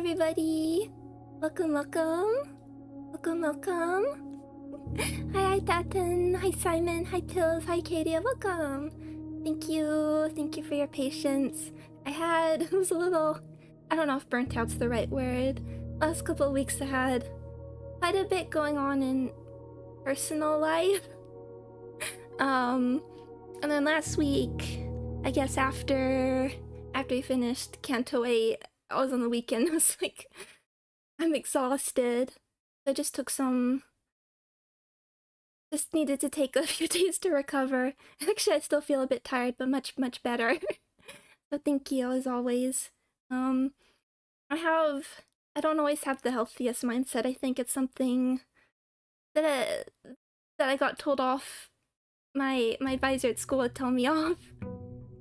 everybody! Welcome, welcome! Welcome, welcome! Hi, Taten! Hi, Simon! Hi, Pills! Hi, Katie! Welcome! Thank you! Thank you for your patience. It was a little... I don't know if burnt out's the right word. Last couple of weeks I had quite a bit going on in personal life. And then last week, I guess after we finished Canto 8, I was on the weekend. I was like, I'm exhausted. I just took just needed to take a few days to recover. Actually, I still feel a bit tired, but much, much better. So thank you, as always. I don't always have the healthiest mindset. I think it's something that I got told off. My advisor at school would tell me off.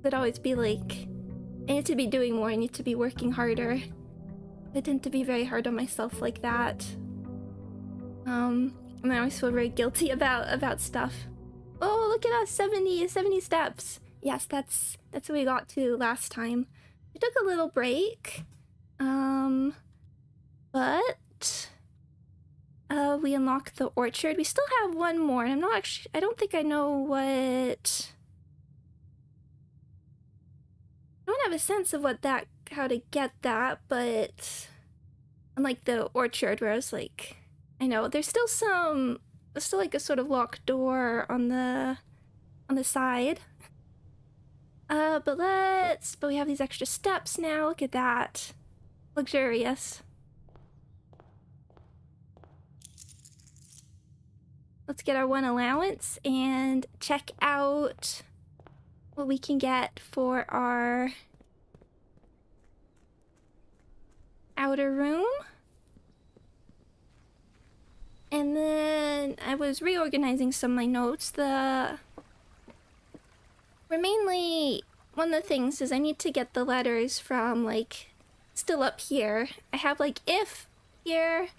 They'd always be like, I need to be doing more, I need to be working harder. I tend to be very hard on myself like that. And I always feel very guilty about stuff. Oh, look at us, 70 steps. Yes, that's what we got to last time. We took a little break. But we unlocked the orchard. We still have one more, and I don't think I know what... I don't have a sense of how to get that, but unlike the orchard where I was like, I know, there's still like a sort of locked door on the side. But we have these extra steps now. Look at that. Luxurious. Let's get our one allowance and check out what we can get for our outer room. And then I was reorganizing some of my notes. One of the things is I need to get the letters from, like, still up here. I have, like, if here,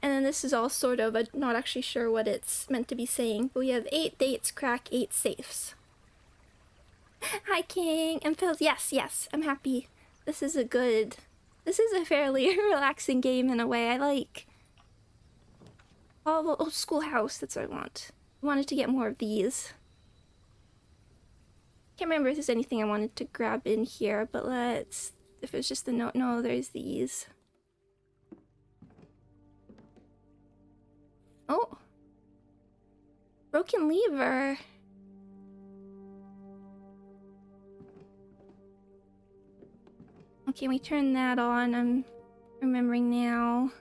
and then this is all sort of, I'm not actually sure what it's meant to be saying, but we have 8 dates, crack 8 safes. Hi, King and Pills. Yes, I'm happy. This is a fairly relaxing game in a way. I like... Oh, schoolhouse, that's what I want. I wanted to get more of these. Can't remember if there's anything I wanted to grab in here, but if it's just the note, no, there's these. Oh! Broken lever. Okay, we turn that on. I'm remembering now.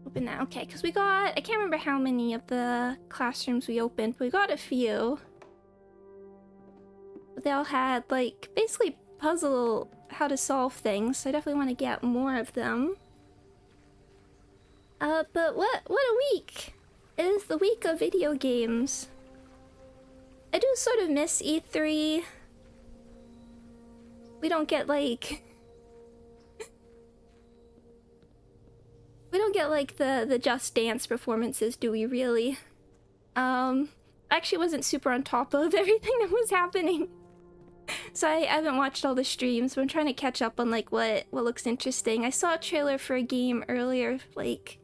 Open that. Okay, because we got... I can't remember how many of the classrooms we opened, but we got a few. But they all had, like, basically puzzle how to solve things, so I definitely want to get more of them. But what a week! It is the week of video games. I do sort of miss E3. We don't get, like... we don't get, like, the Just Dance performances, do we, really? I actually wasn't super on top of everything that was happening. So I haven't watched all the streams, but I'm trying to catch up on, like, what looks interesting. I saw a trailer for a game earlier, like...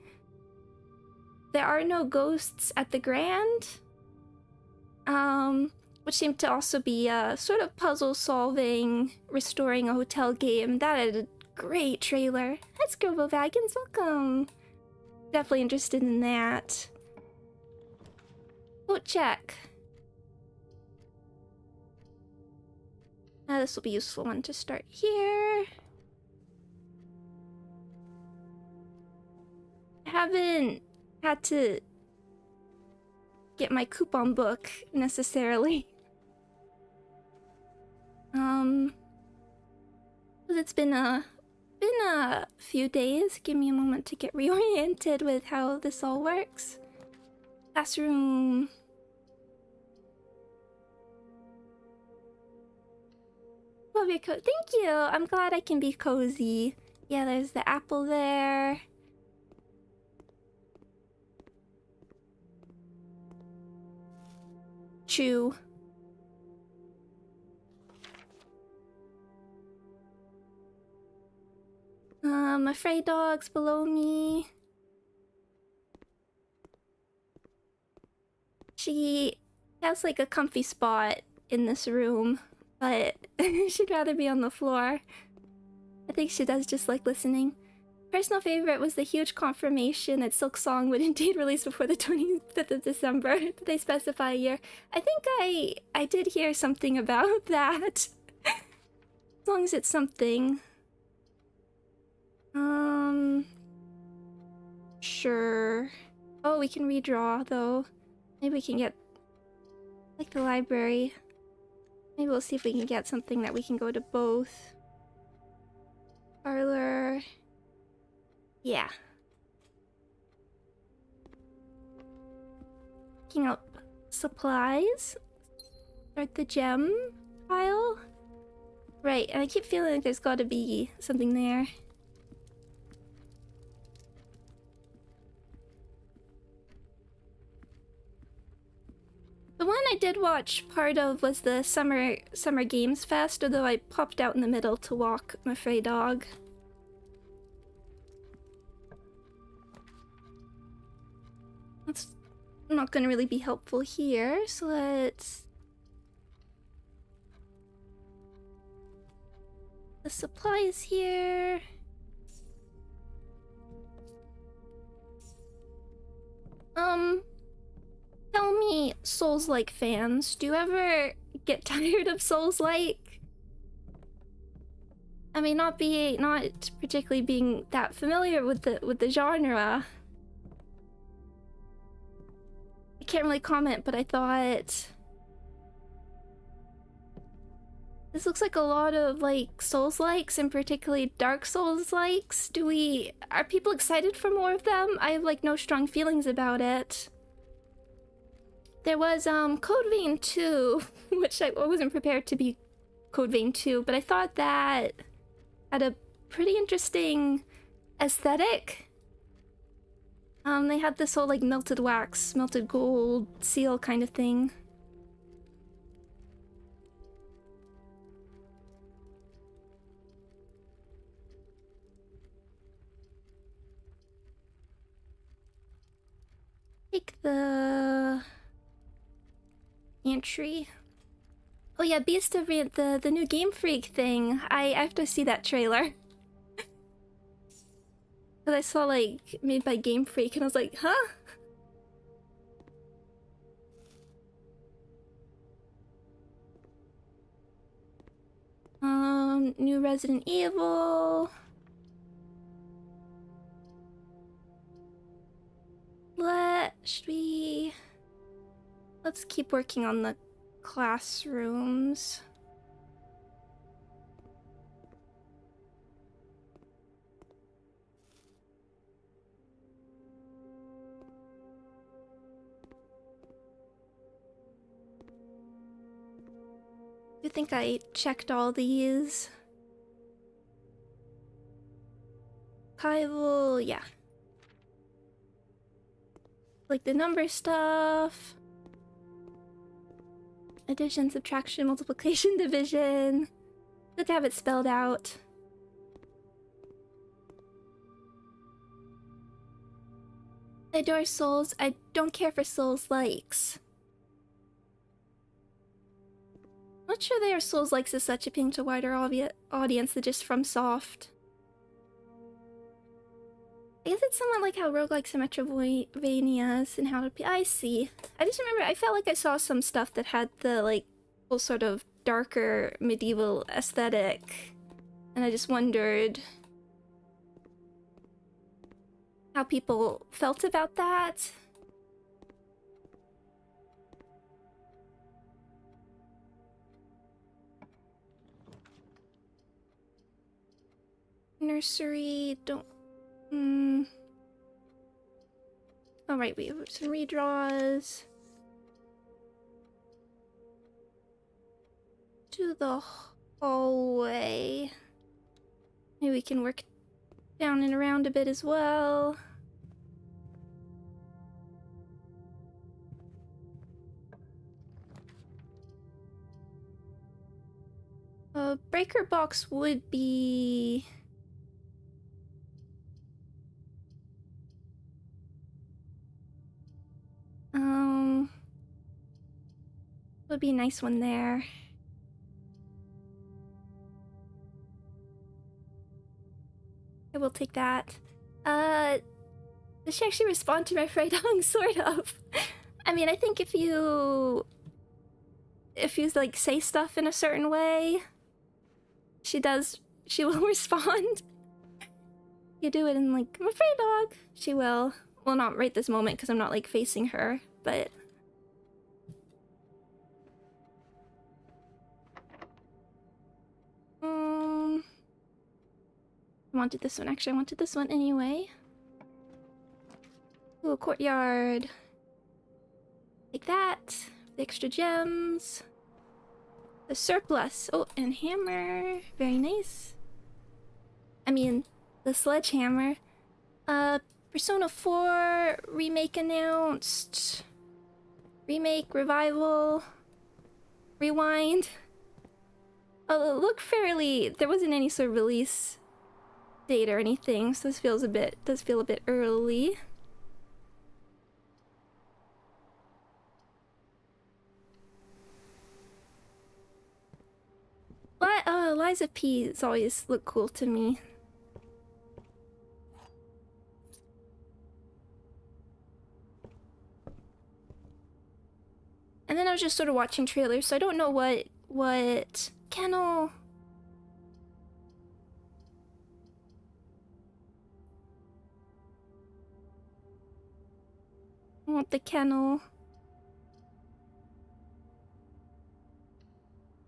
There are no ghosts at the Grand. Which seemed to also be a sort of puzzle-solving, restoring a hotel game. That had a great trailer. Hi, Scribble Baggins, welcome! Definitely interested in that. Vote check. This will be a useful one to start here. I haven't had to get my coupon book necessarily. But it's been a few days. Give me a moment to get reoriented with how this all works. Classroom. Love your coat. Thank you. I'm glad I can be cozy. Yeah, there's the apple there. chew. My stray dog's below me. She has like a comfy spot in this room, but she'd rather be on the floor. I think she does just like listening. Personal favorite was the huge confirmation that Silk Song would indeed release before the 25th of December. Did they specify a year? I think I did hear something about that. As long as it's something. Sure. Oh, we can redraw though. Maybe we can get like the library. Maybe we'll see if we can get something that we can go to both. Parlor. Yeah. Picking up supplies. Start the gem pile. Right, and I keep feeling like there's gotta be something there. The one I did watch part of was the Summer Games Fest, although I popped out in the middle to walk my stray dog. That's not gonna really be helpful here, so let's... The supplies here. Tell me, Souls-like fans, do you ever get tired of Souls-like? I mean, not particularly being that familiar with the genre. I can't really comment, but I thought this looks like a lot of like Souls-likes, and particularly Dark Souls-likes. Are people excited for more of them? I have like no strong feelings about it. There was Code Vein 2, which I wasn't prepared to be Code Vein 2, but I thought that had a pretty interesting aesthetic. They had this whole like melted wax, melted gold seal kind of thing. Take the entry. Oh yeah, Beast of the new Game Freak thing. I have to see that trailer. Cause I saw like made by Game Freak and I was like, huh? New Resident Evil. Let's keep working on the classrooms. I think I checked all these. Archival, yeah. Like the number stuff. Addition, subtraction, multiplication, division. Good to have it spelled out. I adore Souls. I don't care for Souls-likes. Not sure they are Souls-likes as such appealing to a wider audience than just FromSoft. I guess it's somewhat like how roguelikes and Metroidvanias and how to be. I see. I just remember I felt like I saw some stuff that had the like whole sort of darker medieval aesthetic, and I just wondered how people felt about that. Nursery, don't... Oh right, we have some redraws. To the hallway. Maybe we can work down and around a bit as well. Breaker box would be... would be a nice one there. I will take that. Does she actually respond to my Freidong? Sort of. I mean, I think if you like say stuff in a certain way, she will respond. You do it in like, I'm afraid dog, she will. Well, not right this moment because I'm not like facing her, but I wanted this one. Actually, I wanted this one anyway. Ooh, a courtyard. Like that. The extra gems. The surplus. Oh, and hammer. Very nice. I mean, the sledgehammer. Persona 4 remake announced. Remake, revival, rewind. Oh, look fairly. There wasn't any sort of release date or anything, so this does feel a bit early. But Liza P's always look cool to me. And then I was just sort of watching trailers, so I don't know what kennel. I want the kennel.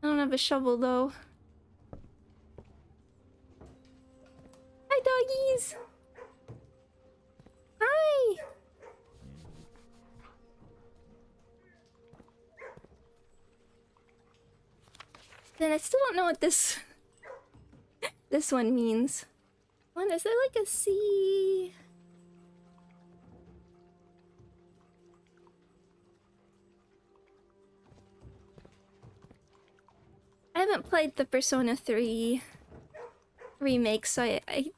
I don't have a shovel though. Hi doggies! Hi! Then I still don't know what this this one means. What is there like a C? I haven't played the Persona 3 remake, so I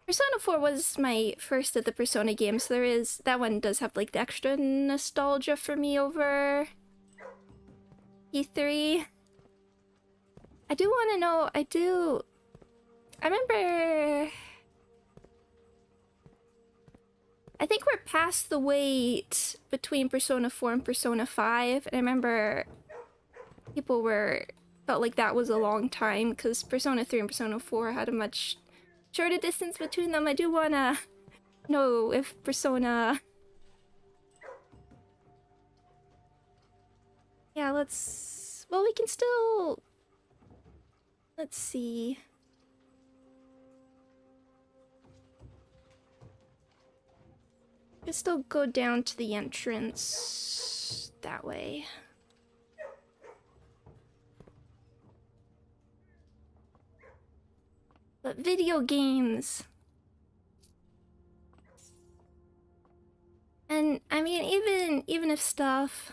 Persona 4 was my first of the Persona games, so that one does have like the extra nostalgia for me over E3. I do want to know, I remember, I think we're past the wait between Persona 4 and Persona 5, and I remember people felt like that was a long time, because Persona 3 and Persona 4 had a much shorter distance between them. I do want to know if Persona... Yeah, well, we can still... Let's see. We can still go down to the entrance that way. But video games. And I mean, even if stuff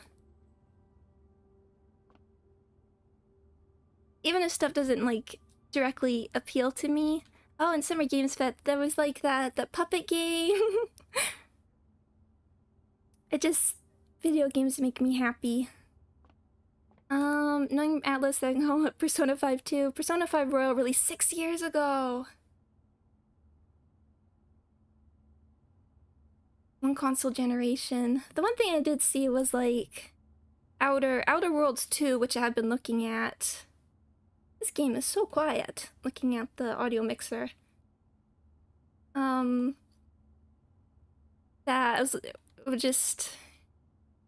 doesn't like directly appeal to me. Oh, in Summer Games Fest there was like the puppet game. Video games make me happy. Knowing Atlas and how Persona 5 too. Persona 5 Royal released 6 years ago. One console generation. The one thing I did see was like Outer Worlds 2, which I have been looking at. This game is so quiet, looking at the audio mixer. It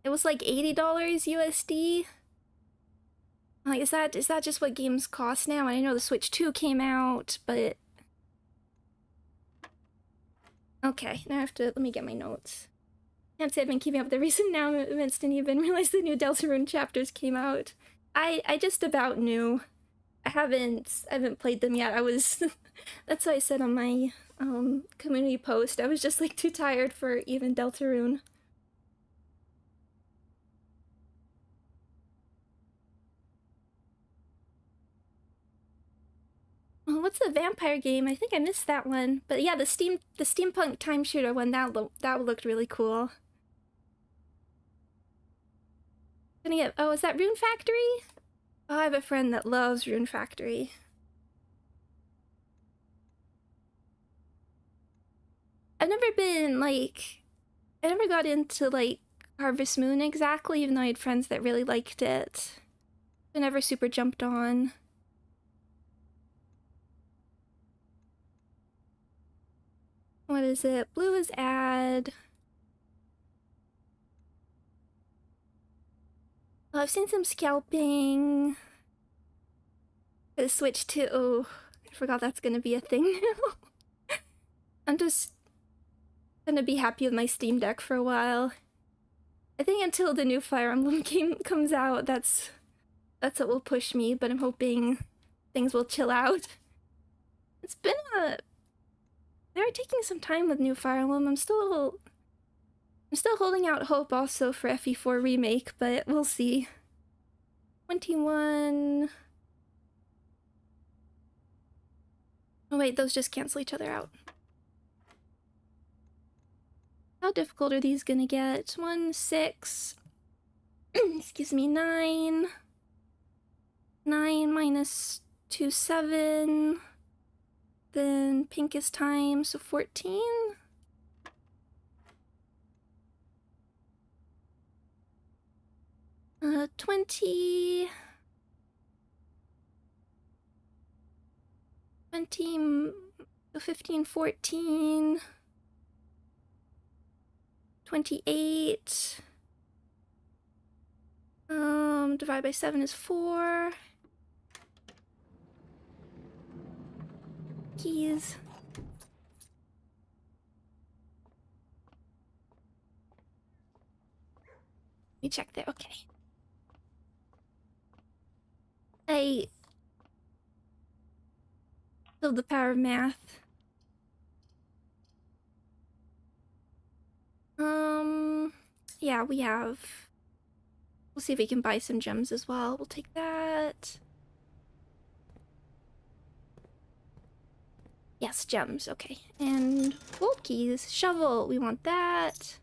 was like $80 USD. Like, is that just what games cost now? And I know the Switch 2 came out, but... Okay, now I have to... Let me get my notes. Can't say I've been keeping up with the recent announcements, didn't even realize the new Deltarune chapters came out. I just about knew. I haven't played them yet. That's what I said on my community post. I was just like too tired for even Deltarune. what's the vampire game? I think I missed that one. But yeah, the steampunk time shooter one, that looked really cool. Gonna get, oh, is that Rune Factory? Oh, I have a friend that loves Rune Factory. I've never been, like, I never got into, like, Harvest Moon exactly, even though I had friends that really liked it. I never super jumped on. What is it? Blue is add. Oh, I've seen some scalping. Switch to, oh, I forgot that's gonna be a thing. I'm just gonna be happy with my Steam Deck for a while. I think until the new Fire Emblem game comes out, that's what will push me, but I'm hoping things will chill out. It's been they're taking some time with new Fire Emblem. I'm still holding out hope also for FE4 Remake, but we'll see. 21. Oh wait, those just cancel each other out. How difficult are these gonna get? 1, 6. Excuse me, 9. 9 minus 2, 7. Then pink is time, so 14. 20. 20, 15, 14. 28. Divide by 7 is 4. Keys. Let me check there. Okay. I love the power of math. Yeah, we have. We'll see if we can buy some gems as well. We'll take that. Yes, gems. Okay. And gold keys. Shovel. We want that.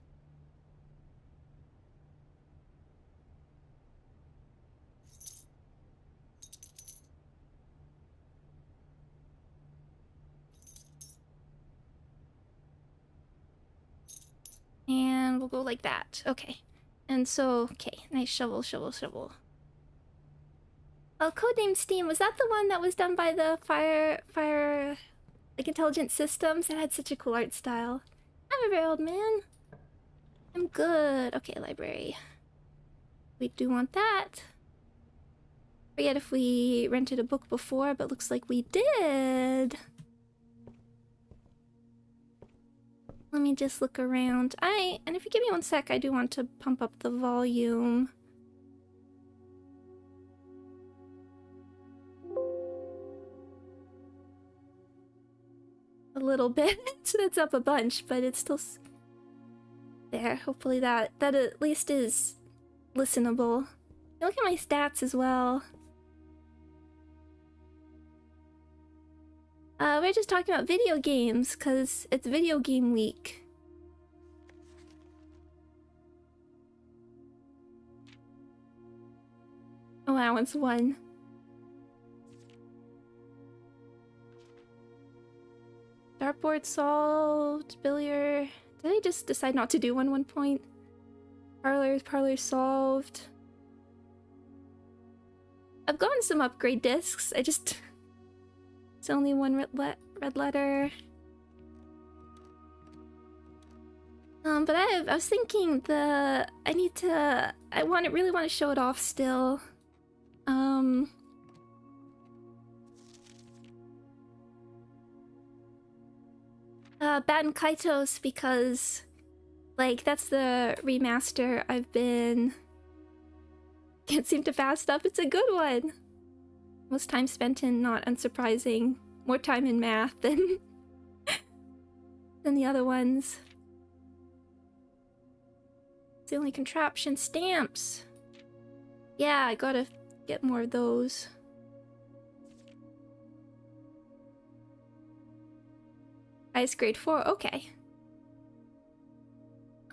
And we'll go like that. Okay. And so, okay. Nice shovel, shovel, shovel. Oh, Codename Steam. Was that the one that was done by the fire, like, intelligent systems? It had such a cool art style. I'm a very old man. I'm good. Okay, library. We do want that. Forget if we rented a book before, but looks like we did. Let me just look around. And if you give me one sec, I do want to pump up the volume. A little bit. It's up a bunch, but it's still there. Hopefully that at least is listenable. Look at my stats as well. We're just talking about video games, because it's video game week. Allowance 1. Dartboard solved. Billiard. Did I just decide not to do one point? Parlor solved. I've gotten some upgrade discs. It's only one red letter. But I was thinking I really want to show it off still. Ban Kaitos, because like that's the remaster I've been can't seem to fast up. It's a good one. Most time spent in, not unsurprising, more time in math than the other ones. It's the only contraption. Stamps. Yeah, I gotta get more of those. Highest grade 4, okay.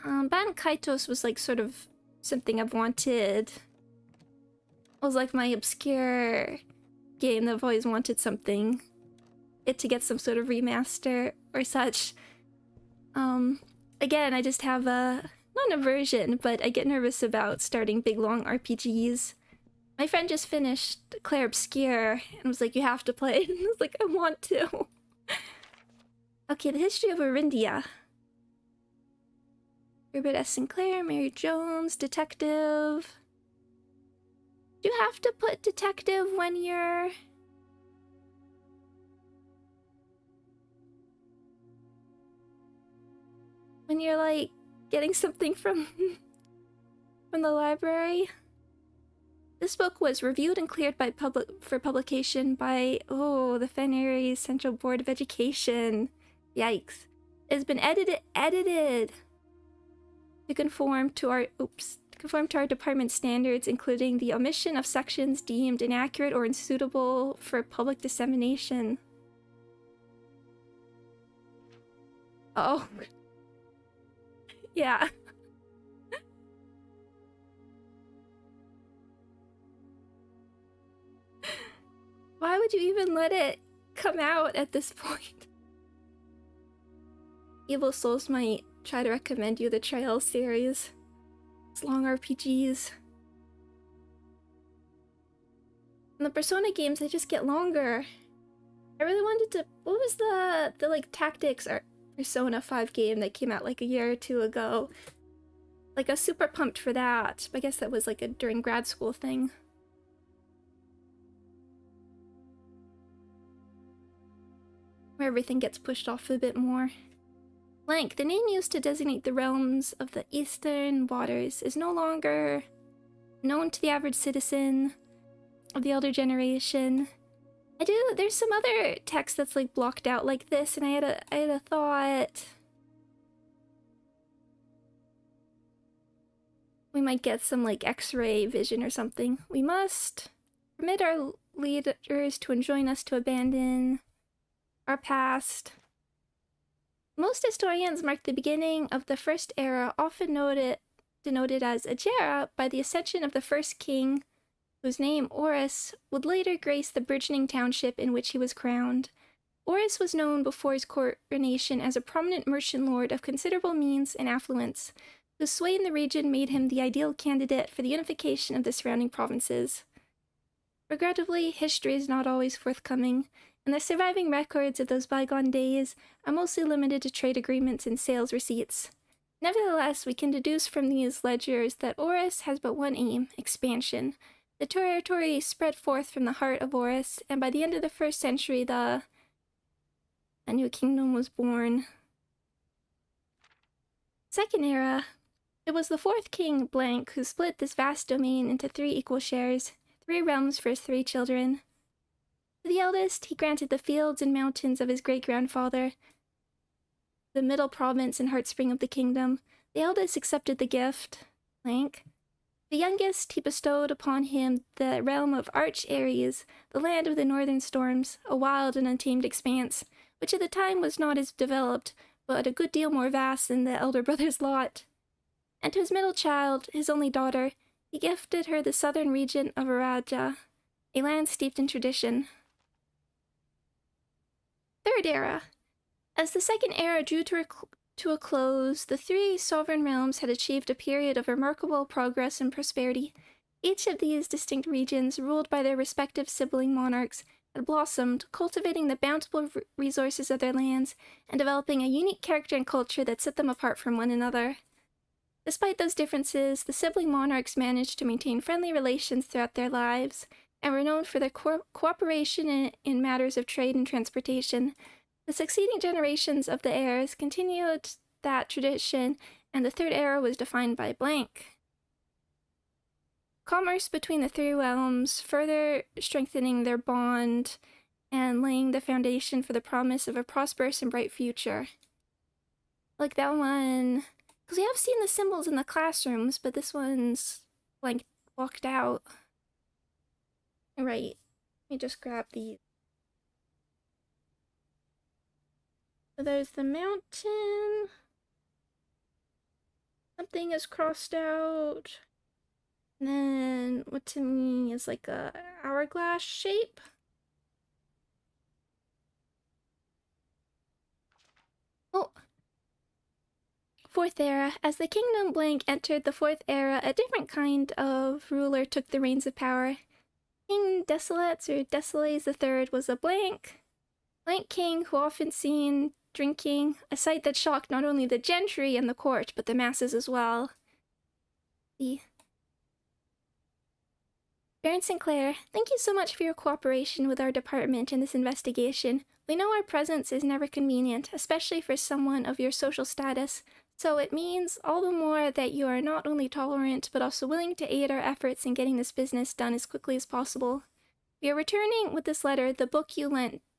Ban Kaitos was like sort of something I've wanted. It was like my obscure game that I've always wanted something. It to get some sort of remaster or such. Again, I just have a, not an aversion, but I get nervous about starting big long RPGs. My friend just finished Claire Obscure and was like, you have to play it. And I was like, I want to. Okay, the history of Orindia. Herbert S. Sinclair, Mary Jones, detective. Do you have to put detective when you're... when you're like getting something from from the library? This book was reviewed and cleared by for publication by the Fenary Central Board of Education. Yikes. It has been edited to conform to our department standards, including the omission of sections deemed inaccurate or unsuitable for public dissemination. Oh. Yeah. Why would you even let it come out at this point? Evil Souls might try to recommend you the Trial series. It's long RPGs. And the Persona games, they just get longer. I really wanted to... What was the like tactics or Persona 5 game that came out like a year or two ago? Like, I was super pumped for that. I guess that was like a during grad school thing. Where everything gets pushed off a bit more. Blank, the name used to designate the realms of the eastern waters, is no longer known to the average citizen of the elder generation. There's some other text that's like blocked out like this, and I had a thought. We might get some like X-ray vision or something. We must permit our leaders to enjoin us to abandon our past. Most historians mark the beginning of the First Era, often denoted as Agera, by the ascension of the first king, whose name, Horus, would later grace the burgeoning township in which he was crowned. Horus was known before his coronation as a prominent merchant lord of considerable means and affluence, whose sway in the region made him the ideal candidate for the unification of the surrounding provinces. Regrettably, history is not always forthcoming, and the surviving records of those bygone days are mostly limited to trade agreements and sales receipts. Nevertheless, we can deduce from these ledgers that Horus has but one aim: expansion. The territory spread forth from the heart of Horus, and by the end of the 1st century, a new kingdom was born. Second Era. It was the 4th king, Blank, who split this vast domain into 3 equal shares, 3 realms for his 3 children. To the eldest, he granted the fields and mountains of his great-grandfather, the middle province and heartspring of the kingdom. The eldest accepted the gift, Blank. The youngest, he bestowed upon him the realm of Arch Ares, the land of the northern storms, a wild and untamed expanse, which at the time was not as developed, but a good deal more vast than the elder brother's lot. And to his middle child, his only daughter, he gifted her the southern region of Araja, a land steeped in tradition. Third Era. As the 2nd Era drew to a close, the 3 sovereign realms had achieved a period of remarkable progress and prosperity. Each of these distinct regions, ruled by their respective sibling monarchs, had blossomed, cultivating the bountiful resources of their lands and developing a unique character and culture that set them apart from one another. Despite those differences, the sibling monarchs managed to maintain friendly relations throughout their lives, and were known for their cooperation in matters of trade and transportation. The succeeding generations of the heirs continued that tradition, and the 3rd Era was defined by Blank. Commerce between the 3 realms, further strengthening their bond and laying the foundation for the promise of a prosperous and bright future. Like that one, because we have seen the symbols in the classrooms, but this one's like blocked out. Right, let me just grab these. So there's the mountain. Something is crossed out. And then what to me is like a hourglass shape. Oh. Fourth Era. As the Kingdom Blank entered the Fourth Era, a different kind of ruler took the reins of power. King Desolates or Desolates III was a blank king who often seen drinking, a sight that shocked not only the gentry and the court, but the masses as well. Baron Sinclair, thank you so much for your cooperation with our department in this investigation. We know our presence is never convenient, especially for someone of your social status, so it means all the more that you are not only tolerant, but also willing to aid our efforts in getting this business done as quickly as possible. We are returning with this letter the book you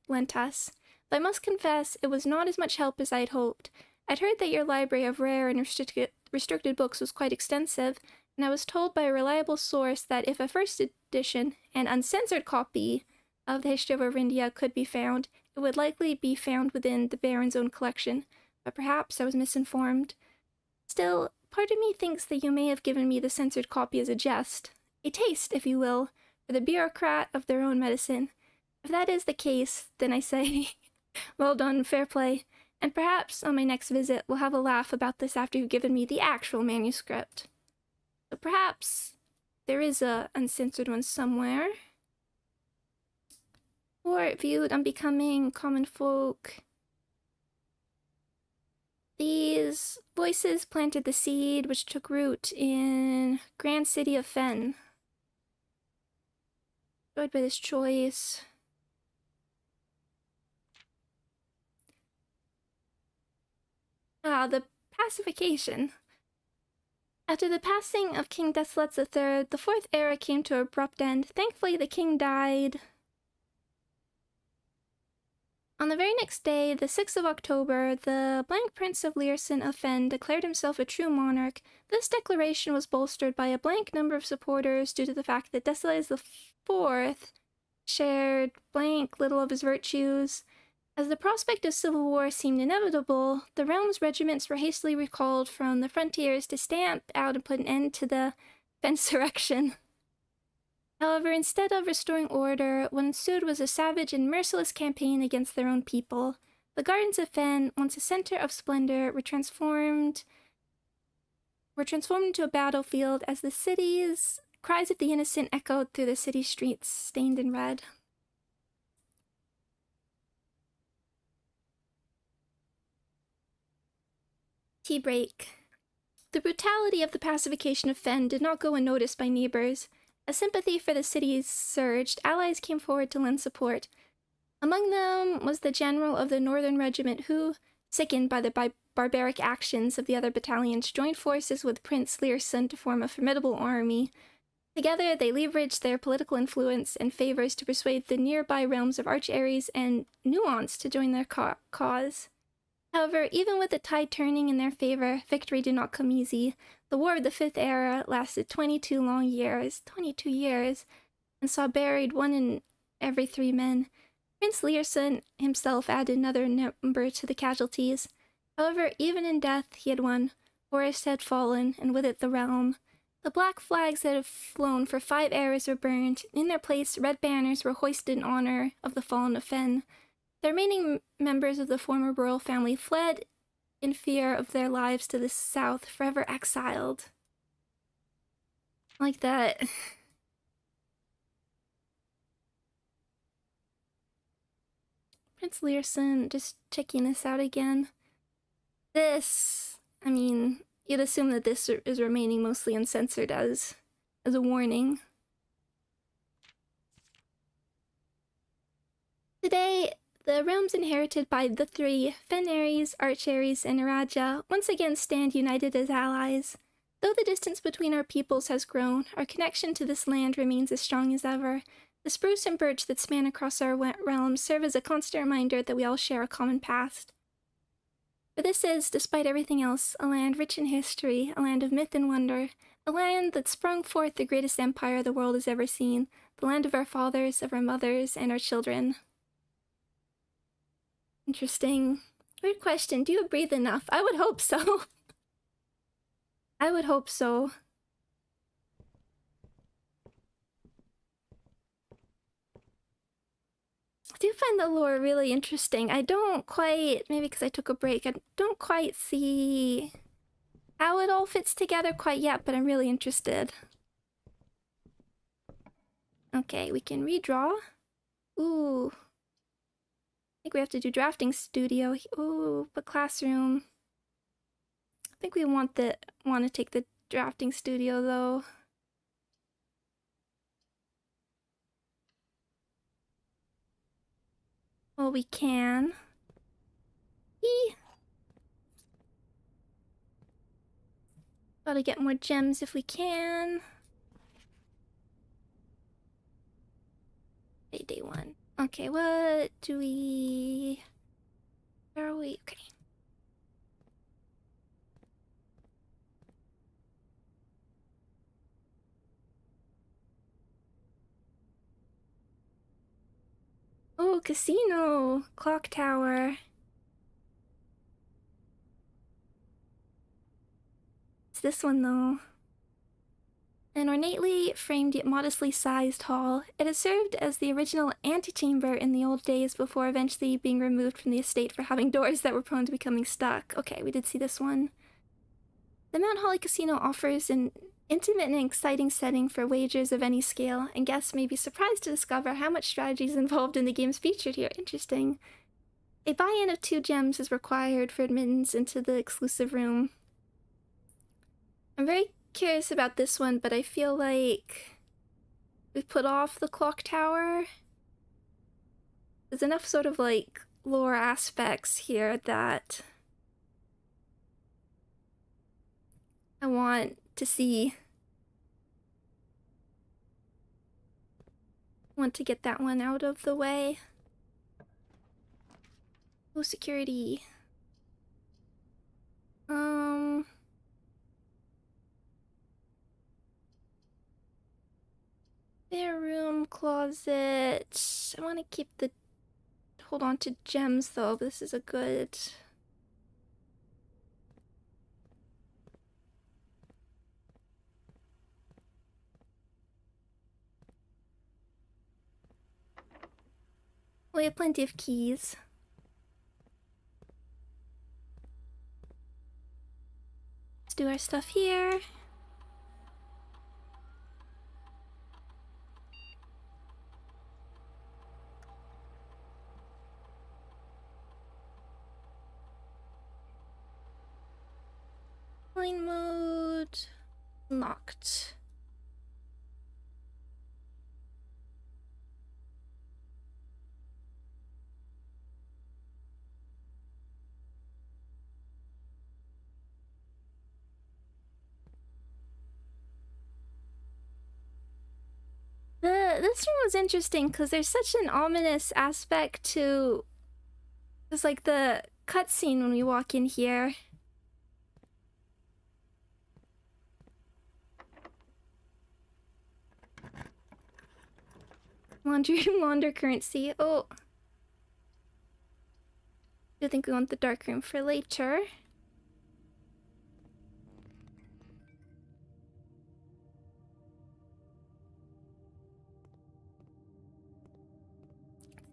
lent us, but I must confess it was not as much help as I'd hoped. I'd heard that your library of rare and restricted books was quite extensive, and I was told by a reliable source that if a first edition and uncensored copy of the history of Orindia could be found, it would likely be found within the Baron's own collection, but perhaps I was misinformed. Still, part of me thinks that you may have given me the censored copy as a jest, a taste, if you will, for the bureaucrat of their own medicine. If that is the case, then I say, well done, fair play, and perhaps on my next visit we'll have a laugh about this after you've given me the actual manuscript. So perhaps there is a uncensored one somewhere. Or viewed unbecoming common folk. These voices planted the seed which took root in grand city of Fen. Enjoyed by this choice. The pacification. After the passing of King Desolates III, the Fourth Era came to an abrupt end. Thankfully, the king died. On the very next day, the 6th of October, the blank Prince of Learson of Fen declared himself a true monarch. This declaration was bolstered by a blank number of supporters due to the fact that Desolates IV shared blank little of his virtues. As the prospect of civil war seemed inevitable, the realm's regiments were hastily recalled from the frontiers to stamp out and put an end to the Fensurrection. However, instead of restoring order, what ensued was a savage and merciless campaign against their own people. The gardens of Fen, once a center of splendor, were transformed into a battlefield as the city's cries of the innocent echoed through the city streets, stained in red. Tea break. The brutality of the pacification of Fen did not go unnoticed by neighbors. As sympathy for the cities surged, allies came forward to lend support. Among them was the general of the Northern Regiment who, sickened by the barbaric actions of the other battalions, joined forces with Prince Learson to form a formidable army. Together, they leveraged their political influence and favors to persuade the nearby realms of Arch-Ares and Nuance to join their cause. However, even with the tide turning in their favor, victory did not come easy. The War of the Fifth Era lasted 22 long years, 22 years, and saw buried 1 in every 3 men. Prince Learson himself added another number to the casualties. However, even in death he had won. Horus had fallen, and with it the realm. The black flags that had flown for 5 eras were burned. In their place, red banners were hoisted in honor of the fallen of Fen. The remaining members of the former royal family fled in fear of their lives to the south, forever exiled. Like that. Prince Learson, just checking this out again. This, I mean, you'd assume that this is remaining mostly uncensored as a warning. Today, the realms inherited by the 3, Fen-Ares, Arch-Ares, and Iraja, once again stand united as allies. Though the distance between our peoples has grown, our connection to this land remains as strong as ever. The spruce and birch that span across our realms serve as a constant reminder that we all share a common past. For this is, despite everything else, a land rich in history, a land of myth and wonder, a land that sprung forth the greatest empire the world has ever seen, the land of our fathers, of our mothers, and our children. Interesting. Weird question. Do you breathe enough? I would hope so. I would hope so. I do find the lore really interesting. I don't quite, maybe because I took a break, I don't quite see how it all fits together quite yet, but I'm really interested. Okay, we can redraw. Ooh. I think we have to do drafting studio. Ooh, but classroom. I think we want to take the drafting studio though. Well, we can. Eee. Gotta get more gems if we can. Okay, day one. Okay, what do we... Where are we? Okay. Oh, casino! Clock tower. It's this one though. An ornately framed yet modestly sized hall, it has served as the original antechamber in the old days before eventually being removed from the estate for having doors that were prone to becoming stuck. Okay, we did see this one. The Mount Holly Casino offers an intimate and exciting setting for wagers of any scale, and guests may be surprised to discover how much strategy is involved in the games featured here. Interesting. A buy-in of 2 gems is required for admittance into the exclusive room. I'm very curious about this one, but I feel like we put off the clock tower. There's enough sort of like lore aspects here that I want to see. Want to get that one out of the way. Oh, security. Bare room, closet. I want to keep the... Hold on to gems though, but this is a good... We have plenty of keys. Let's do our stuff here. Line mode locked. This room was interesting because there's such an ominous aspect to just like the cutscene when we walk in here. Laundry room, launder currency. Oh. I think we want the dark room for later.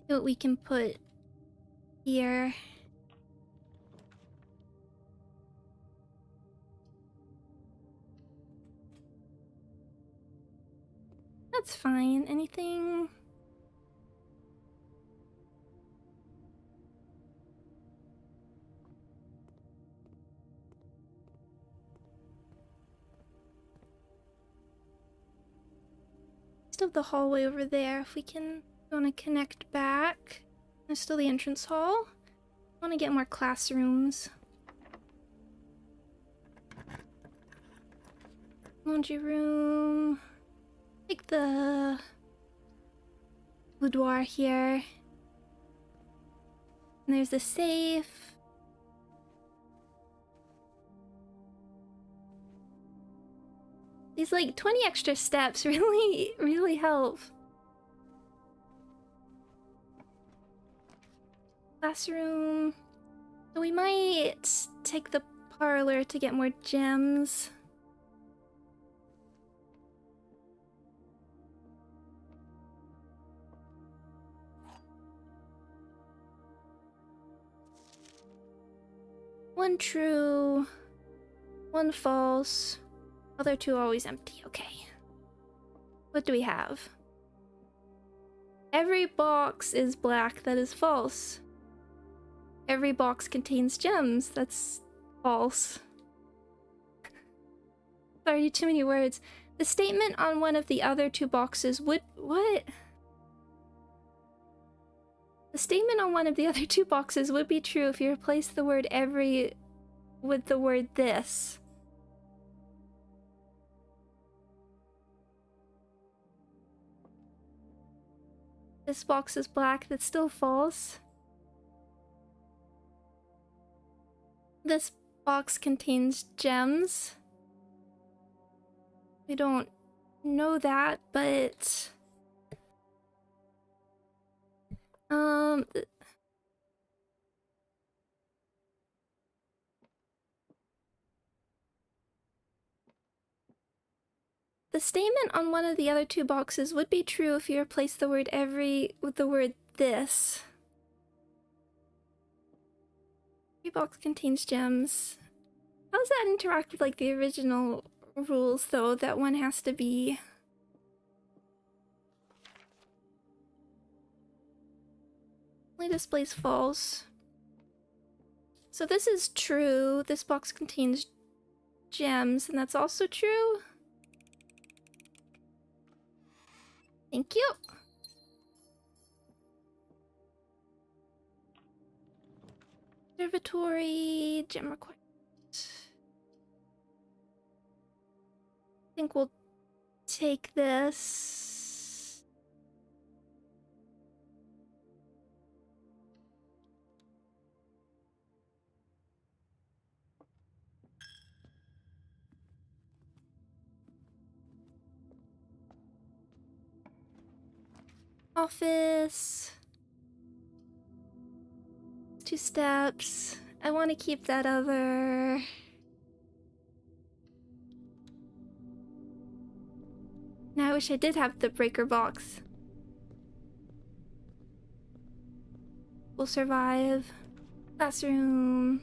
See what we can put here. That's fine. Anything? Still the hallway over there. If we can want to connect back. There's still the entrance hall. I want to get more classrooms. Laundry room. Take the boudoir here. And there's the safe. These like 20 extra steps really help. Classroom. So we might take the parlor to get more gems. One true, one false, other two always empty. Okay. What do we have? Every box is black. That is false. Every box contains gems. That's false. Sorry, too many words. The statement on one of the other two boxes would... What? The statement on one of the other two boxes would be true if you replace the word every with the word this. This box is black. That's still false. This box contains gems. We don't know that, but... The statement on one of the other two boxes would be true if you replace the word every with the word this. Every box contains gems. How does that interact with like the original rules though, that one has to be... Only displays false. So this is true. This box contains gems, and that's also true. Thank you. Observatory, gem required. I think we'll take this. Office. 2 steps. I want to keep that other. Now I wish I did have the breaker box. We'll survive. Classroom.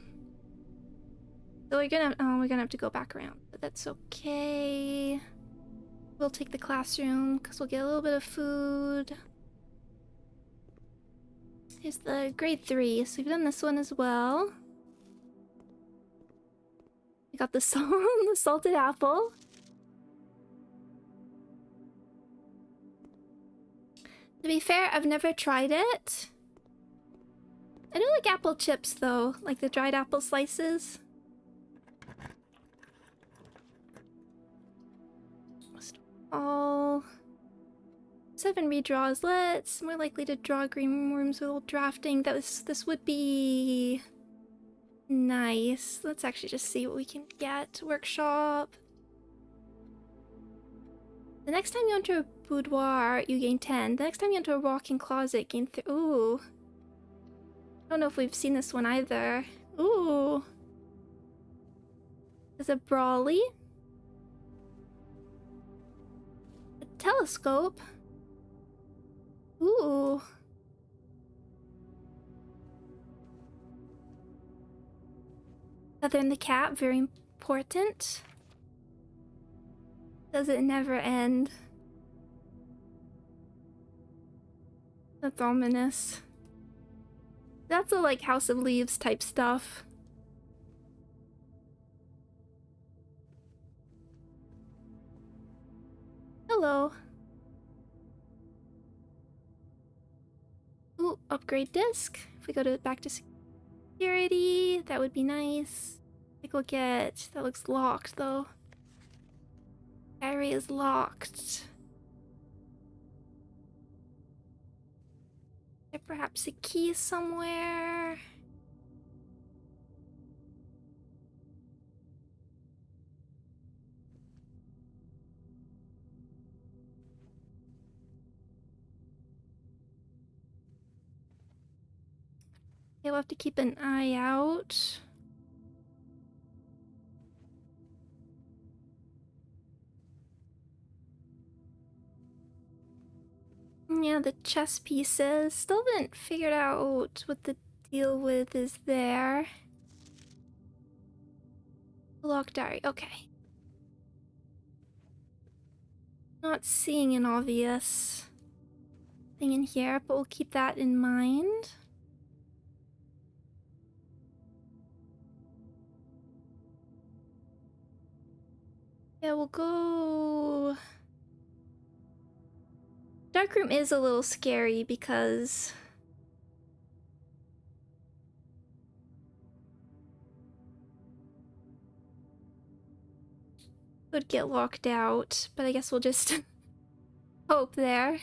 So we're gonna have to go back around, but that's okay. We'll take the classroom because we'll get a little bit of food. Here's the grade 3, so we've done this one as well. We got the salted apple. To be fair, I've never tried it. I do like apple chips though, like the dried apple slices. All 7 redraws. Let's more likely to draw green worms with old drafting. This would be nice. Let's actually just see what we can get. Workshop. The next time you enter a boudoir, you gain 10. The next time you enter a walk-in closet, gain 3. Ooh. I don't know if we've seen this one either. Ooh. There's a Brawly. A telescope. Ooh. Feather in the cap, very important. Does it never end? That's ominous. That's a like House of Leaves type stuff. Hello. Ooh, upgrade disc. If we go to back to security, that would be nice. Take a look at that. Looks locked though. Area is locked. There perhaps a key somewhere. we'll have to keep an eye out. Yeah, the chess pieces. Still haven't figured out what the deal with is there. Lock diary, okay. Not seeing an obvious thing in here, but we'll keep that in mind. Yeah, we'll go... Darkroom is a little scary because... would get locked out, but I guess we'll just hope there. At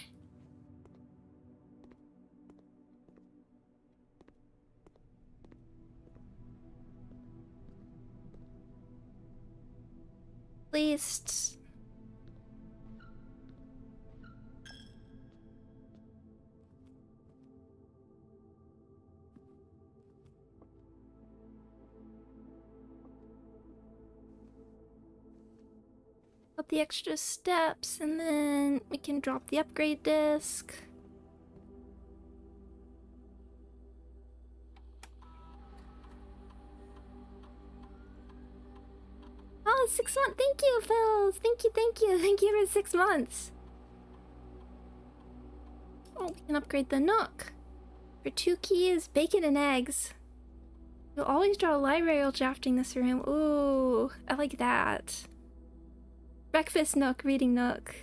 least... up the extra steps, and then we can drop the upgrade disc. Oh, 6 months! Thank you, Phil! Thank you, thank you, thank you for 6 months! Oh, we can upgrade the Nook. For 2 keys, bacon and eggs. You'll always draw a library while drafting this room. Ooh, I like that. Breakfast Nook, reading Nook.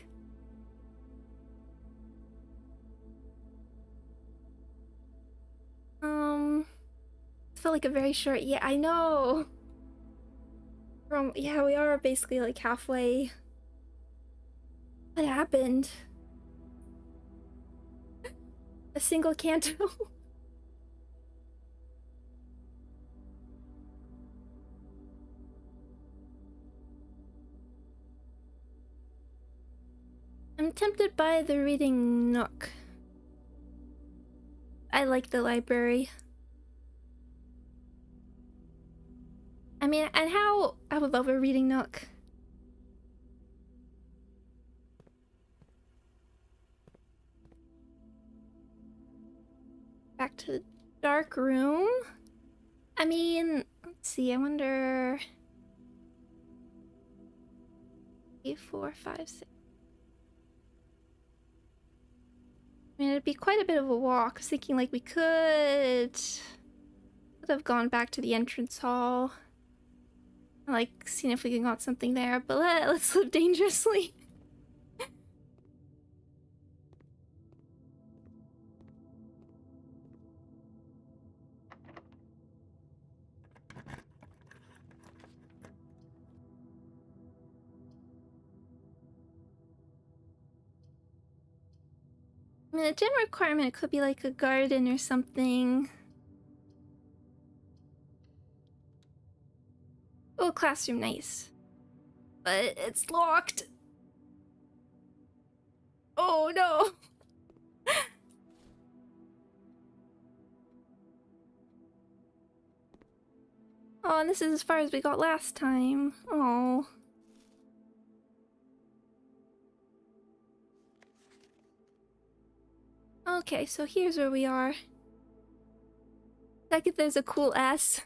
It felt like a very short... Yeah, I know! Yeah, we are basically like halfway. What happened? A single canto? I'm tempted by the reading Nook. I like the library. I mean, and how I would love a reading Nook. Back to the dark room. I mean, let's see, I wonder... 3, 4, 5, 6. I mean, it'd be quite a bit of a walk. I was thinking like we could have gone back to the entrance hall. Like, seeing if we can got something there, but let's live dangerously. I mean, a gym requirement could be like a garden or something. Oh, classroom, nice. But it's locked. Oh no. Oh, and this is as far as we got last time. Oh. Okay, so here's where we are. Like if there's a cool S.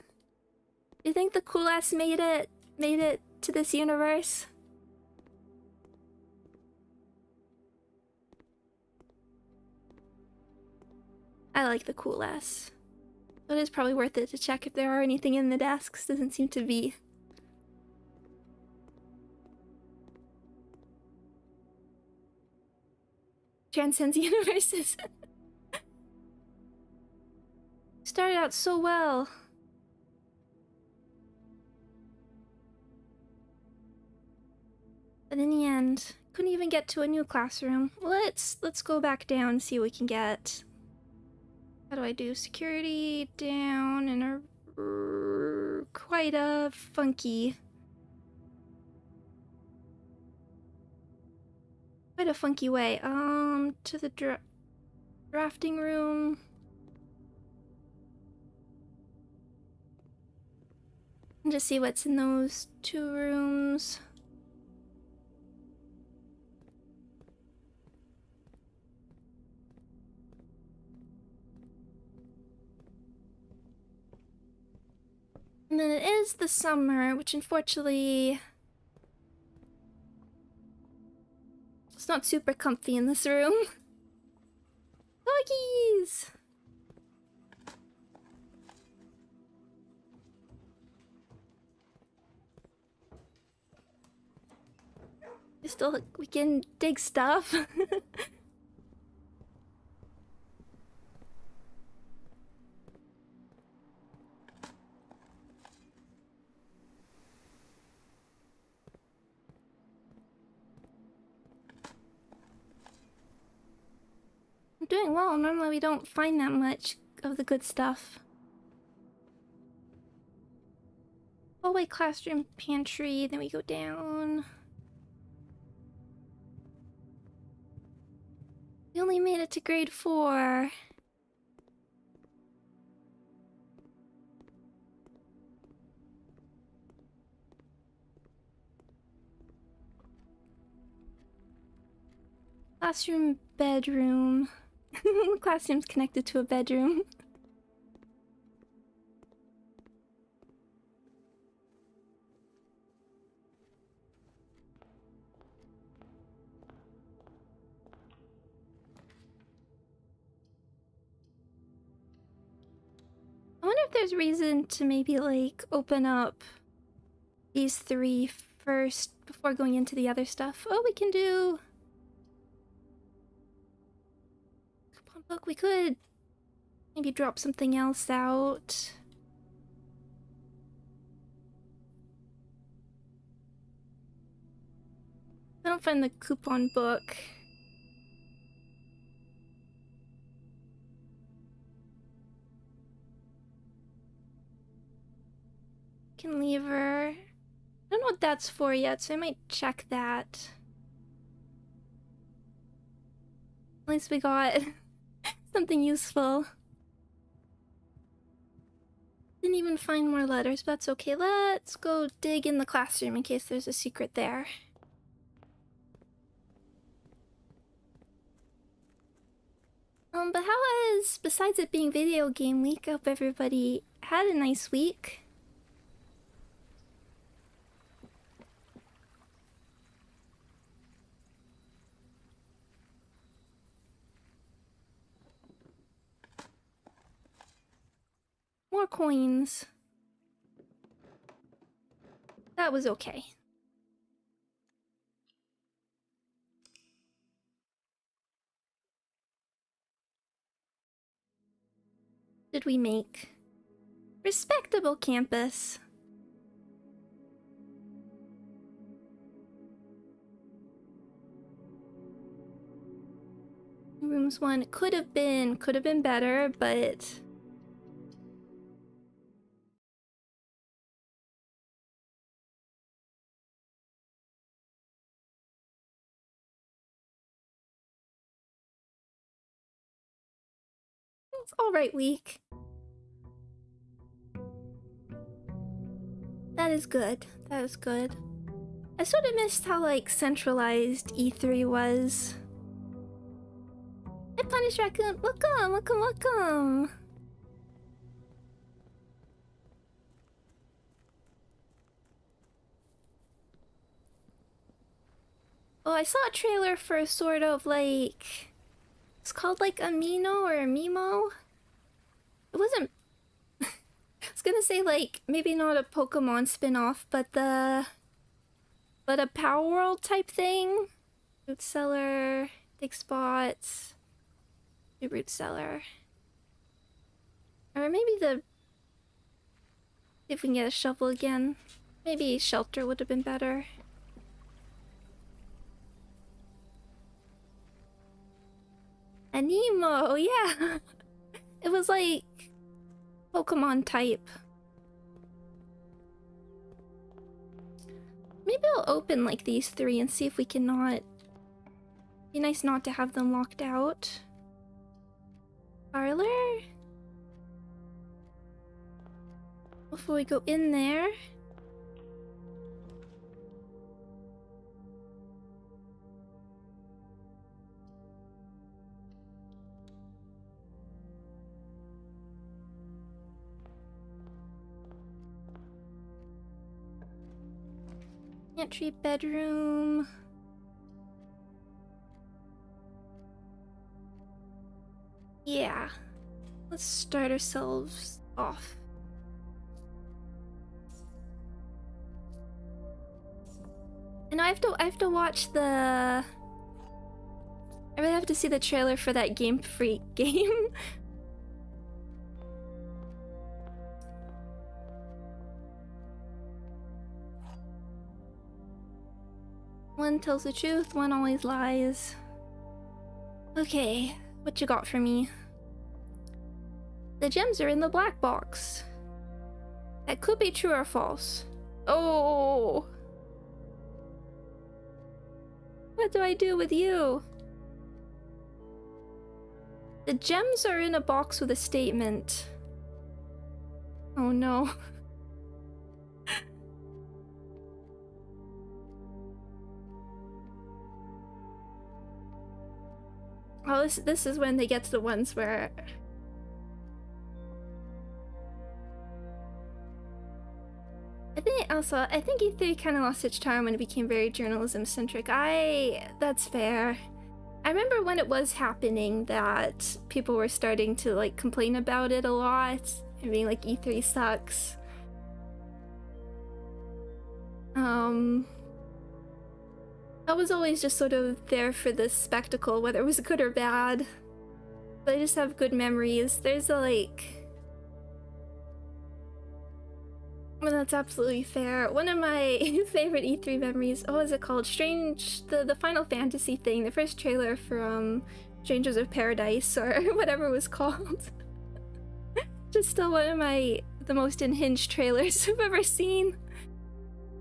Do you think the cool S made it to this universe? I like the cool S. But it's probably worth it to check if there are anything in the desks. Doesn't seem to be. Transcends universes. Started out so well. But in the end, couldn't even get to a new classroom. Let's go back down and see what we can get. How do I do security down in a quite a funky way. To the drafting room. And just see what's in those 2 rooms. And then it is the summer, which unfortunately it's not super comfy in this room. Doggies! We can dig stuff. I'm doing well. Normally we don't find that much of the good stuff. Hallway, classroom, pantry, then we go down. We only made it to grade 4. Classroom, bedroom. Classroom's connected to a bedroom. I wonder if there's reason to maybe like open up these 3 first before going into the other stuff. Oh, we can do coupon book. We could maybe drop something else out. I don't find the coupon book. Lever. I don't know what that's for yet, so I might check that. At least we got something useful. Didn't even find more letters, but that's okay. Let's go dig in the classroom in case there's a secret there. But how has, besides it being video game week, I hope everybody had a nice week. More coins. That was okay. Did we make? Respectable campus. Rooms 1 could have been better, but it's alright week. That is good. That is good. I sort of missed how, like, centralized E3 was. Hey, Punish Raccoon! Welcome, welcome, welcome! Oh, I saw a trailer for sort of like... It's called like Amino or Amimo? It wasn't... I was gonna say like, maybe not a Pokemon spin-off, but a Power World type thing? Root Cellar, Dig Spots... The Root Cellar. Or maybe the... If we can get a shovel again. Maybe Shelter would have been better. Anemo, yeah! It was like... Pokemon type. Maybe I'll open like these 3 and see if we can not... Be nice not to have them locked out. Parlor? Before we go in there, Pantry, bedroom. Yeah. Let's start ourselves off. And I have to watch the... I really have to see the trailer for that Game Freak game. One tells the truth, one always lies. Okay, what you got for me? The gems are in the black box. That could be true or false. Oh! What do I do with you? The gems are in a box with a statement. Oh no. Oh, this is when they get to the ones where... I think E3 kind of lost its charm when it became very journalism-centric. That's fair. I remember when it was happening that people were starting to, like, complain about it a lot, and being like, E3 sucks. I was always just sort of there for the spectacle, whether it was good or bad. But I just have good memories. There's a, like... Well, that's absolutely fair. One of my favorite E3 memories, what was it called? The Final Fantasy thing, the first trailer from Strangers of Paradise, or whatever it was called. Just still one of the most unhinged trailers I've ever seen.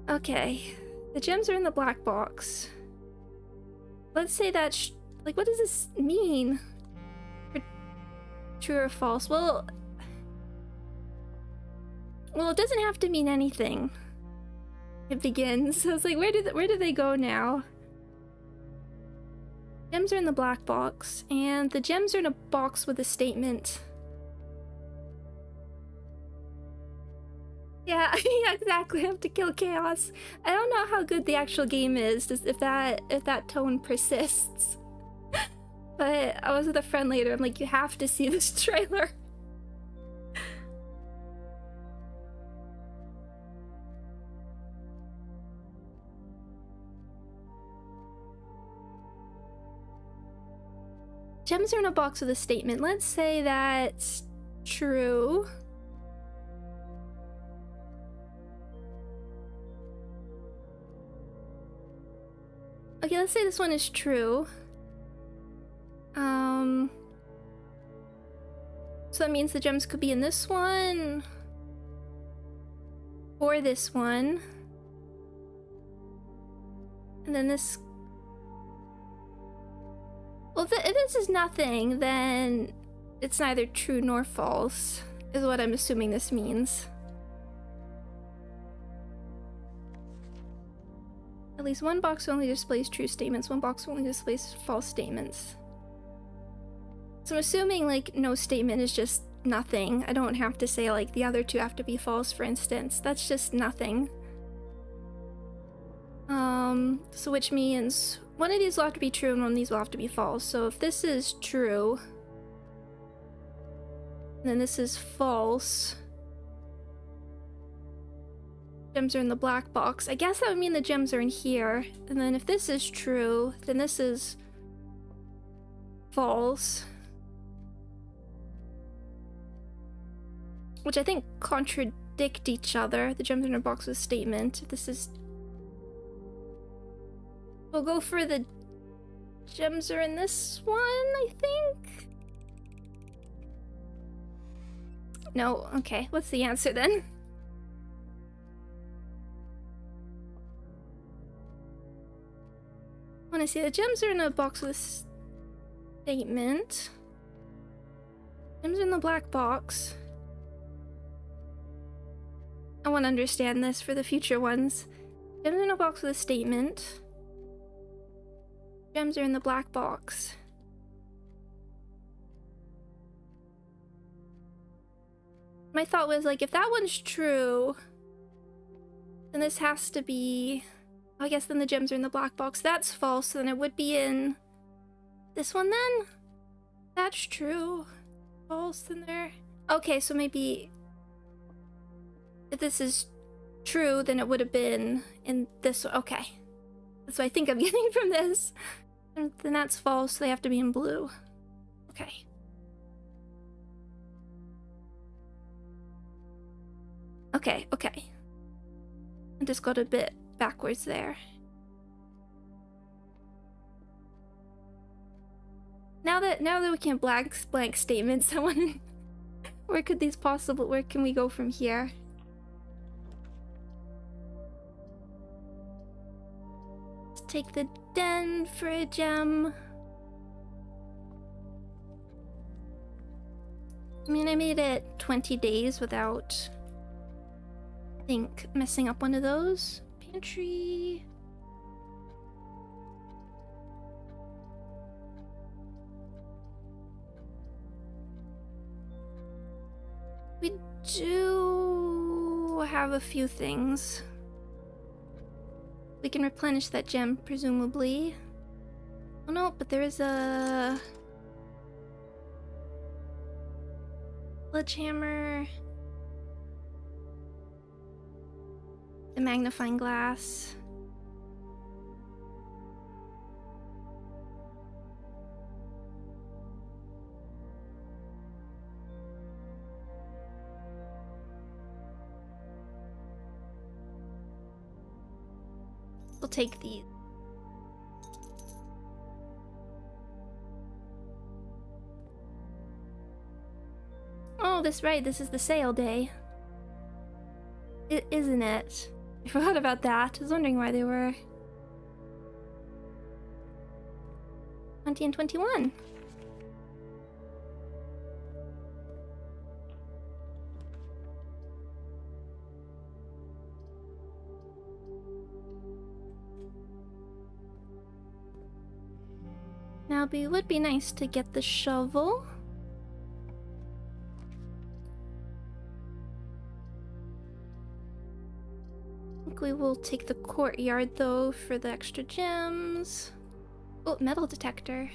Okay, the gems are in the black box. Let's say that, like, what does this mean? True or false? Well, it doesn't have to mean anything. It begins. So it's like, where do they go now? Gems are in the black box, and the gems are in a box with a statement. Yeah, yeah, exactly. I have to kill chaos. I don't know how good the actual game is, if that tone persists. But I was with a friend later. I'm like, you have to see this trailer. Gems are in a box with a statement. Let's say that's true. Okay, let's say this one is true. So that means the gems could be in this one. Or this one. And then this... Well, if this is nothing, then it's neither true nor false, is what I'm assuming this means. At least one box only displays true statements, one box only displays false statements. So I'm assuming, like, no statement is just nothing. I don't have to say, like, the other two have to be false, for instance. That's just nothing. So which means one of these will have to be true and one of these will have to be false. So if this is true, and then this is false, gems are in the black box. I guess that would mean the gems are in here. And then if this is true, then this is false. Which I think contradict each other. The gems are in a box with a statement. If this is... We'll go for the gems are in this one, I think? No, okay. What's the answer then? I want to see the gems are in a box with a statement. Gems are in the black box. I want to understand this for the future ones. Gems are in a box with a statement. Gems are in the black box. My thought was, like, if that one's true, then this has to be I guess then the gems are in the black box. That's false. Then it would be in this one then? That's true. False in there. Okay, so maybe if this is true, then it would have been in this one. Okay. That's what I think I'm getting from this. And then that's false. They have to be in blue. Okay. Okay, okay. I just got a bit backwards there. Now that we can blank statements, I want to. Where could these possible? Where can we go from here? Let's take the den for a gem. I mean, I made it 20 days without, I think, messing up one of those. Pantry. We do have a few things. We can replenish that gem, presumably. Oh no, but there is a sledgehammer, a magnifying glass. We'll take these. Oh, that's right. This is the sale day. Isn't it? I forgot about that. I was wondering why they were 20 and 21. Now, it would be nice to get the shovel. I think we will take the courtyard, though, for the extra gems. Oh, metal detector.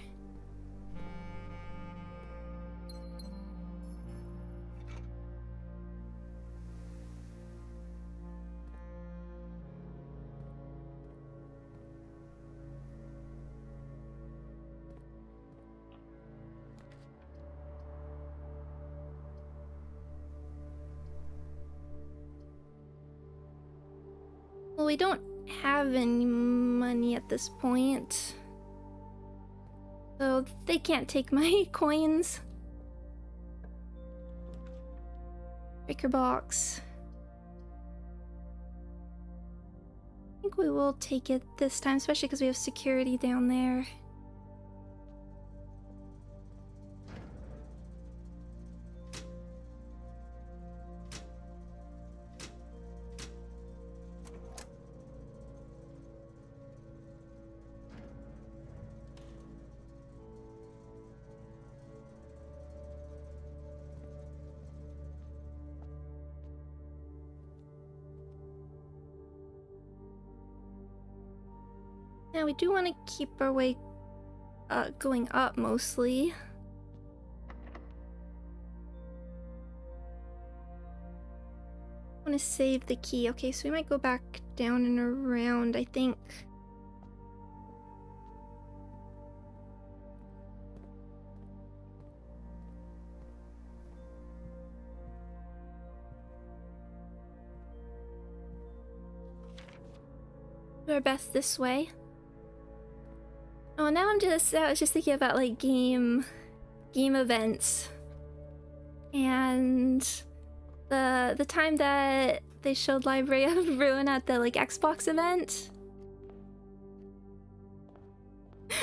Well, we don't have any money at this point, so they can't take my coins. Breaker box. I think we will take it this time, especially because we have security down there. Now we do want to keep our way going up mostly. I want to save the key. Okay, so we might go back down and around, I think. Do our best this way. Oh, now I was just thinking about like game events, and the time that they showed Library of Ruin at the like Xbox event.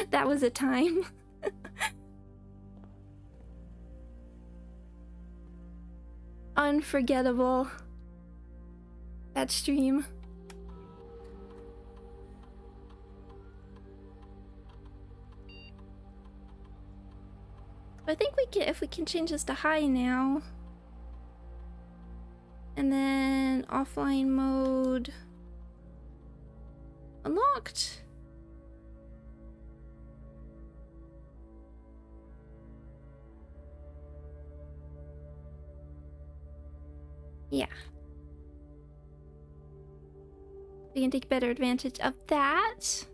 That was a time. Unforgettable. That stream. I think we can, if we can change this to high now. And then offline mode. Unlocked. Yeah. We can take better advantage of that.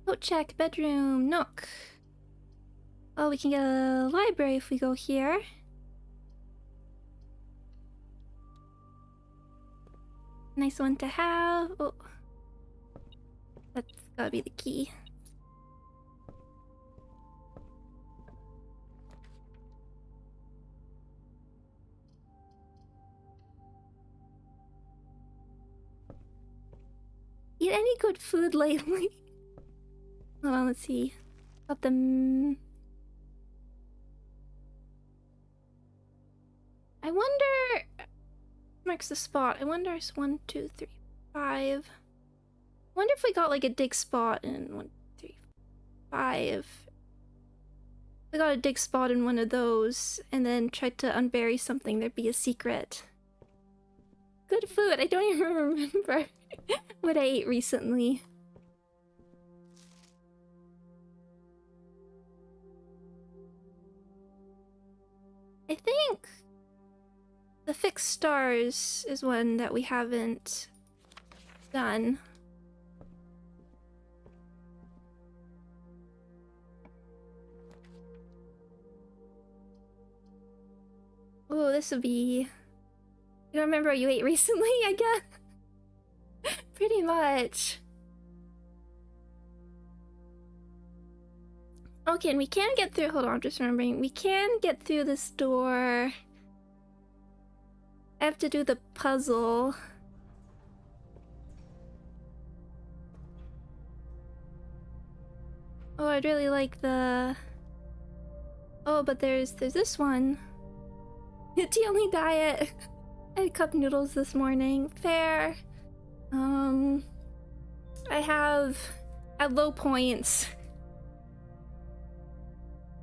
Oh, check. Bedroom. Nook. Oh, we can get a library if we go here. Nice one to have. Oh. That's gotta be the key. Eat any good food lately? Hold on, let's see. Got them. I wonder. Marks the spot. I wonder it's 1, 2, 3, 5. Wonder if we got like a dig spot in 1, 3, 5. We got a dig spot in one of those, and then tried to unbury something. There'd be a secret. Good food. I don't even remember what I ate recently. I think the fixed stars is one that we haven't done. Oh, this would be... You don't remember what you ate recently, I guess? Pretty much. Okay, and we can get through... Hold on, I'm just remembering. We can get through this door. I have to do the puzzle. Oh, I'd really like the... Oh, but there's this one. Tea only diet. I had cup noodles this morning. Fair. I have at low points.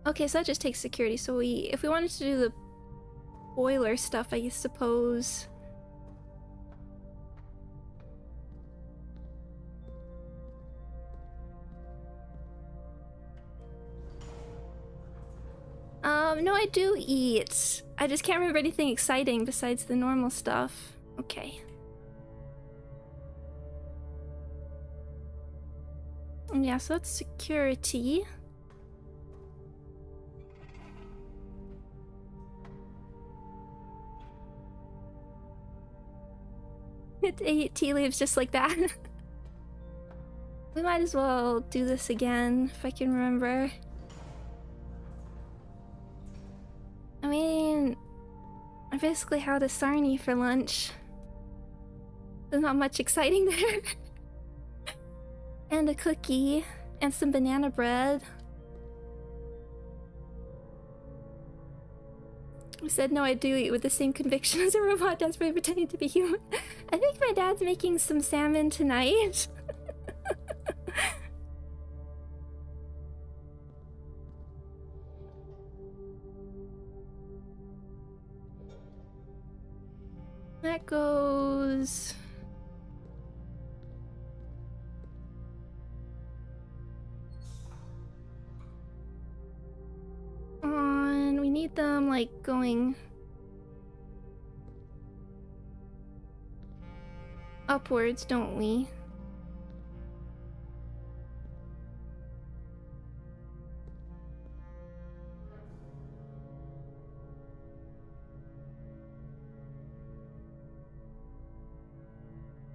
Okay, so that just takes security. So if we wanted to do the boiler stuff, I suppose. No, I do eat. I just can't remember anything exciting besides the normal stuff. Okay. Yeah, so that's security. It ate tea leaves just like that. We might as well do this again, if I can remember. I mean, I basically had a sarnie for lunch. There's not much exciting there. And a cookie, and some banana bread. I said no, I do eat with the same conviction as a robot desperately pretending to be human. I think my dad's making some salmon tonight. That goes... on... We need them, like, going... upwards, don't we?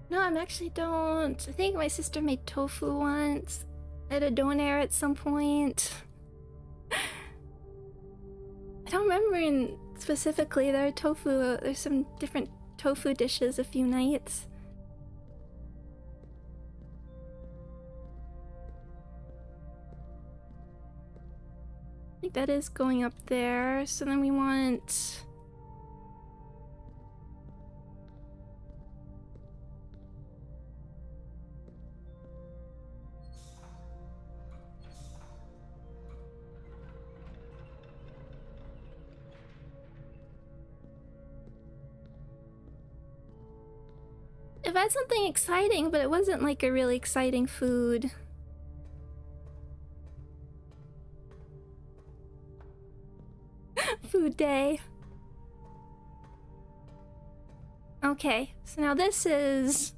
No, I actually don't. I think my sister made tofu once. I had a donair at some point. I don't remember specifically. There are tofu. There's some different tofu dishes a few nights. I think that is going up there. So then we want... I've had something exciting, but it wasn't like a really exciting food. Food day. Okay, so now this is...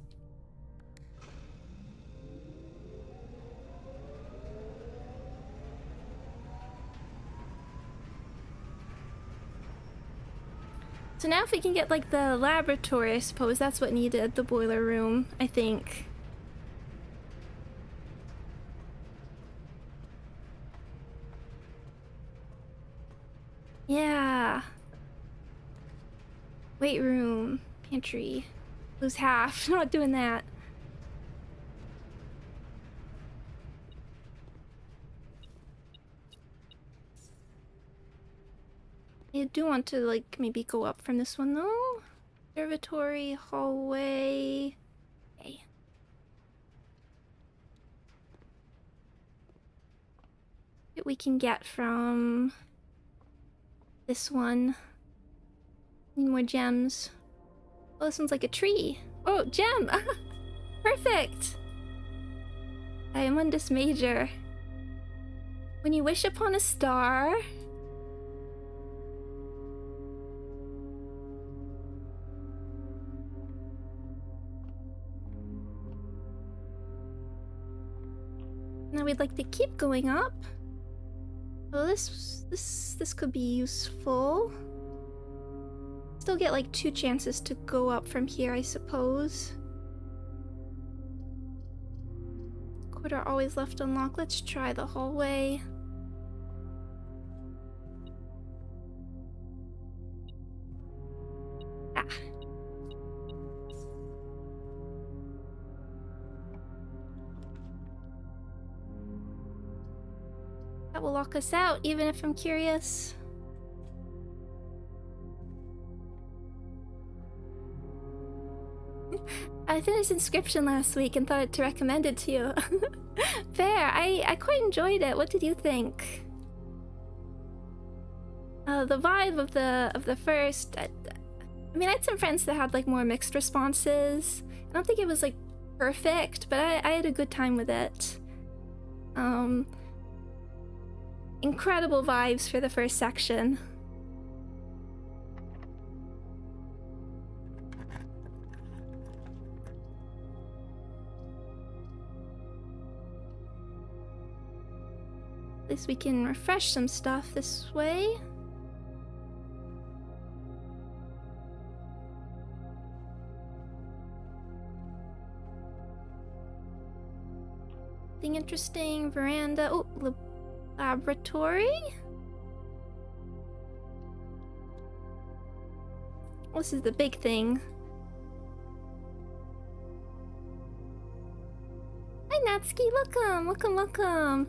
So now if we can get like the laboratory, I suppose that's what needed, the boiler room, I think. Yeah. Weight room, pantry. Lose half, not doing that. I do want to, like, maybe go up from this one, though. Observatory, hallway... Okay. What we can get from... this one. Need more gems. Oh, this one's like a tree. Oh, gem! Perfect! Diamondus Major. When you wish upon a star... Now we'd like to keep going up. Oh, this could be useful. Still get like 2 chances to go up from here, I suppose. Quarter always left unlocked. Let's try the hallway. Ah. That will lock us out, even if I'm curious. I finished Inscription last week and thought to recommend it to you. Fair, I quite enjoyed it. What did you think? The vibe of the first... I mean, I had some friends that had like more mixed responses. I don't think it was like perfect, but I had a good time with it. Incredible vibes for the first section. At least we can refresh some stuff this way. Thing interesting, veranda. Oh, laboratory? This is the big thing. Hi Natsuki, welcome.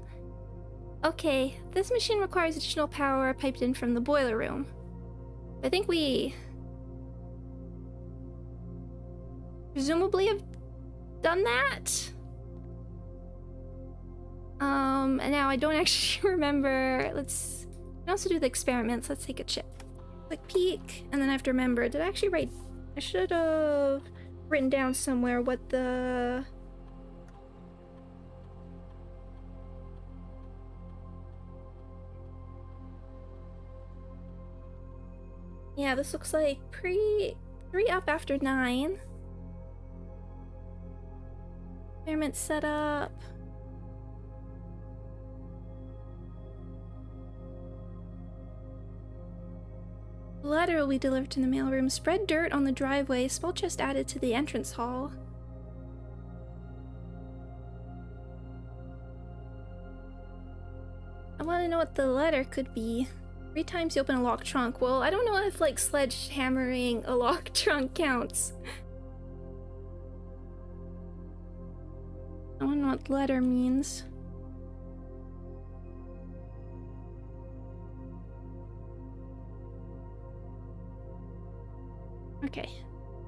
Okay, this machine requires additional power piped in from the boiler room. I think we presumably have done that. And now I don't actually remember. Let's also do the experiments. Let's take a quick peek, and then I have to remember. Did I actually write? I should have written down somewhere what the... Yeah, this looks like 3 up after 9. Experiment setup. The letter will be delivered to the mailroom. Spread dirt on the driveway. Spell chest added to the entrance hall. I want to know what the letter could be. 3 times you open a locked trunk. Well, I don't know if like sledgehammering a locked trunk counts. I don't know what letter means. Okay,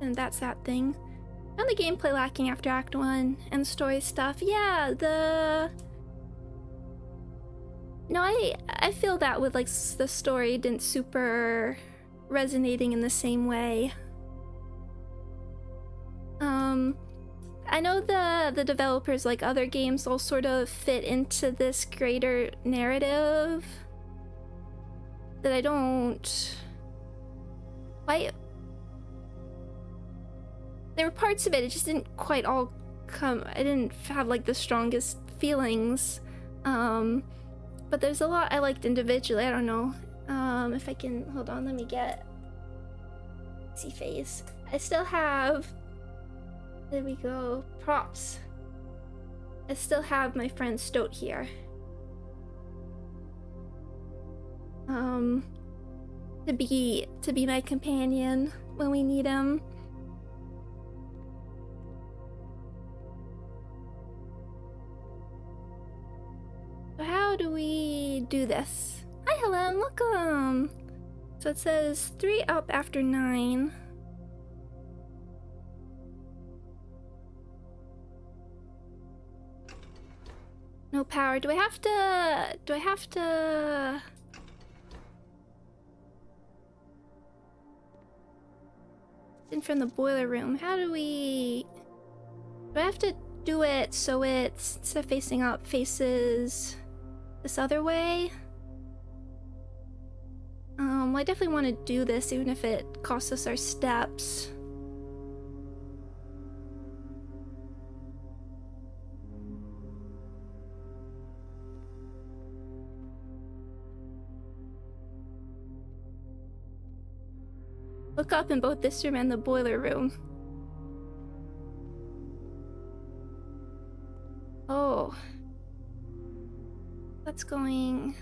and that's that thing. Found the gameplay lacking after Act 1 and story stuff. Yeah, No, I feel that with like the story didn't super resonating in the same way. I know the developers, like other games, all sort of fit into this greater narrative that I don't quite. There were parts of it, it just didn't quite all come. I didn't have like the strongest feelings. But there's a lot I liked individually. I don't know. If I can hold on, let me get VSeeFace. I still have. There we go. Props. I still have my friend Stoat here. To be my companion when we need him. So how do we do this? Hi, Helen, welcome. So it says 3 up after 9. No power. Do I have to in from the boiler room? How do I have to do it so it's, instead of facing up, faces this other way? I definitely want to do this even if it costs us our steps. Look up in both this room and the boiler room. Oh. That's going...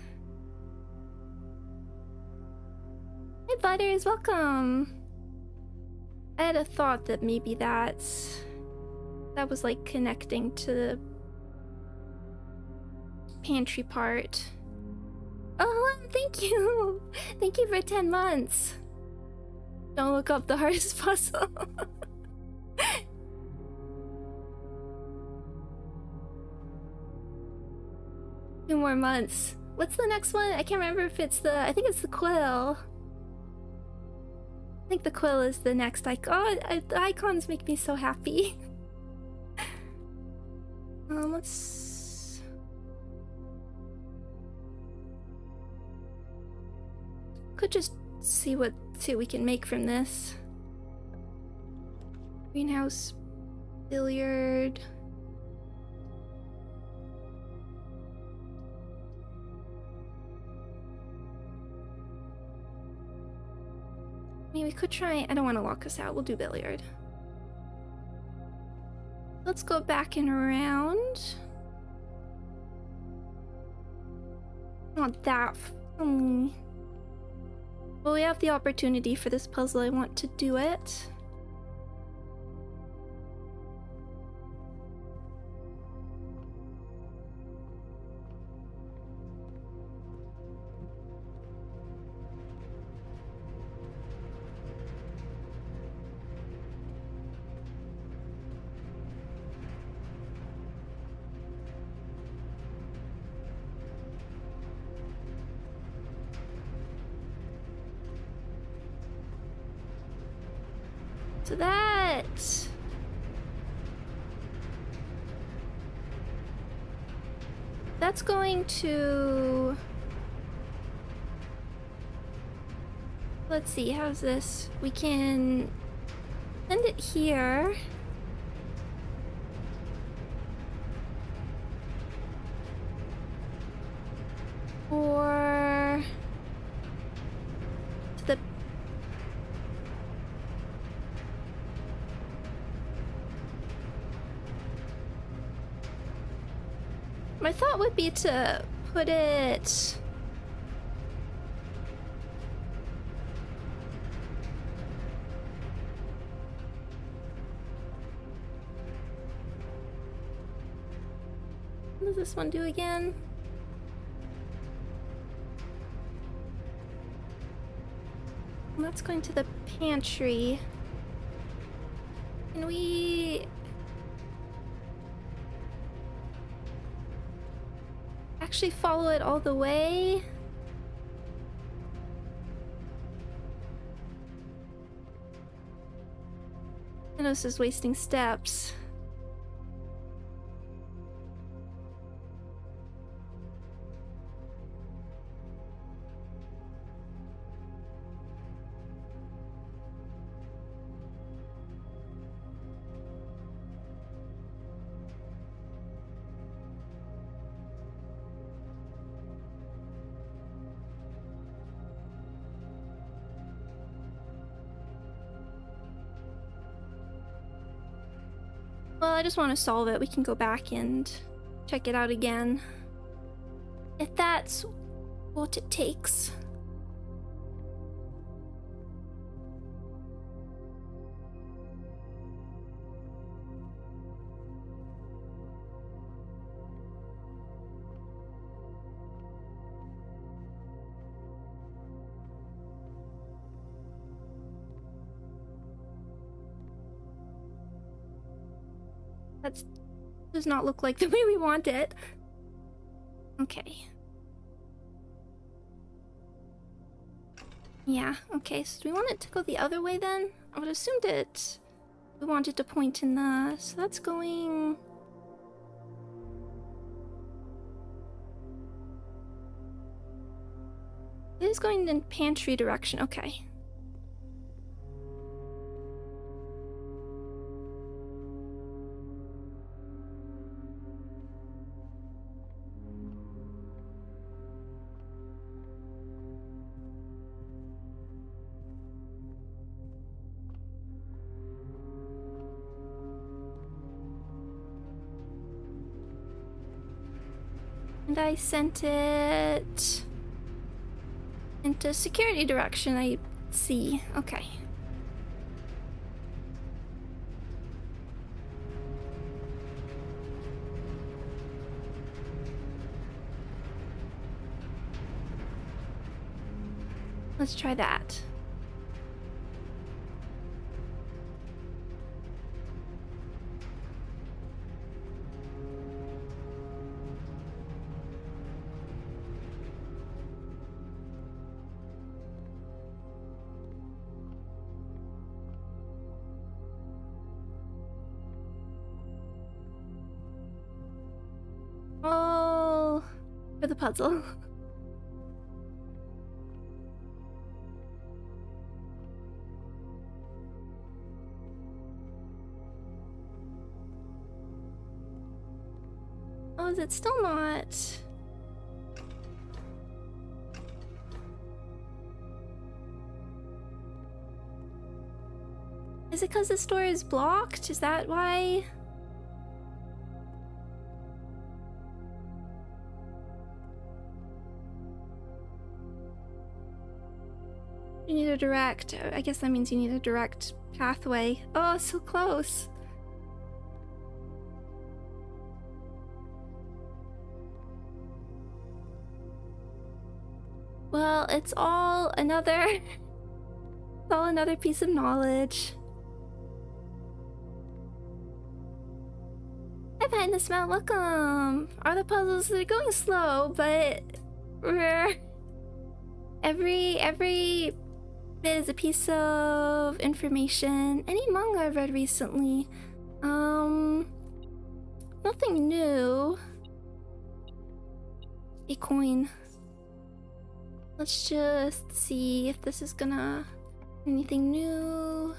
Hey Butters, welcome! I had a thought that maybe that was like connecting to the pantry part. Oh, thank you! Thank you for 10 months! Don't look up the hardest puzzle. 2 more months. What's the next one? I can't remember if it's the... I think it's the quill. I think the quill is the next icon. Oh, the icons make me so happy. Let's... Could just see what we can make from this. Greenhouse, billiard. I mean, we could try. I don't want to lock us out. We'll do billiard. Let's go back and around. Not that. Well, we have the opportunity for this puzzle. I want to do it. So that's going to... Let's see, how's this? We can send it here. Or to the... My thought would be to put it... What does this one do again? Well, that's going to the pantry. Can we... actually follow it all the way? I know this is wasting steps. Well, I just want to solve it. We can go back and check it out again, if that's what it takes. That does not look like the way we want it. Okay. Yeah, okay, so do we want it to go the other way then? I would assume that we want it to point in the... So that's going... It is going in pantry direction, okay. And I sent it into security direction, I see. Okay. Let's try that. Oh, for the puzzle. Oh, is it still not? Is it because the store is blocked? Is that why? You need a direct... I guess that means you need a direct pathway. Oh, so close. Well, it's all another... It's all another piece of knowledge. Hi, Behind the Smile, welcome! Are the puzzles... They're going slow, but... Every bit is a piece of information. Any manga I've read recently? Nothing new. A coin. Let's just see if this is gonna... Anything new?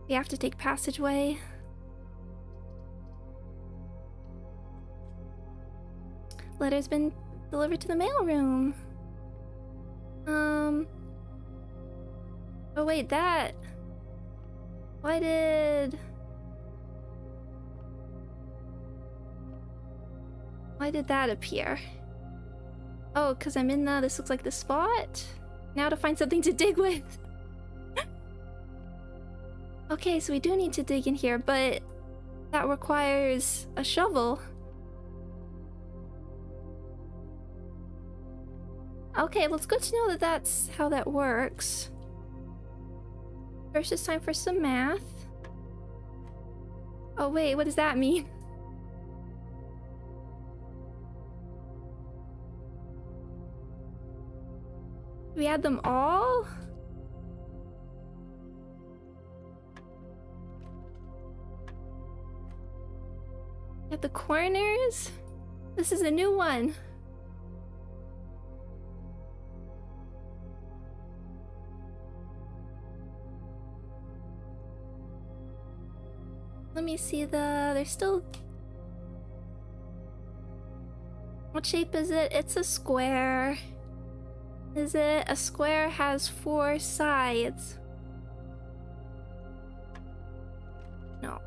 We have to take passageway. Letter's been delivered to the mailroom. Oh wait, that... Why did that appear? Oh, because I'm in the... This looks like the spot? Now to find something to dig with. Okay, so we do need to dig in here, but that requires a shovel. Okay, well, it's good to know that that's how that works. First, it's time for some math. Oh wait, what does that mean? Do we add them all? At the corners? This is a new one. Let me see there's still... What shape is it? It's a square. Is it? A square has 4 sides. No.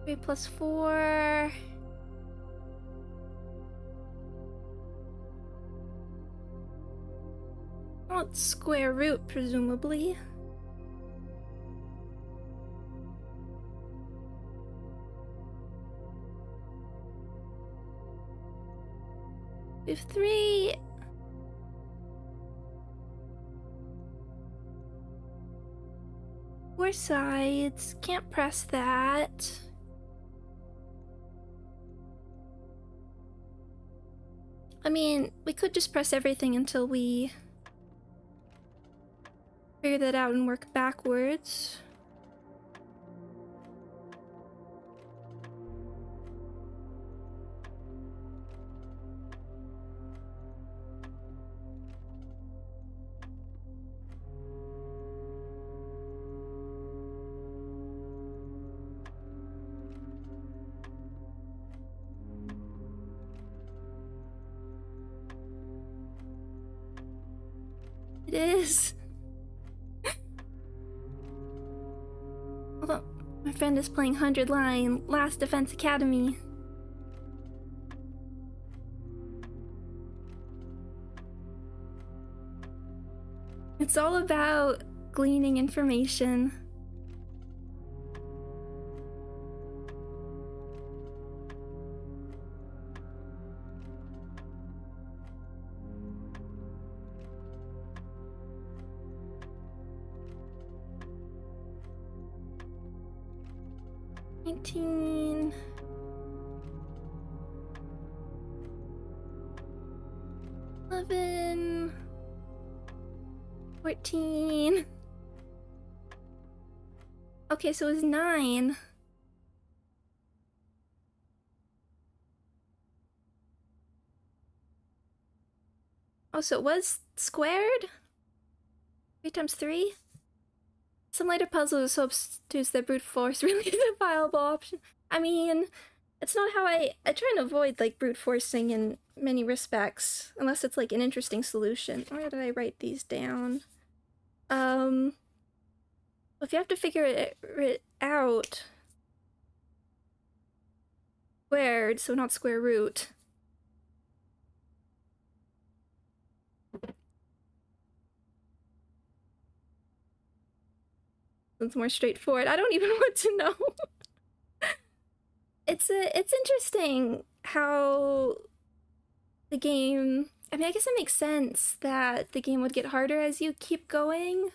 3 plus 4. Not square root, presumably. We have 3. Four sides. Can't press that. I mean, we could just press everything until we figure that out and work backwards. It is. Although, my friend is playing 100 Line, Last Defense Academy. It's all about gleaning information. $19. 11. 14. Okay, so it's 9. Oh, so it was squared? 3 times 3? Some later puzzles are so obtuse that brute force really is a viable option. I mean, it's not how I try and avoid, like, brute forcing in many respects, unless it's, like, an interesting solution. Where did I write these down? If you have to figure it out... Squared, so not square root. It's more straightforward. I don't even want to know. It's interesting how the game... I mean, I guess it makes sense that the game would get harder as you keep going.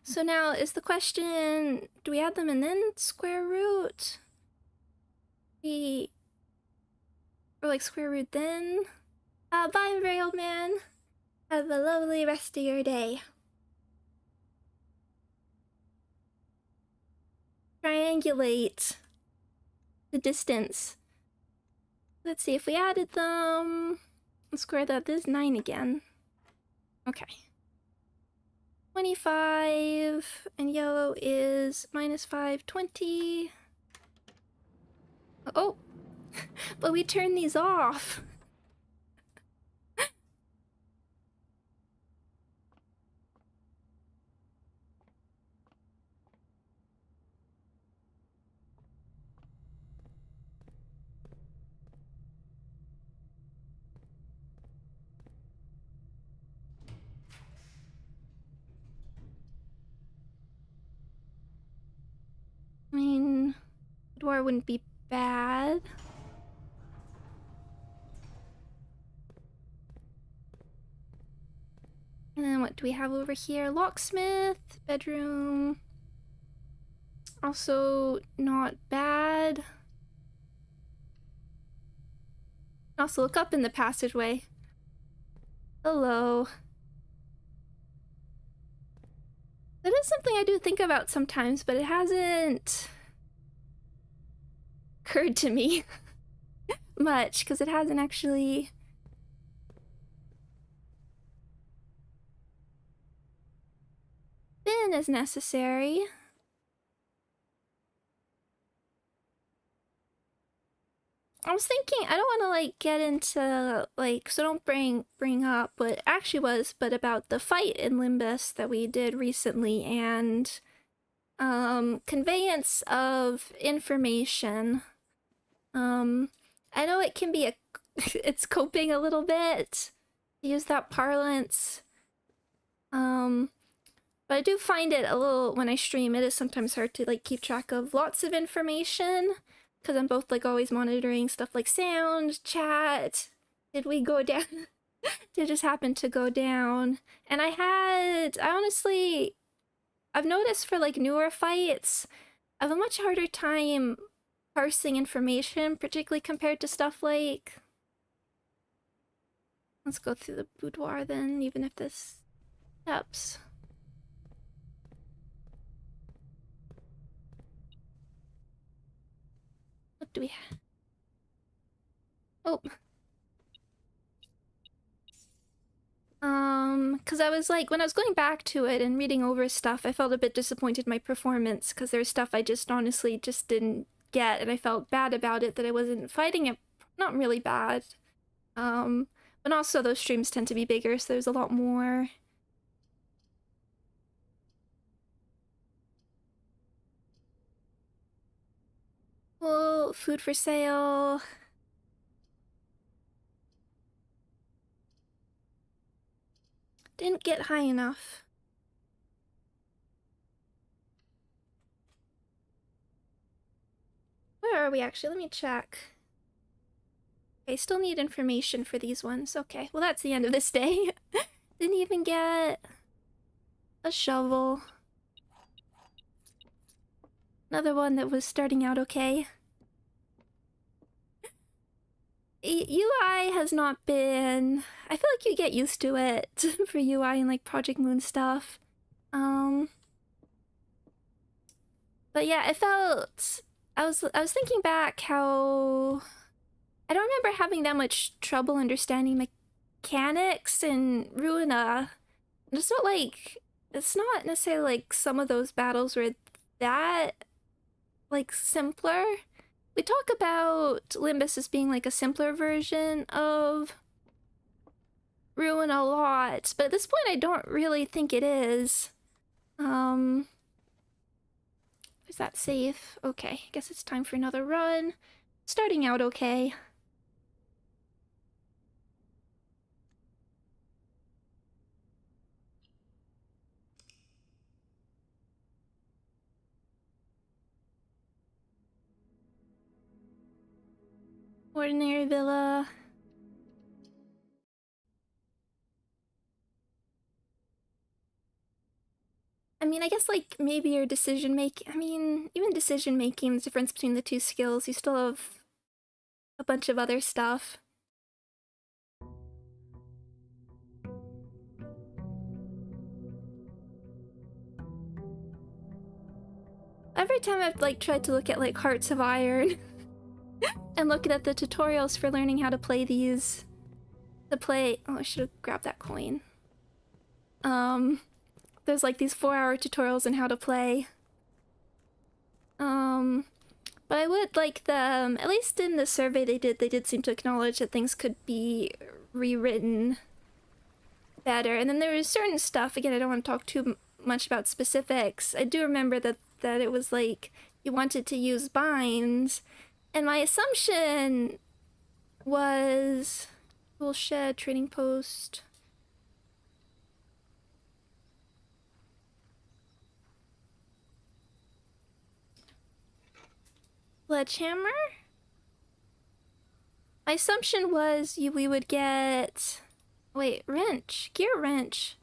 So now is the question, do we add them and then square root? Or like square root then? Bye, very old man. Have a lovely rest of your day. Triangulate the distance. Let's see, if we added them, let's square that, this is 9 again. Okay. 25, and yellow is -5, 20. Oh, but we turn these off. I mean, door wouldn't be bad. And then what do we have over here? Locksmith, bedroom. Also not bad. Also look up in the passageway. Hello. That is something I do think about sometimes, but it hasn't occurred to me much, because it hasn't actually been as necessary. I was thinking, I don't want to like get into like, so don't bring up what it actually was, but about the fight in Limbus that we did recently, and conveyance of information. I know it can be it's coping a little bit to use that parlance. But I do find it a little, when I stream, it is sometimes hard to like keep track of lots of information, because I'm both like always monitoring stuff like sound, chat. Did we go down? Did it just happen to go down? And I honestly, I've noticed for like newer fights, I have a much harder time parsing information, particularly compared to stuff like... Let's go through the boudoir then, even if this steps. What do we have? Oh. Because I was like, when I was going back to it and reading over stuff, I felt a bit disappointed in my performance, because there's stuff I just honestly just didn't get, and I felt bad about it, that I wasn't fighting it. Not really bad. But also those streams tend to be bigger, so there's a lot more. Oh, food for sale. Didn't get high enough. Where are we actually? Let me check. Okay, still need information for these ones. Okay, well that's the end of this day. Didn't even get a shovel. Another one that was starting out okay. UI has not been... I feel like you get used to it for UI and like Project Moon stuff. But yeah, I felt... I was thinking back how... I don't remember having that much trouble understanding mechanics in Ruina. I just felt like it's not necessarily like some of those battles were that like simpler. We talk about Limbus as being like a simpler version of Ruin a lot, but at this point I don't really think it is. Is that safe? Okay, I guess it's time for another run. Starting out okay. Ordinary villa. I mean, I guess like maybe your decision making, I mean, even decision making, the difference between the two skills, you still have a bunch of other stuff. Every time I've like tried to look at like Hearts of Iron and looking at the tutorials for learning how to play these, oh, I should have grabbed that coin. There's like these 4-hour tutorials on how to play. But I would like them, at least in the survey they did seem to acknowledge that things could be rewritten better. And then there was certain stuff, again, I don't want to talk too much about specifics. I do remember that it was like you wanted to use binds, and my assumption was tool shed, trading post. Sledgehammer? My assumption was we would get... Wait, wrench. Gear wrench.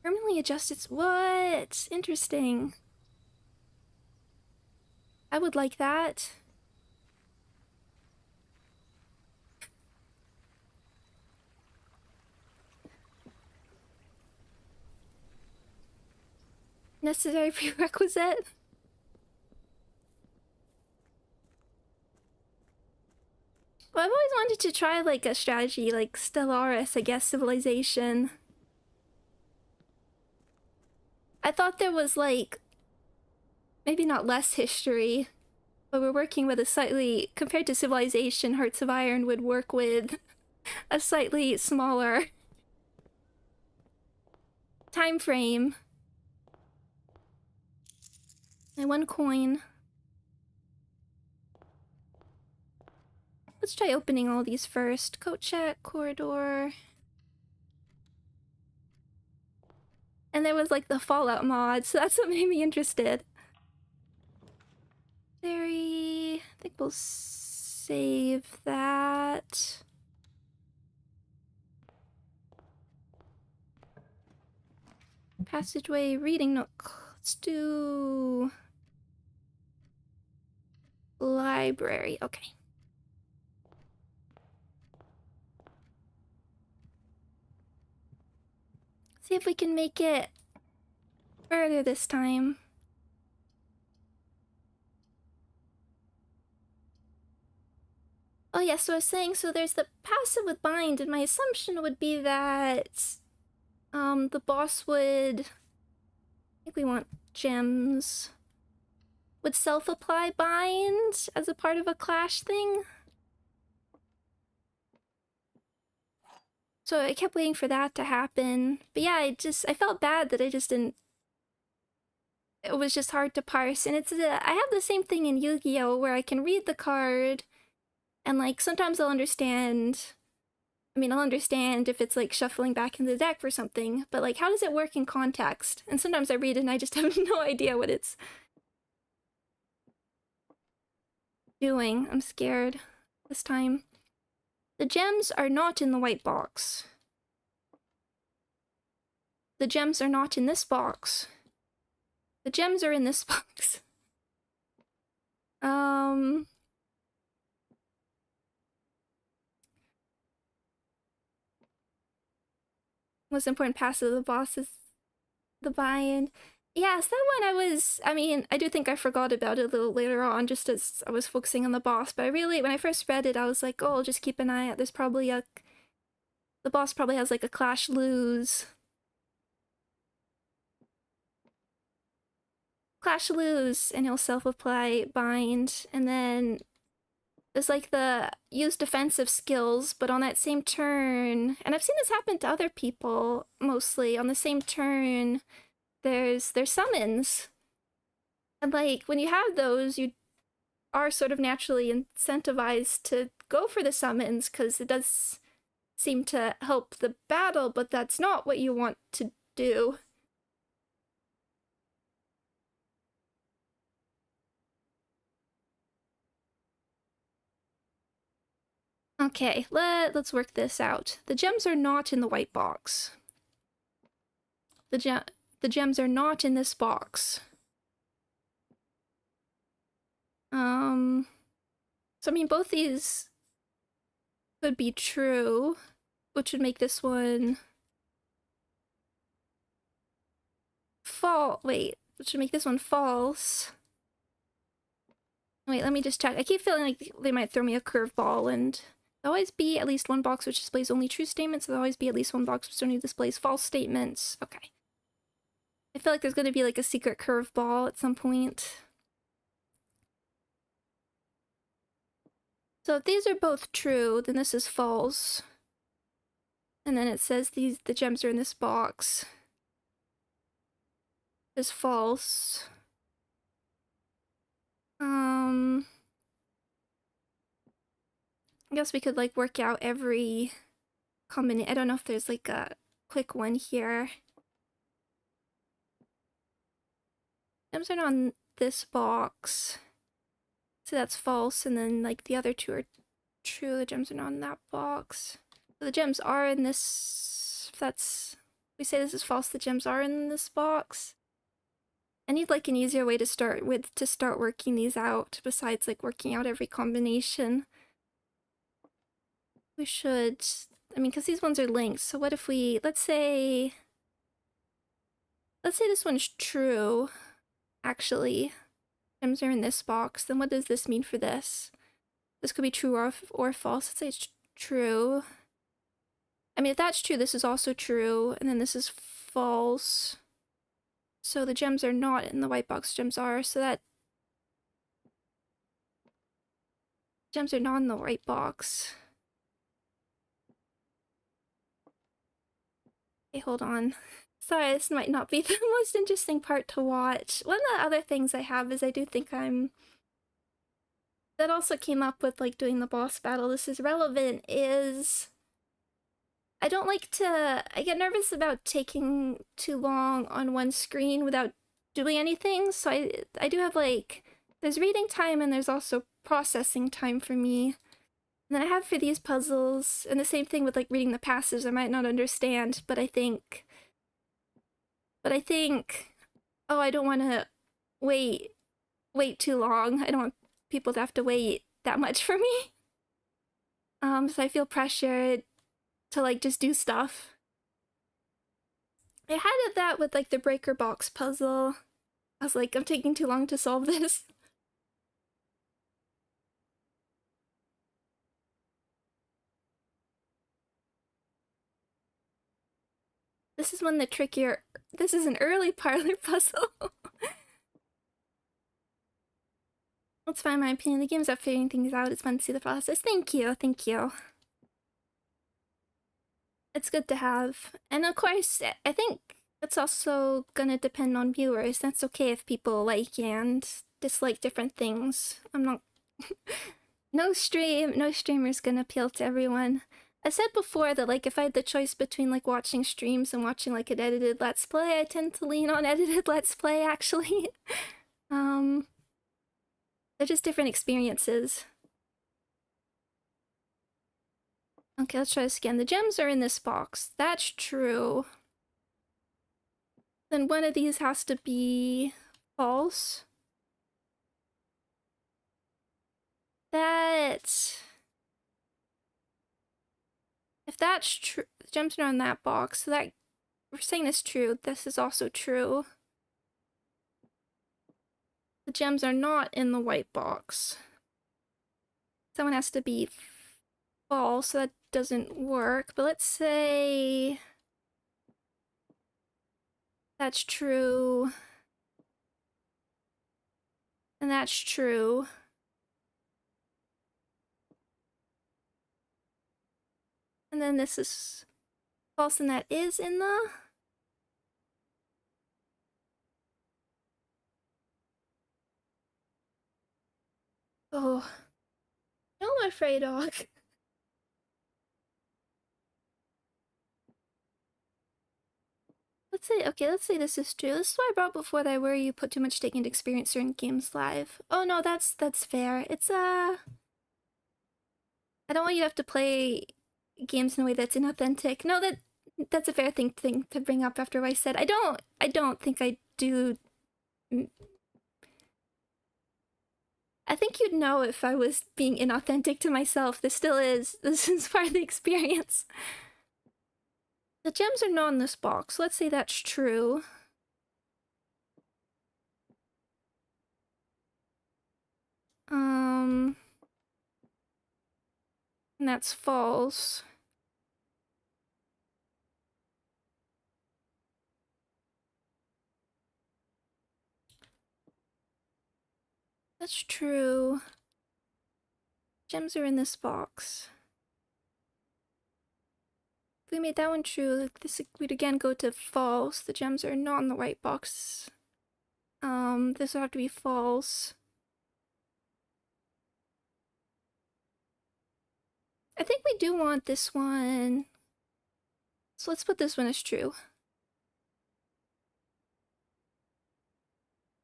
Permanently adjust its... What? Interesting. I would like that. necessary prerequisite. Well, I've always wanted to try like a strategy like Stellaris, I guess, Civilization. I thought there was like maybe not less history, but we're working with a slightly, compared to Civilization, Hearts of Iron would work with a slightly smaller time frame. And 1 coin. Let's try opening all these first. Coat check, corridor. And there was like the Fallout mod, so that's what made me interested. I think we'll save that. Passageway, reading nook. Let's do library. Okay. See if we can make it further this time. Oh yeah, so I was saying, so there's the passive with bind, and my assumption would be that the boss would, I think we want gems, would self-apply bind as a part of a clash thing. So I kept waiting for that to happen. But yeah, I felt bad that I just didn't, it was just hard to parse. And I have the same thing in Yu-Gi-Oh! Where I can read the card, and like sometimes I'll understand, I'll understand if it's like shuffling back in the deck for something, but like how does it work in context? And sometimes I read it and I just have no idea what it's doing. I'm scared this time. The gems are not in the white box. The gems are not in this box. The gems are in this box. Most important passive of the boss is the bind. Yes, that one I do think I forgot about it a little later on, just as I was focusing on the boss, but when I first read it, I was like, oh, I'll just keep an eye out. There's probably the boss probably has like a clash lose. Clash lose, and he'll self-apply bind, and then there's like the use defensive skills, but on that same turn, and I've seen this happen to other people mostly, on the same turn, there's summons. And like when you have those, you are sort of naturally incentivized to go for the summons because it does seem to help the battle, but that's not what you want to do. Okay, let's work this out. The gems are not in the white box. The gems are not in this box. So both these could be true, which would make this one which would make this one false. Wait, let me just check. I keep feeling like they might throw me a curveball, and there'll always be at least one box which displays only true statements, so there'll always be at least one box which only displays false statements. Okay. I feel like there's going to be like a secret curveball at some point. So if these are both true, then this is false. And then it says the gems are in this box. Is false. I guess we could like work out every combination. I don't know if there's like a quick one here. Gems are not in this box. So that's false, and then like the other two are true. The gems are not in that box. So the gems are in this, if we say this is false, the gems are in this box. I need like an easier way to start working these out, besides like working out every combination. We should, because these ones are linked, so what if we, let's say let's say this one's true, actually. Gems are in this box. Then what does this mean for this? This could be true or false. Let's say it's true. I mean, if that's true, this is also true. And then this is false. So the gems are not in the white box. Gems are. So that gems are not in the white box. Okay, hold on. Sorry, this might not be the most interesting part to watch. One of the other things I have is I do think that also came up with like doing the boss battle. This is relevant is I don't like to, I get nervous about taking too long on one screen without doing anything. So I do have like, there's reading time and there's also processing time for me. And then I have for these puzzles, and the same thing with like reading the passives, I might not understand, but I think, oh, I don't want to wait too long. I don't want people to have to wait that much for me. So I feel pressured to like just do stuff. I had that with like the breaker box puzzle. I was like, I'm taking too long to solve this. This is one of the trickier, this is an early parlor puzzle. That's fine, my opinion. The game's up figuring things out. It's fun to see the process. Thank you, thank you. It's good to have. And of course, I think it's also gonna depend on viewers. That's okay if people like and dislike different things. I'm not... no streamer's gonna appeal to everyone. I said before that like if I had the choice between like watching streams and watching like an edited Let's Play, I tend to lean on edited Let's Play actually. They're just different experiences. Okay, let's try this again. The gems are in this box. That's true. Then one of these has to be false. If that's true, the gems are in that box, so that we're saying it's true. This is also true. The gems are not in the white box. Someone has to be false, so that doesn't work. But let's say that's true. And that's true. And then this is false, and that is in the... Oh. No, I'm afraid, dog. Let's say this is true. This is why I brought before that I worry you put too much stake into experience certain games live. Oh no, that's fair. It's I don't want you to have to play games in a way that's inauthentic. No, that's a fair thing to bring up after what I said. I don't think I do. I think you'd know if I was being inauthentic to myself. This is part of the experience. The gems are not in this box. Let's say that's true. And that's false. That's true. Gems are in this box. If we made that one true, this would again go to false. The gems are not in the white box. This would have to be false. I think we do want this one. So let's put this one as true.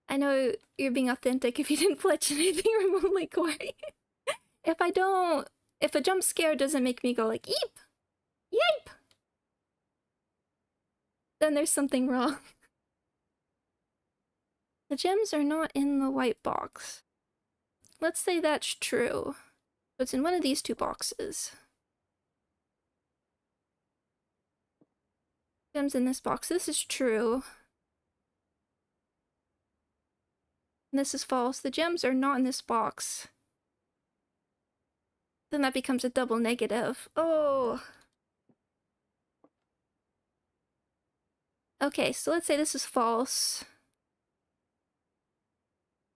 I know you're being authentic if you didn't fletch anything remotely gory. If a jump scare doesn't make me go like, eep! Yipe! Then there's something wrong. The gems are not in the white box. Let's say that's true. It's in one of these two boxes. Gems in this box. This is true. And this is false. The gems are not in this box. Then that becomes a double negative. Oh. Okay, so let's say this is false.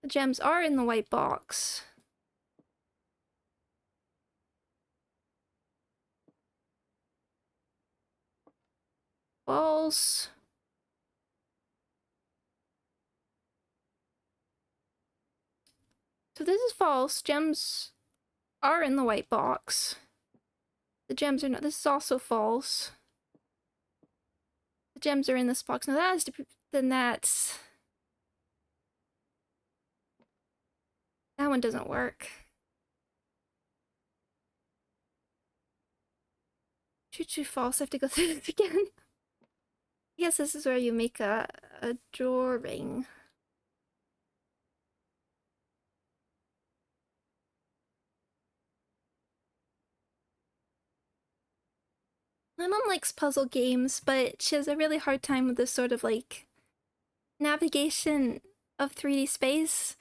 The gems are in the white box. False. So this is false. Gems are in the white box. The gems are not. This is also false. The gems are in this box. Now that is then that's... That one doesn't work. True, false. I have to go through this again. Yes, this is where you make a drawing. My mom likes puzzle games, but she has a really hard time with this sort of like navigation of 3D space.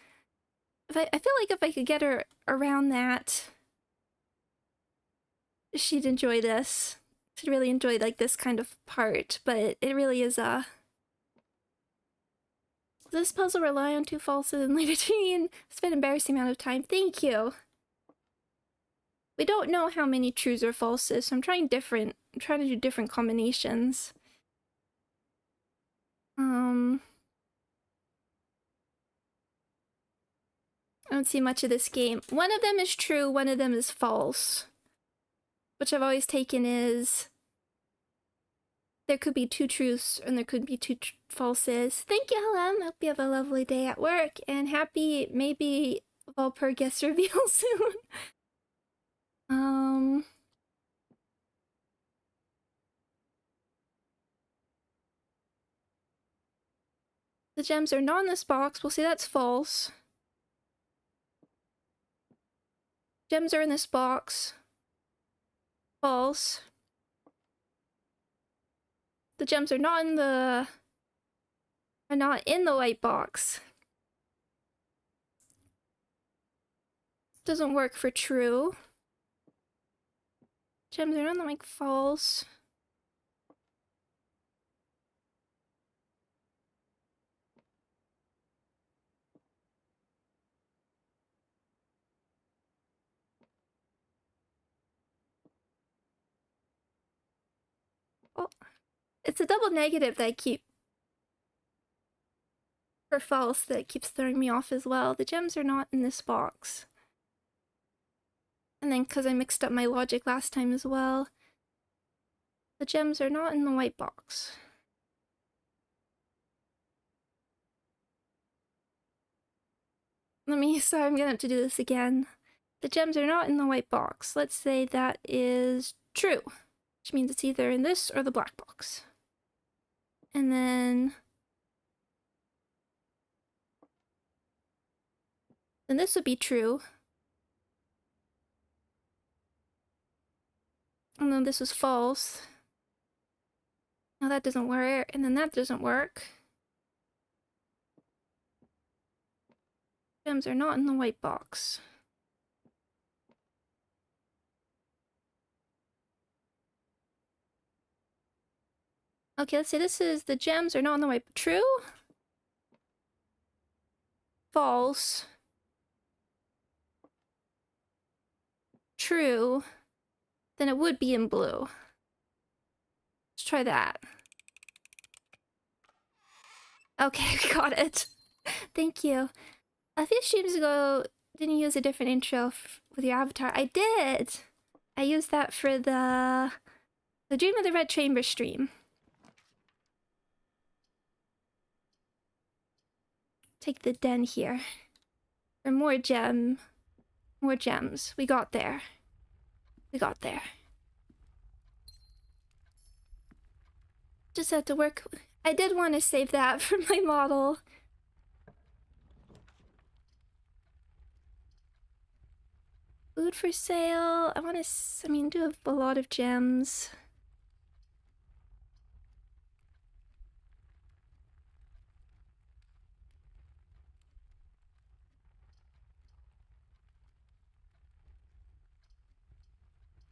I feel like if I could get her around that, she'd enjoy this. She'd really enjoy like this kind of part, but it really is a... Does this puzzle rely on 2 falses and later spend an embarrassing amount of time? Thank you. We don't know how many trues or falses, so I'm trying to do different combinations. I don't see much of this game. One of them is true, one of them is false. Which I've always taken is there could be 2 truths and there could be 2 falses. Thank you, Helen. Hope you have a lovely day at work and happy maybe Valpurgis reveal soon. The gems are not in this box. We'll say that's false. Gems are in this box. False. The gems are not in the white box. Doesn't work for true. Gems are not in the like false. Oh, it's a double negative that I keep for false that keeps throwing me off as well. The gems are not in this box. And then because I mixed up my logic last time as well, the gems are not in the white box. Sorry, I'm gonna have to do this again. The gems are not in the white box. Let's say that is true, which means it's either in this or the black box. And then this would be true. And then this is false. Now that doesn't work, and then that doesn't work. Gems are not in the white box. Okay, let's say this is the gems are not in the white. True? False. True. Then it would be in blue. Let's try that. Okay, we got it. Thank you. A few streams ago, didn't you use a different intro with your avatar? I did! I used that for the Dream of the Red Chamber stream. Take the den here. For more gems. We got there. We got there. Just had to work. I did want to save that for my model. Food for sale. I do have a lot of gems.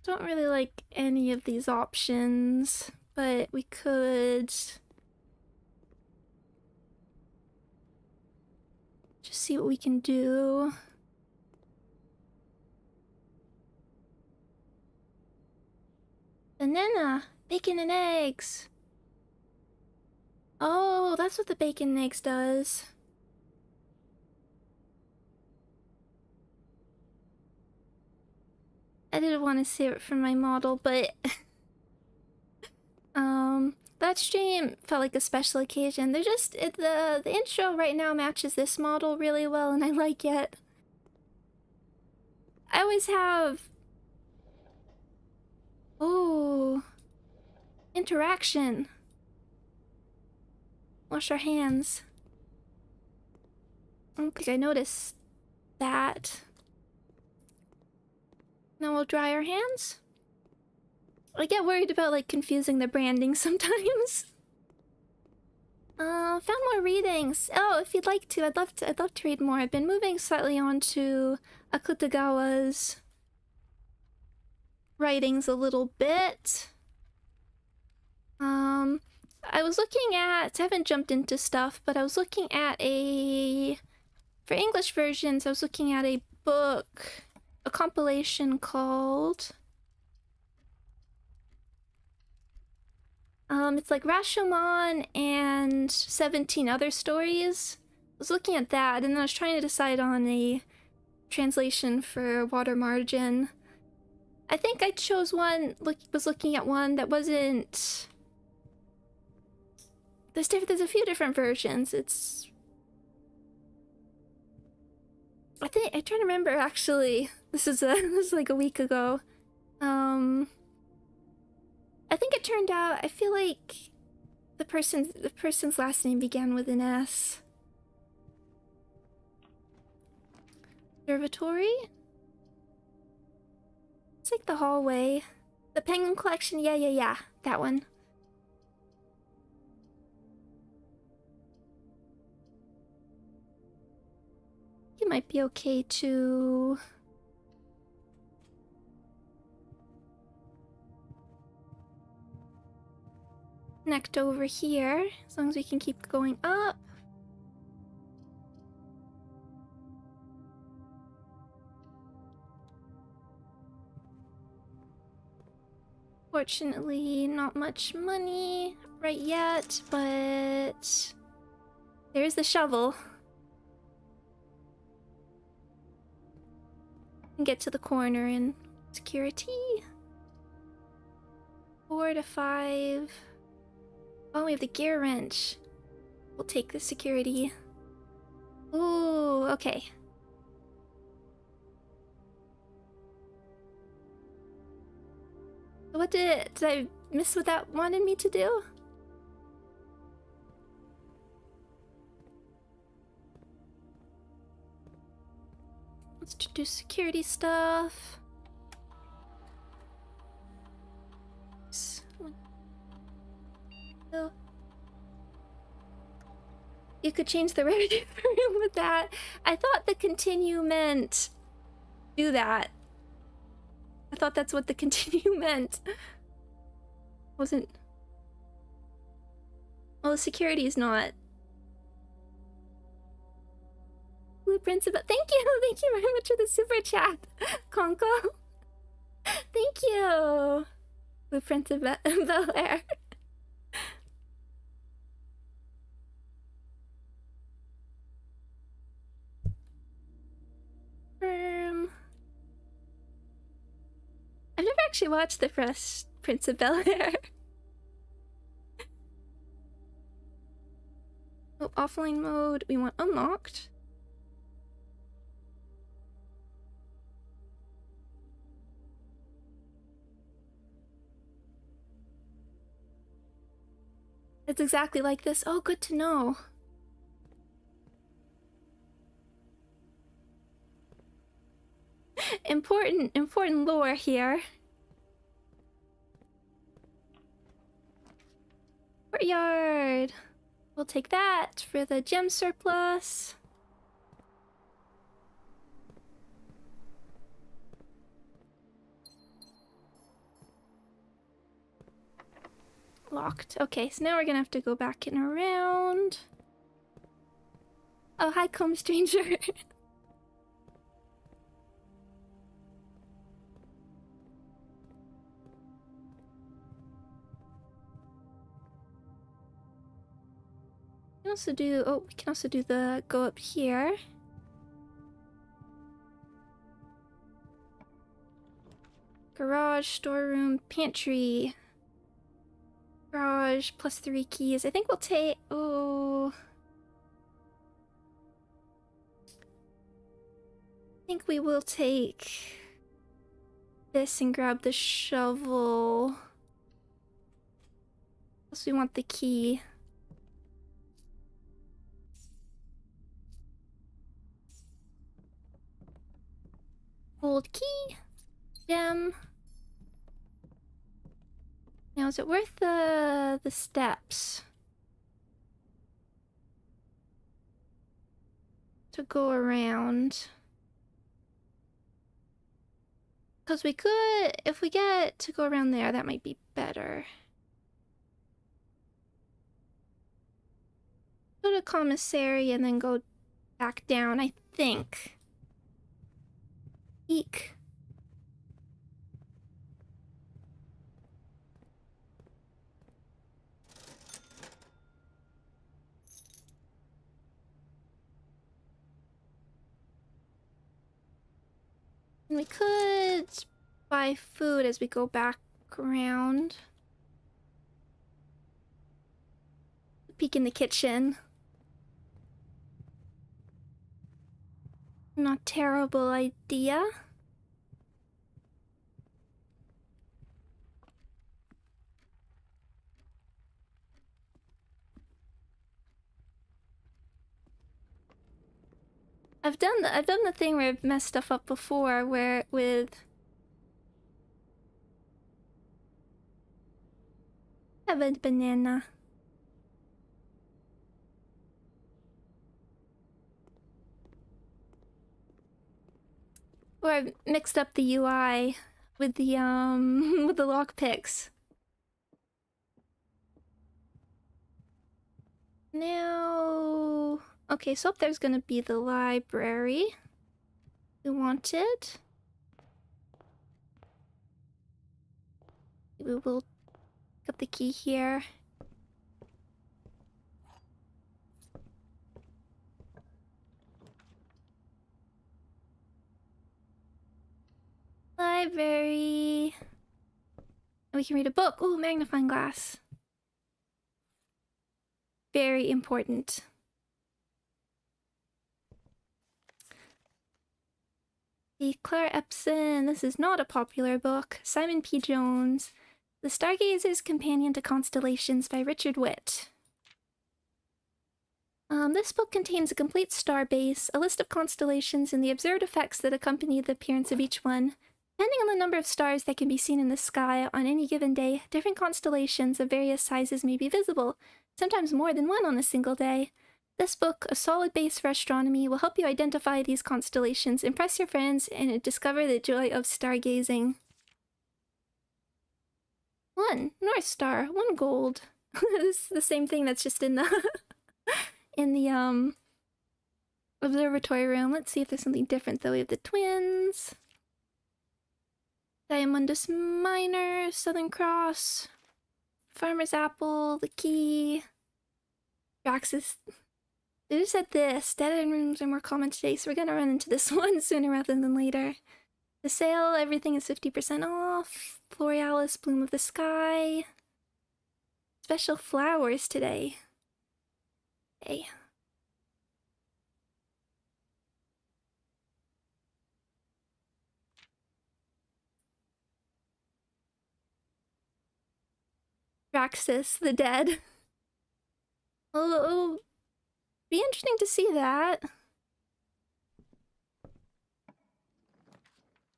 Don't really like any of these options, but we could just see what we can do. Banana, bacon and eggs. Oh, that's what the bacon and eggs does. I didn't want to save it for my model, but that stream felt like a special occasion. They're just the intro right now matches this model really well, and I like it. I always have interaction. Wash our hands. I don't think I noticed that. Now we'll dry our hands. I get worried about like confusing the branding sometimes. Found more readings. Oh, if you'd like to, I'd love to read more. I've been moving slightly on to Akutagawa's writings a little bit. I was looking at, I haven't jumped into stuff, but I was looking at for English versions, I was looking at a book, a compilation called, it's like Rashomon and 17 other stories. I was looking at that, and then I was trying to decide on a translation for Water Margin. I think I chose one, was looking at one that wasn't... There's a few different versions. It's... I'm trying to remember, actually. This is like a week ago. I think it turned out, I feel like the person's last name began with an S. Observatory? It's like the hallway. The Penguin Collection, yeah, that one. It might be okay to... connect over here, as long as we can keep going up. Fortunately, not much money right yet, but there's the shovel. Get to the corner in security. 4 to 5. Oh, we have the gear wrench. We'll take the security. Ooh, okay. What did I miss what that wanted me to do? Let's do security stuff. You could change the revenue with that. I thought the continue meant do that. I thought that's what the continue meant. Wasn't... Well, the security is not. Blueprints about... Thank you very much for the super chat, Konko. Thank you. Blueprints of Bel Air. I've never actually watched the Fresh Prince of Bel Air. Oh, offline mode. We want unlocked. It's exactly like this. Oh, good to know. Important lore here. Courtyard. We'll take that for the gem surplus. Locked. Okay, so now we're gonna have to go back and around. Oh, hi, comb stranger. We can also do, oh, we can also do the go up here. Garage, storeroom, pantry. Garage, plus 3 keys. I think we'll take, oh. I think we will take this and grab the shovel. Plus we want the key. Gold key. Gem. Now is it worth the steps to go around? Because we could, if we get to go around there, that might be better. Go to commissary and then go back down, I think. Eek. And we could buy food as we go back around. Peek in the kitchen. Not terrible idea. I've done the thing where I've messed stuff up before, where have a banana. Or I've mixed up the UI with the with the lockpicks. Now, okay, so up there's gonna be the library we wanted. We will get the key here. Library. And we can read a book. Oh, magnifying glass. Very important. The Claire Epson. This is not a popular book. Simon P. Jones. The Stargazer's Companion to Constellations by Richard Witt. This book contains a complete star base, a list of constellations, and the observed effects that accompany the appearance of each one. Depending on the number of stars that can be seen in the sky on any given day, different constellations of various sizes may be visible, sometimes more than one on a single day. This book, a solid base for astronomy, will help you identify these constellations, impress your friends, and discover the joy of stargazing. 1 North Star, 1 gold. This is the same thing that's just in the in the observatory room. Let's see if there's something different though. We have the twins. Diamondus Minor, Southern Cross, Farmer's Apple, the Key, Draxus. They just said this. Dead end rooms are more common today, so we're gonna run into this one sooner rather than later. The sale, everything is 50% off. Florealis, Bloom of the Sky. Special flowers today. Hey. Draxus, the dead. It'll be interesting to see that.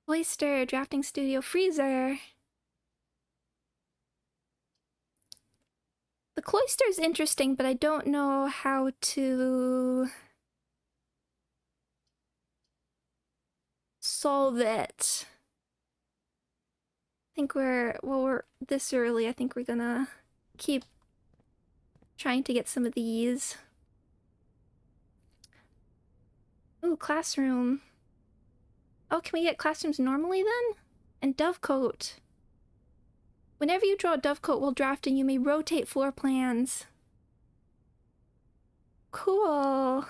Oyster, Drafting Studio, Freezer. The cloister's interesting, but I don't know how to solve it. I think we're this early. I think we're gonna keep trying to get some of these. Ooh, classroom. Oh, can we get classrooms normally then? And dovecote. Whenever you draw a dovecote while drafting, you may rotate floor plans. Cool.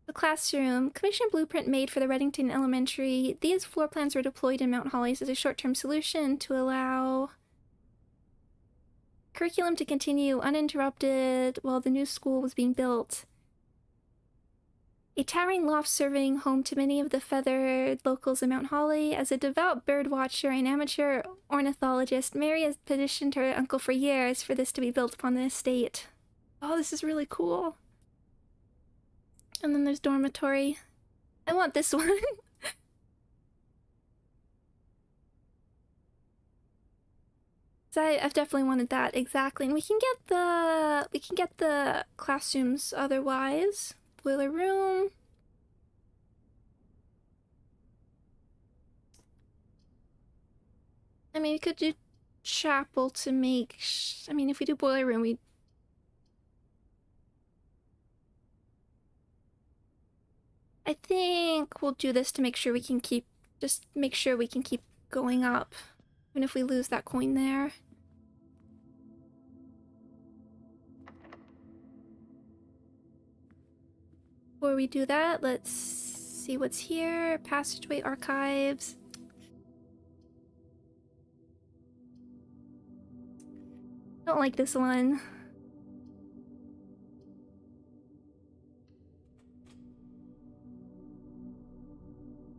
The classroom. Commission blueprint made for the Reddington Elementary. These floor plans were deployed in Mount Hollies as a short-term solution to allow curriculum to continue uninterrupted while the new school was being built. A towering loft serving home to many of the feathered locals in Mount Holly. As a devout bird watcher and amateur ornithologist, Mary has petitioned her uncle for years for this to be built upon the estate. Oh, this is really cool. And then there's dormitory. I want this one. I've definitely wanted that, exactly. And we can get the classrooms otherwise. Boiler room. I mean, we could do chapel to make... I mean, if we do boiler room, we... I think we'll do this to make sure we can keep... Just make sure we can keep going up. Even if we lose that coin there. Before we do that, let's see what's here. Passageway archives. Don't like this one.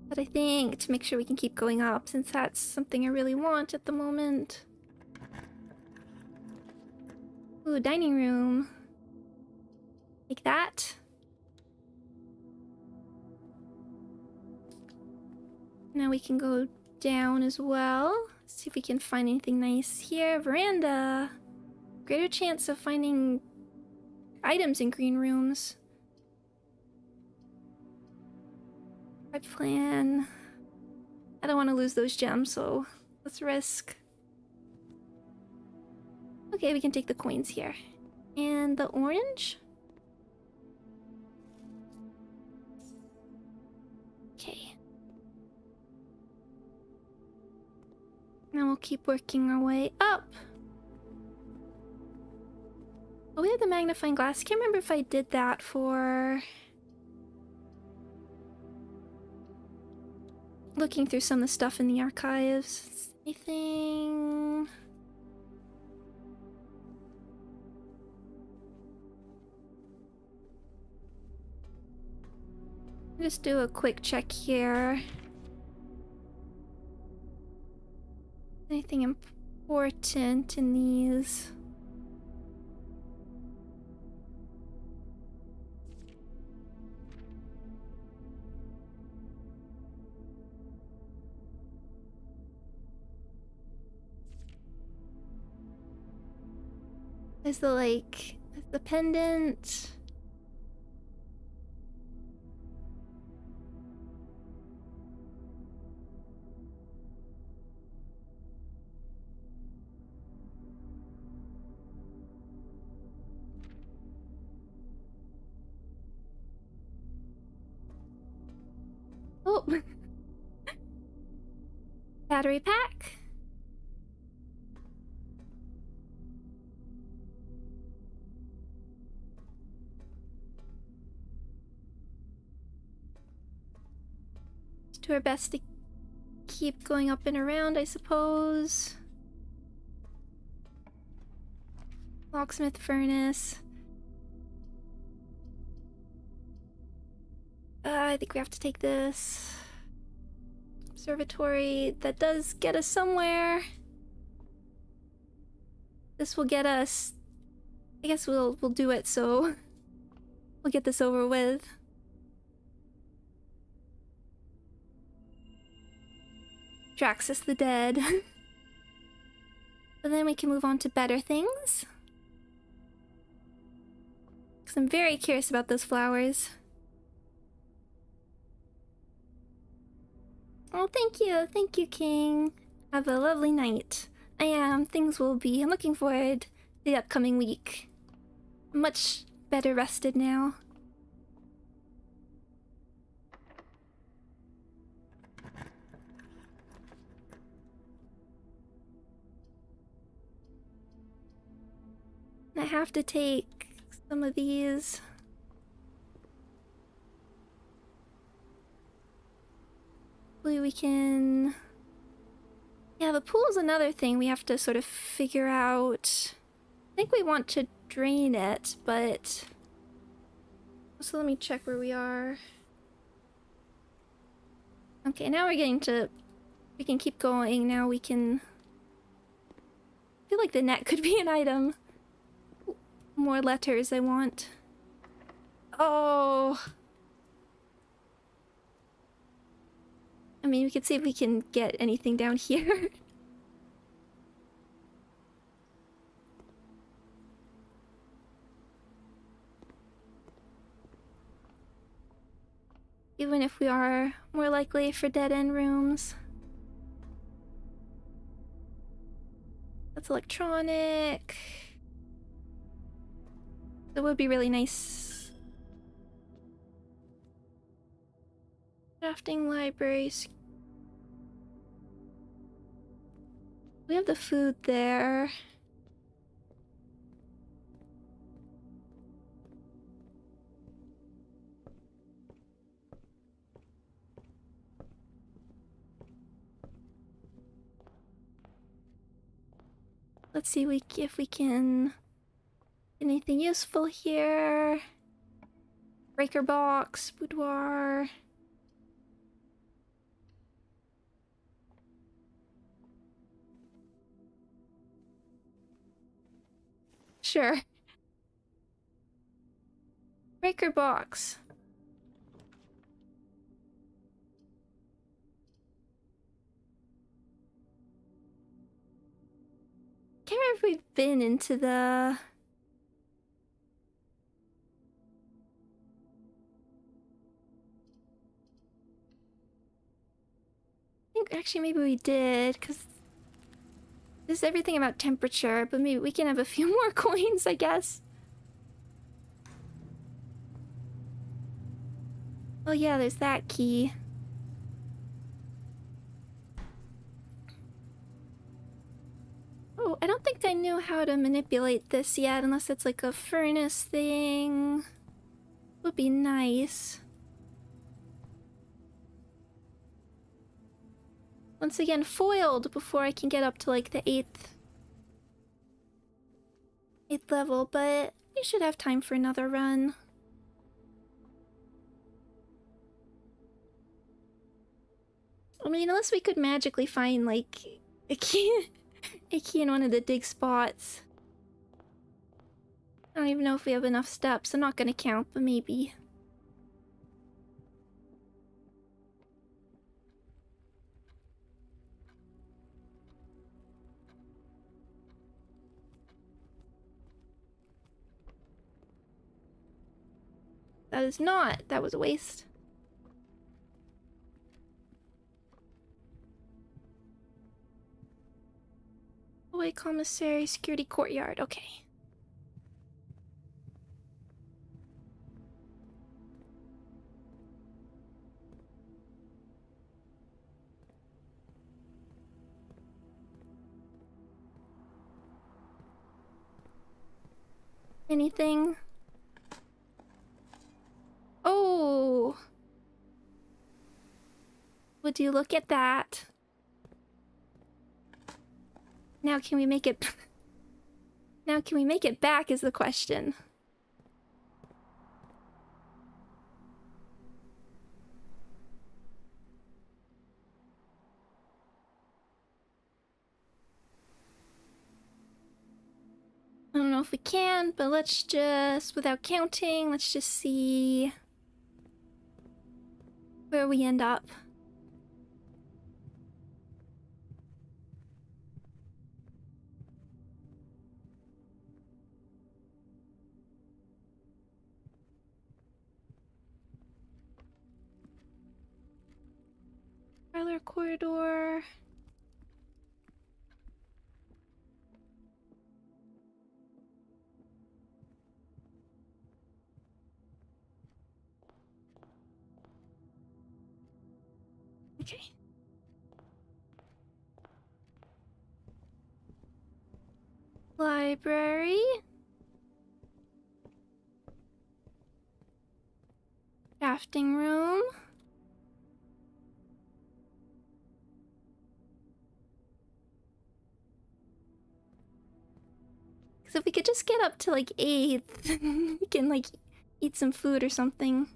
But I think to make sure we can keep going up, since that's something I really want at the moment. Ooh, dining room. Like that. Now we can go down as well. See if we can find anything nice here. Veranda. Greater chance of finding items in green rooms. Red plan. I don't want to lose those gems, so let's risk. Okay, we can take the coins here. And the orange? Okay. Now we'll keep working our way up. Oh, we have the magnifying glass. Can't remember if I did that for... looking through some of the stuff in the archives. Anything... just do a quick check here. Anything important in these? Is the like the pendant? Oh, battery pack. Do our best to keep going up and around, I suppose. Locksmith furnace. I think we have to take this. Observatory. That does get us somewhere. This will get us... I guess we'll do it, so... we'll get this over with. Draxus the Dead. But then we can move on to better things. Because I'm very curious about those flowers. Oh, thank you, King. Have a lovely night. I am. Things will be. I'm looking forward to the upcoming week. Much better rested now. I have to take some of these. Hopefully we can... Yeah, the pool's another thing we have to sort of figure out. I think we want to drain it, but... So let me check where we are. Okay, now we're getting to... We can keep going. Now we can... I feel like the net could be an item. More letters I want. Oh! I mean, we could see if we can get anything down here. Even if we are more likely for dead-end rooms. That's electronic. It would be really nice. Crafting libraries. We have the food there. Let's see if we can... Anything useful here? Breaker box, boudoir. Sure. Breaker box. Can't remember if we've been into the... I think actually maybe we did, because this is everything about temperature, but maybe we can have a few more coins, I guess. Oh yeah, there's that key. Oh, I don't think I knew how to manipulate this yet, unless it's like a furnace thing. Would be nice. Once again, foiled before I can get up to like the 8th level, but we should have time for another run. I mean, unless we could magically find like a key, a key in one of the dig spots. I don't even know if we have enough steps. I'm not gonna count, but maybe. That is not. That was a waste. Hallway commissary, security courtyard. Okay. Anything? Oh! Would you look at that? Now can we make it... Now can we make it back is the question. I don't know if we can, but let's just, without counting, let's just see where we end up. Parlor corridor. Okay. Library. Crafting room. Because if we could just get up to like 8th, we can like eat some food or something.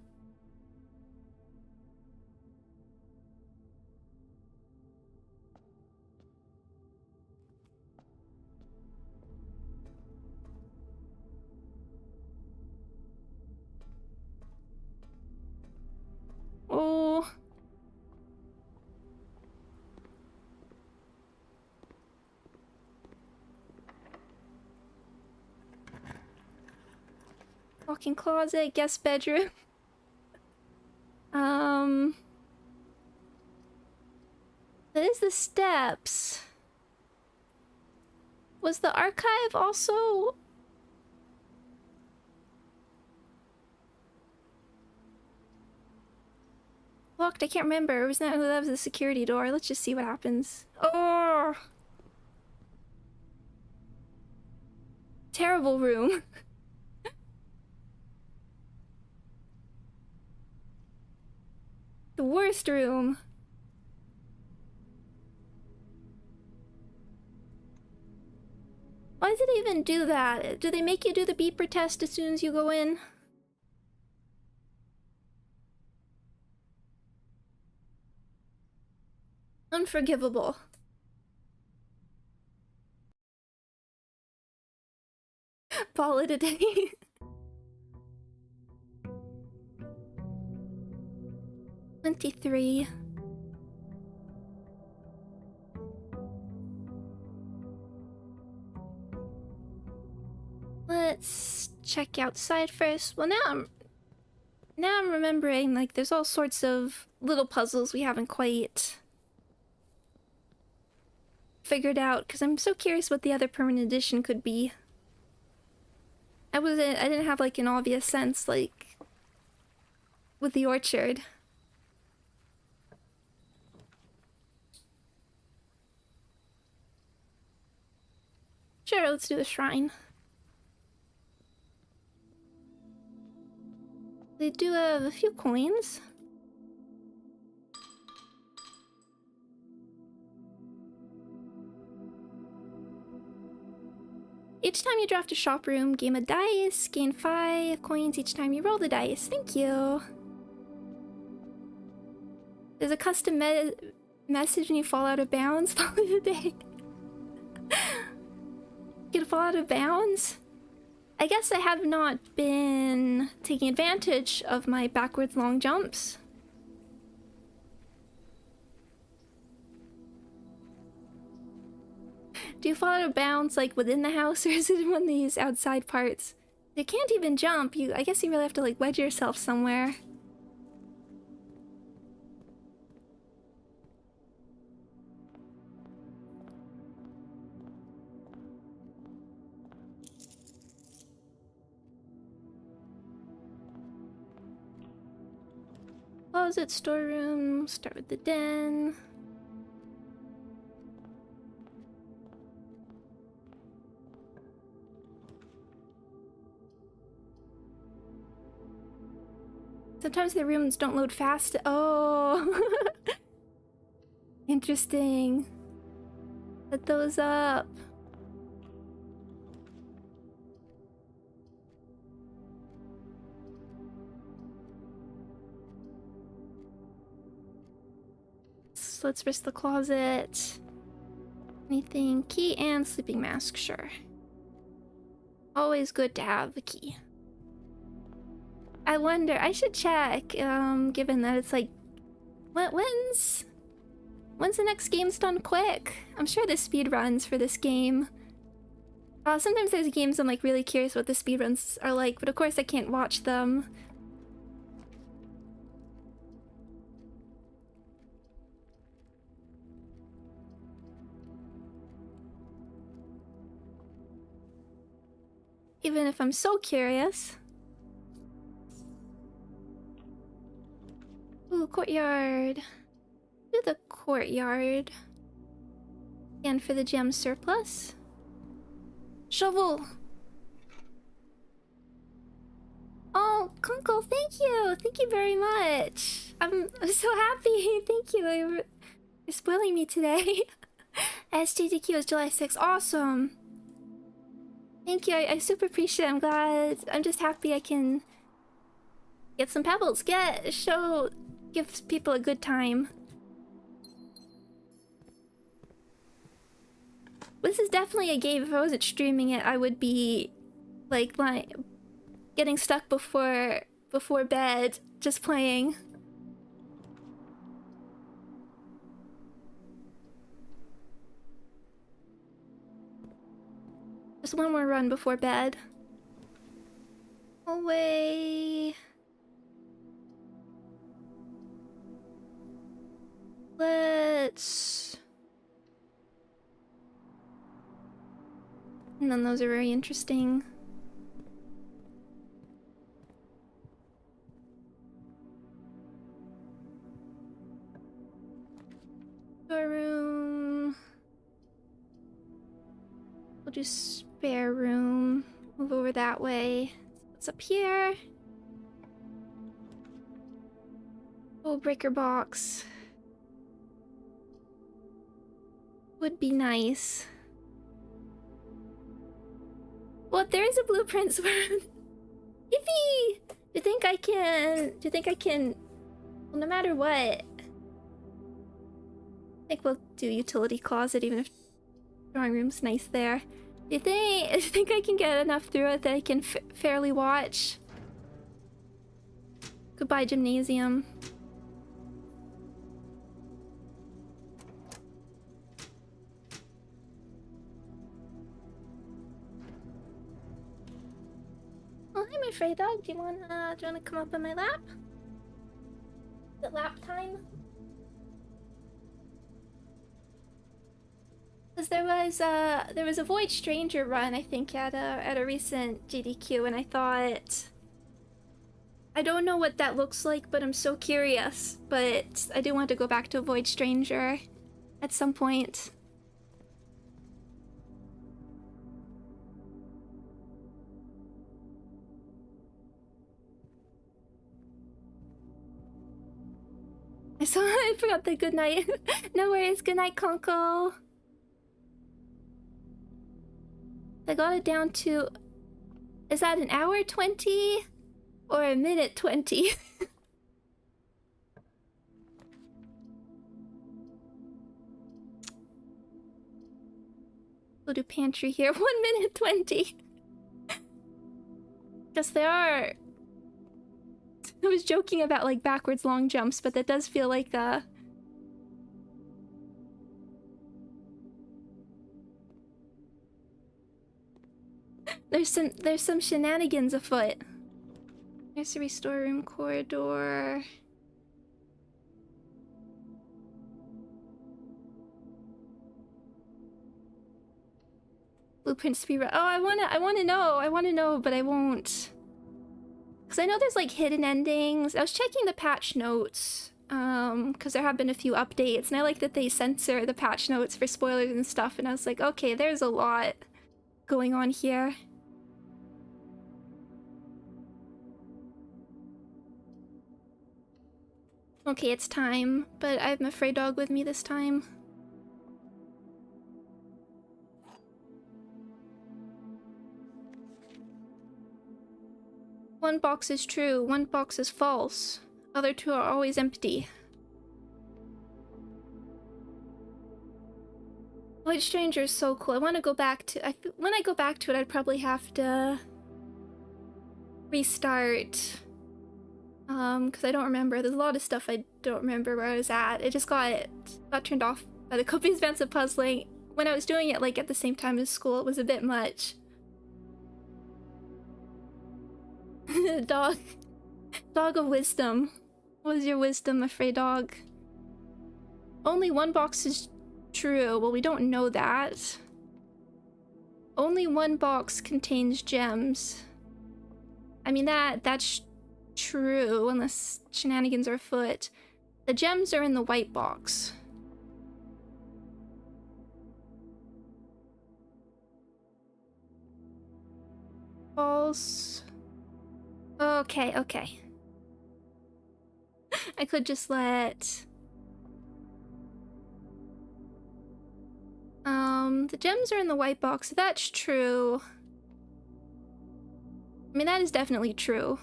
Oh. Walk-in closet, guest bedroom. There's the steps. Was the archive also... locked? I can't remember. Was that was a security door? Let's just see what happens. Oh! Terrible room. The worst room. Why does it even do that? Do they make you do the beeper test as soon as you go in? Unforgivable. Paula today. $23. Let's check outside first. Well, now I'm remembering, like, there's all sorts of little puzzles we haven't quite figured out, because I'm so curious what the other permanent edition could be. I didn't have, like, an obvious sense, like, with the orchard. Sure, let's do the shrine. They do have a few coins. Each time you draft a shop room, game a dice, gain 5 coins each time you roll the dice. Thank you. There's a custom message when you fall out of bounds. Follow today. You can fall out of bounds? I guess I have not been taking advantage of my backwards long jumps. Do you fall out of bounds like within the house, or is it in one of these outside parts? You can't even jump. I guess you really have to like wedge yourself somewhere. Closet, storeroom, start with the den. Sometimes the rooms don't load fast. Oh, interesting. Put those up. So let's risk the closet. Anything? Key and sleeping mask, sure. Always good to have the key. I wonder, I should check, given that it's like, when's the next game's done quick? I'm sure there's speedruns for this game. Sometimes there's games I'm like really curious what the speedruns are like, but of course I can't watch them. Even if I'm so curious. Ooh, courtyard. Do courtyard. And for the gem surplus. Shovel! Oh, Kunko, thank you! Thank you very much! I'm so happy! Thank you! You're spoiling me today. SGDQ is July 6th. Awesome! Thank you, I super appreciate it. I'm glad. I'm just happy I can get some pebbles. Give people a good time. This is definitely a game. If I wasn't streaming it, I would be like getting stuck before bed, just playing. Just one more run before bed. Away. Let's... And then those are very interesting. Storeroom. We'll do spare room. Move over that way. What's up here? Oh, breaker box. Would be nice. What? There is a blueprint sword. Yippee! Do you think I can? Well, no matter what. I think we'll do utility closet, even if drawing room's nice there. Do you think I can get enough through it that I can fairly watch? Goodbye, gymnasium. Oh, hi, my Frey dog. Do you wanna come up on my lap? Is it lap time? Because there was a Void Stranger run, I think, at a recent GDQ, and I thought, I don't know what that looks like, but I'm so curious. But I do want to go back to a Void Stranger at some point. I forgot the good night. No worries. Good night, Konko. I got it down to... Is that an hour 20? Or a minute 20? We'll do pantry here. 1 minute 20. Guess they are... I was joking about like backwards long jumps, but that does feel like there's some shenanigans afoot. Nursery, storeroom, corridor. Blueprint speedrun. Oh, I wanna know, but I won't. Because I know there's like hidden endings. I was checking the patch notes, because there have been a few updates, and I like that they censor the patch notes for spoilers and stuff, and I was like, okay, there's a lot going on here. Okay, it's time, but I have my Frey dog with me this time. One box is true, one box is false. Other two are always empty. Void Stranger is so cool. I want to go back to... when I go back to it, I'd probably have to... restart. Because I don't remember. There's a lot of stuff I don't remember where I was at. It just got turned off by the copious events of puzzling. When I was doing it, like, at the same time as school, it was a bit much. Dog of wisdom. What is your wisdom, my Frey dog? Only one box is true. Well, we don't know that. Only one box contains gems. I mean, that's true, unless shenanigans are afoot. The gems are in the white box. false. Okay, okay. I could just let... the gems are in the white box. That's true. I mean, that is definitely true.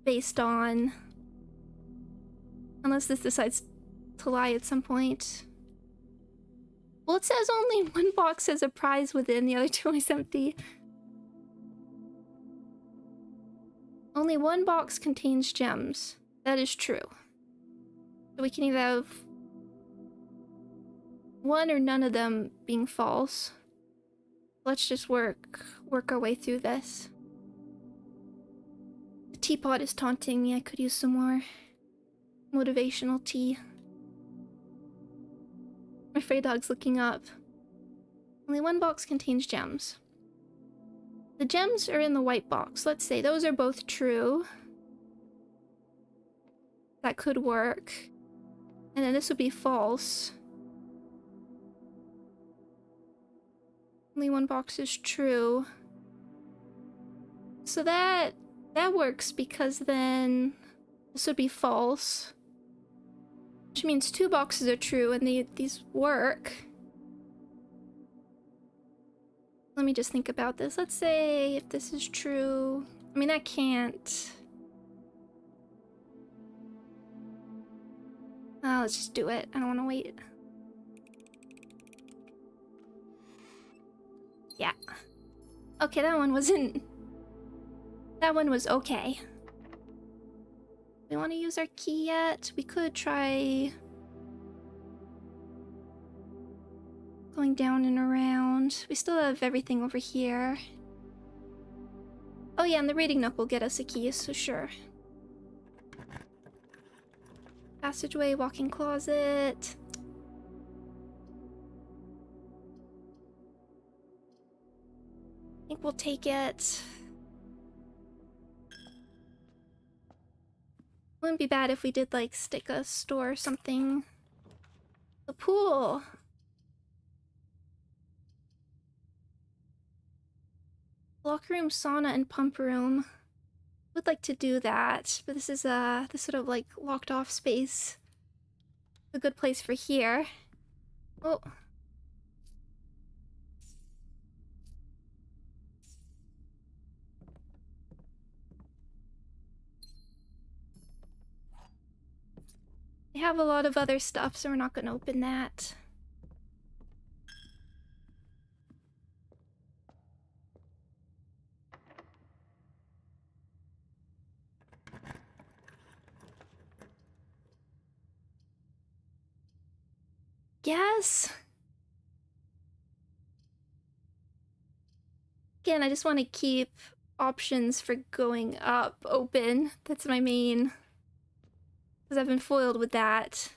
Based on... Unless this decides to lie at some point. Well, it says only one box has a prize within, the other two is empty. Only one box contains gems. That is true. So we can either have one or none of them being false. Let's just work our way through this. The teapot is taunting me. I could use some more motivational tea. My Frey dog's looking up. Only one box contains gems. The gems are in the white box. Let's say those are both true. That could work. And then this would be false. Only one box is true. So that works because then this would be false. Which means two boxes are true and these work. Let me just think about this. Let's say if this is true... I mean, that can't... let's just do it. I don't want to wait. Yeah. Okay, that one wasn't... That one was okay. We want to use our key yet? We could try... going down and around. We still have everything over here. Oh yeah, and the reading nook will get us a key, so sure. Passageway, walk-in closet. I think we'll take it. Wouldn't be bad if we did, like, stick a store or something. The pool! Locker room, sauna, and pump room. Would like to do that, but this is this sort of like locked off space. A good place for here. Oh. We have a lot of other stuff, so we're not going to open that. Yes. Again, I just want to keep options for going up open. That's my main... Because I've been foiled with that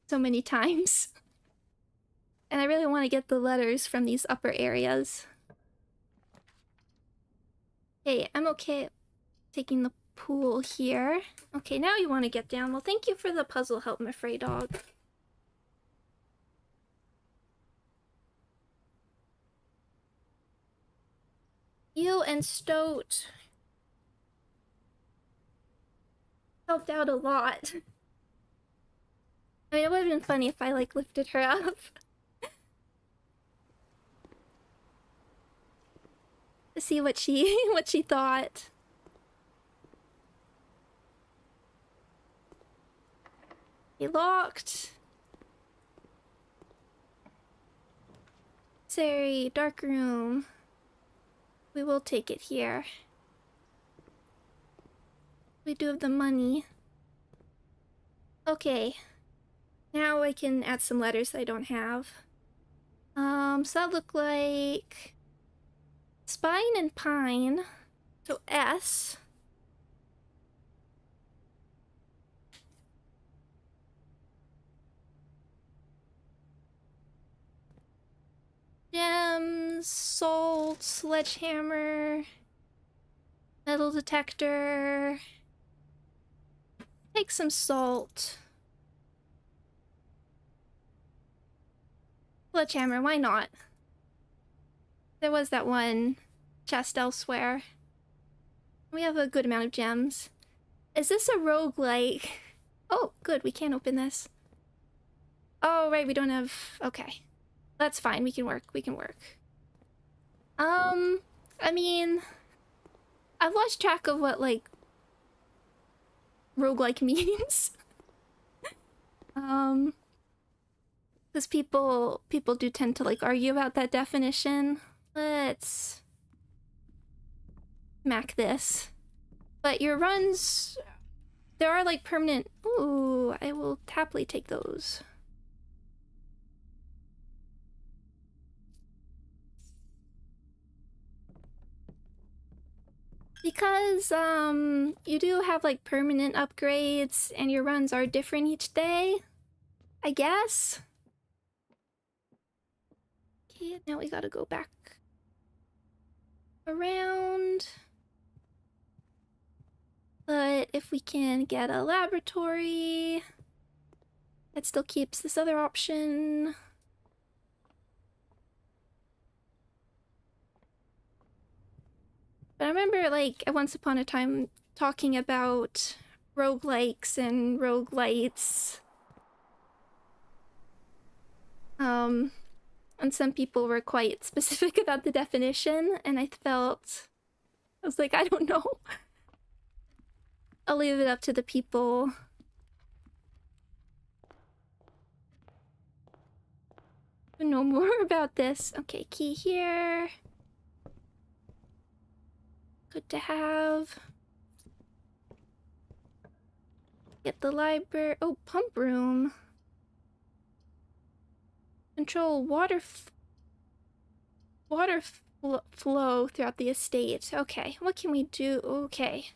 so many times. And I really want to get the letters from these upper areas. Okay, I'm okay taking the pool here. Okay, now you want to get down. Well, thank you for the puzzle help, my Frey dog. You and Stoat helped out a lot. I mean, it would have been funny if I, like, lifted her up. To see what she thought. He locked. Sorry, dark room. We will take it here. We do have the money. Okay. Now I can add some letters that I don't have. So that look like spine and pine. So S. Gems, salt, sledgehammer, metal detector. Take some salt. Sledgehammer, why not? There was that one chest elsewhere. We have a good amount of gems. Is this a roguelike? Oh, good, we can't open this. Oh, right, we don't have... Okay. That's fine, we can work, we can work. I mean... I've lost track of what, like... roguelike means. Because people do tend to, like, argue about that definition. Let's... Mac this. But your runs... There are, like, permanent... Ooh, I will happily take those. Because, you do have, like, permanent upgrades, and your runs are different each day, I guess? Okay, now we gotta go back around. But if we can get a laboratory, that still keeps this other option. But I remember, like, at once upon a time talking about roguelikes and roguelites. And some people were quite specific about the definition, and I was like, I don't know. I'll leave it up to the people. Who know more about this. Okay, key here. Good to have. Get the library. Oh, pump room. Control water flow throughout the estate. Okay, what can we do? Okay.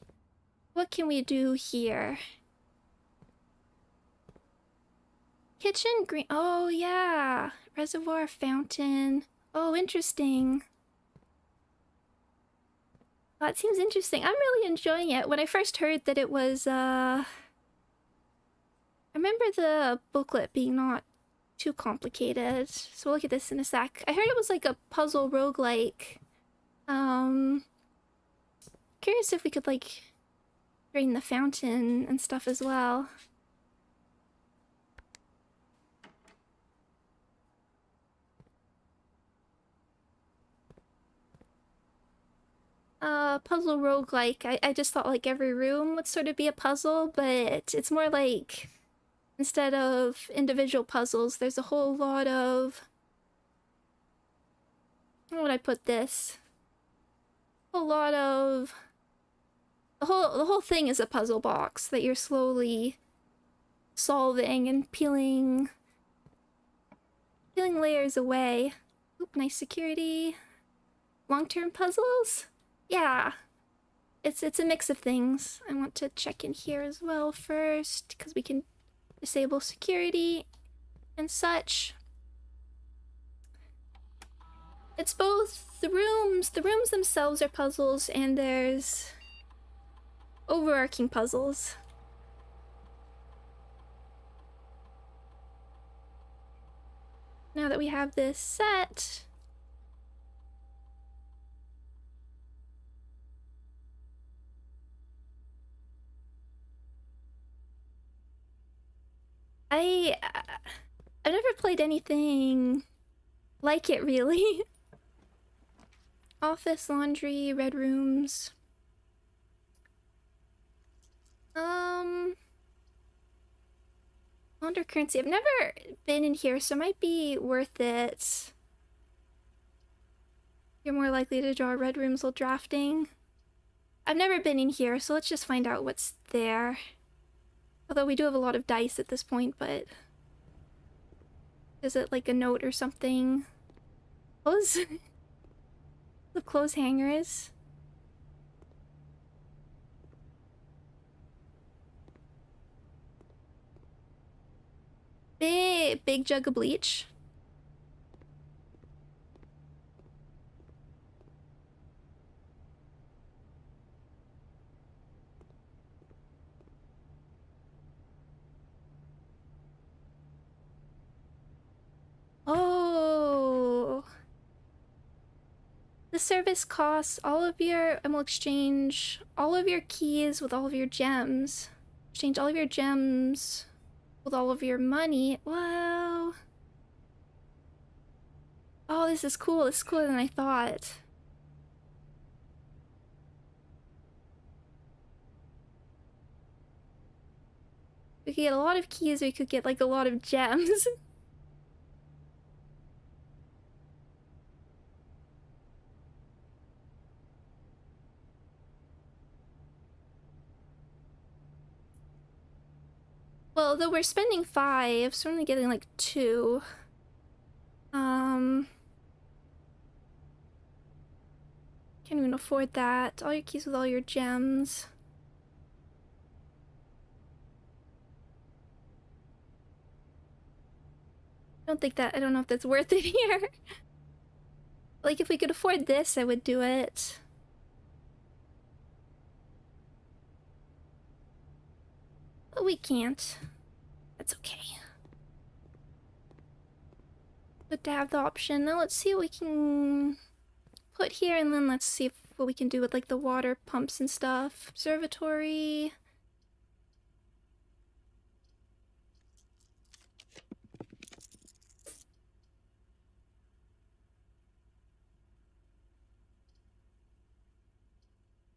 What can we do here? Kitchen green. Oh, yeah. Reservoir, fountain. Oh, interesting. That seems interesting. I'm really enjoying it. When I first heard that it was, I remember the booklet being not too complicated. So we'll look at this in a sec. I heard it was like a puzzle roguelike. Curious if we could, like, drain the fountain and stuff as well. Puzzle roguelike. I just thought like every room would sort of be a puzzle, but it's more like instead of individual puzzles, there's a whole lot of... How would I put this? A lot of... The whole thing is a puzzle box that you're slowly solving and peeling layers away. Oop, nice security. Long-term puzzles? Yeah. It's a mix of things. I want to check in here as well first, because we can disable security and such. It's both the rooms themselves are puzzles, and there's overarching puzzles. Now that we have this set, I've never played anything like it, really. Office, laundry, red rooms. Launder currency. I've never been in here, so it might be worth it. You're more likely to draw red rooms while drafting. I've never been in here, so let's just find out what's there. Although we do have a lot of dice at this point, but... Is it like a note or something? Clothes? The clothes hangers. Big jug of bleach. Oh. service costs all of your, and we'll exchange all of your keys with all of your gems. Exchange all of your gems with all of your money. Whoa. Oh, this is cool. This is cooler than I thought. We could get a lot of keys, we could get like a lot of gems. Well, though we're spending 5, so we're only getting like 2. Can't even afford that. All your keys with all your gems. I don't know if that's worth it here. Like, if we could afford this, I would do it. But we can't. That's okay. Good to have the option. Now let's see what we can put here, and then let's see what we can do with like the water pumps and stuff. Observatory.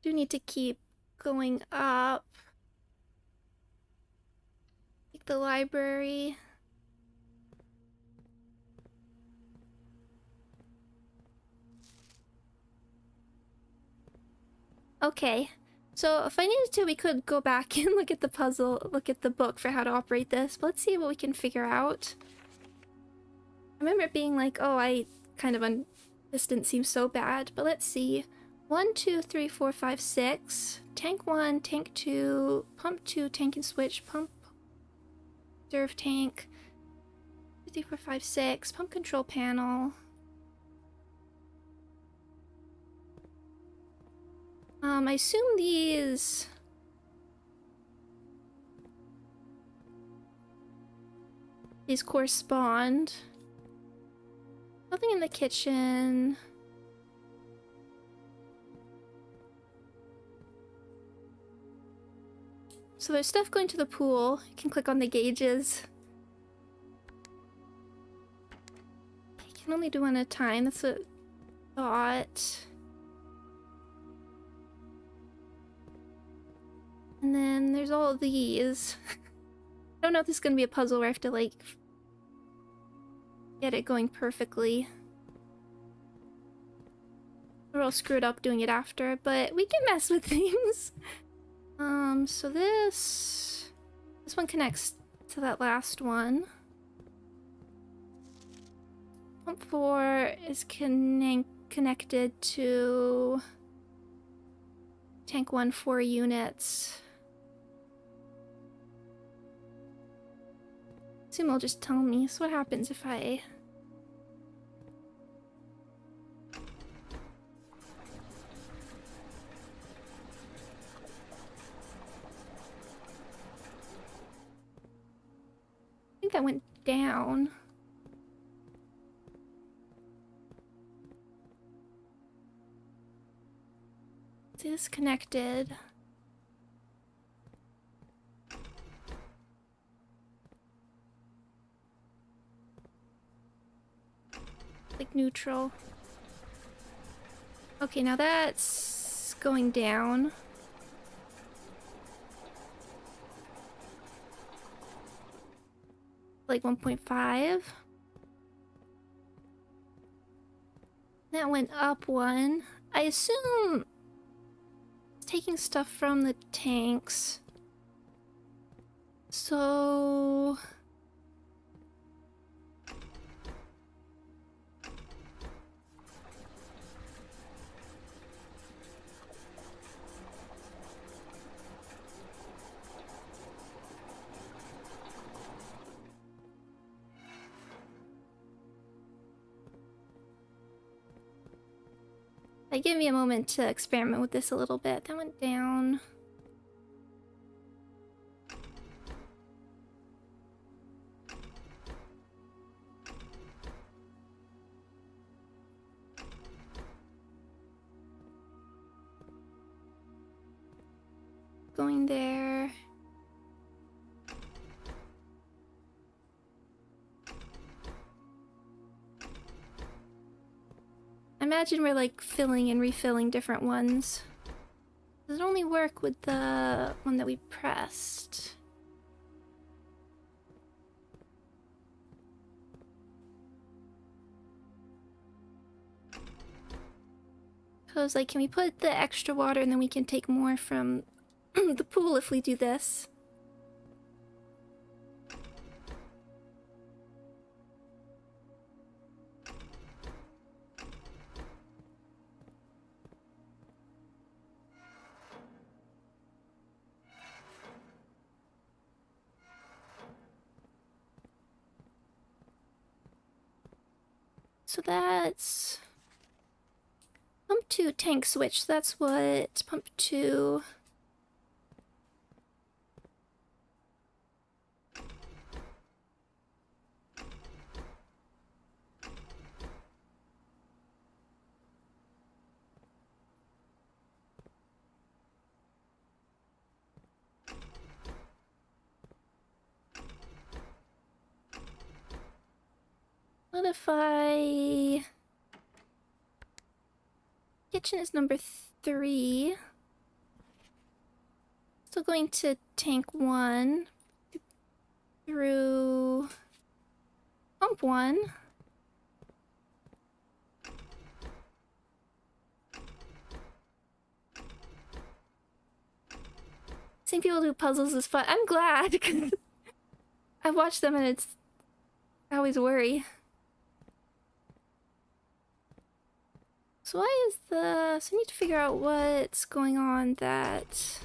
Do need to keep going up. Like the library. Okay, so if I needed to, we could go back and look at the puzzle, look at the book for how to operate this, but let's see what we can figure out. I remember it being like, oh, this didn't seem so bad, but let's see. 1, 2, 3, 4, 5, 6. Tank 1, tank 2, pump 2, tank and switch, pump, reserve tank. 2, 3, 4, 5, 6. Pump control panel. I assume these correspond. Nothing in the kitchen. So there's stuff going to the pool. You can click on the gauges. You can only do one at a time. That's what I thought. And then there's all of these. I don't know if this is gonna be a puzzle where I have to like get it going perfectly. Or I'll screw it up doing it after, but we can mess with things. So this one connects to that last one. Pump 4 is connected to tank 1, 4 units. Assume it'll just tell me. So what happens if I... I think that went down. Disconnected. Like neutral. Okay, now that's going down. Like 1.5. That went up 1. I assume it's taking stuff from the tanks. So... give me a moment to experiment with this a little bit. That went down. going there. I imagine we're like filling and refilling different ones. Does it only work with the one that we pressed? So I was like, can we put the extra water and then we can take more from the pool if we do this? So that's pump 2 tank switch. That's what pump 2. What if I... Kitchen is number 3. Still going to tank 1 through pump 1. Seeing people do puzzles is fun. I'm glad, because I've watched them and it's... I always worry. So why is the... So I need to figure out what's going on that...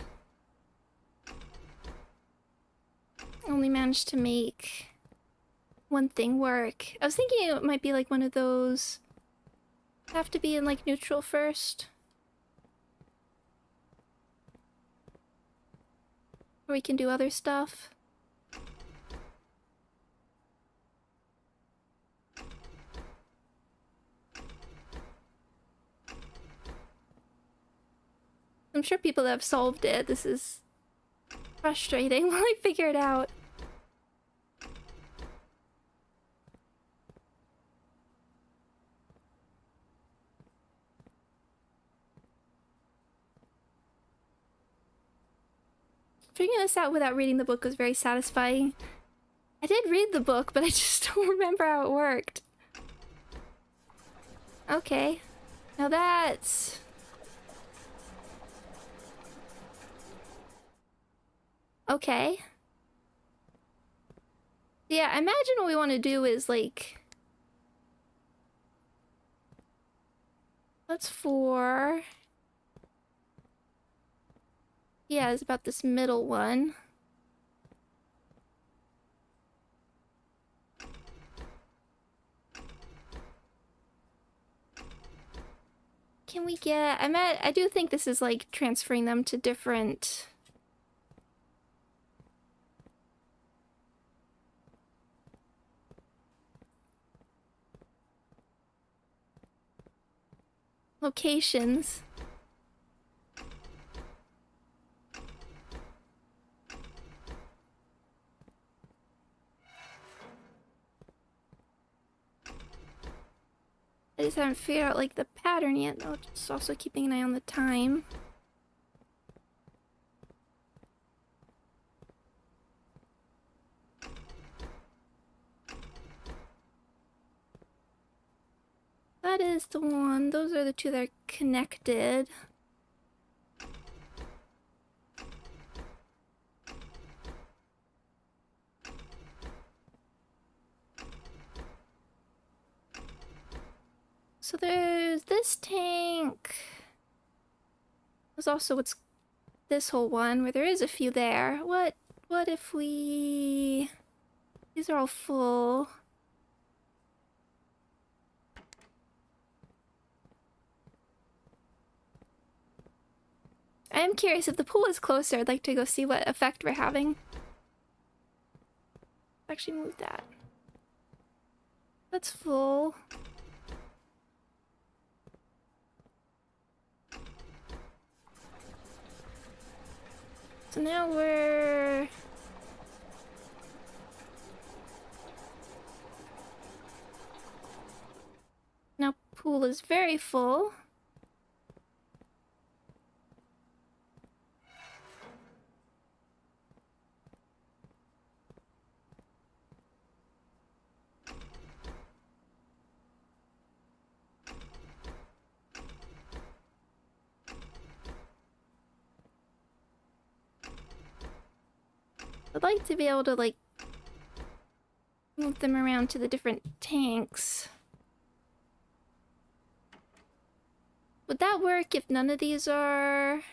only managed to make one thing work. I was thinking it might be like one of those... have to be in like neutral first. Or we can do other stuff. I'm sure people that have solved it. This is frustrating while I figure it out. Figuring this out without reading the book was very satisfying. I did read the book, but I just don't remember how it worked. Okay. Now that's... Okay. Yeah, I imagine what we want to do is like... That's 4. Yeah, it's about this middle one. Can we get... I do think this is like transferring them to different... locations. I just haven't figured out like the pattern yet though, just also keeping an eye on the time. That is the one. Those are the two that are connected. So there's this tank. There's also what's this whole one where there is a few there. What if we... These are all full. I am curious if the pool is closer. I'd like to go see what effect we're having. Actually move that. That's full. So now we're... Now pool is very full. I'd like to be able to, like, move them around to the different tanks. Would that work if none of these are...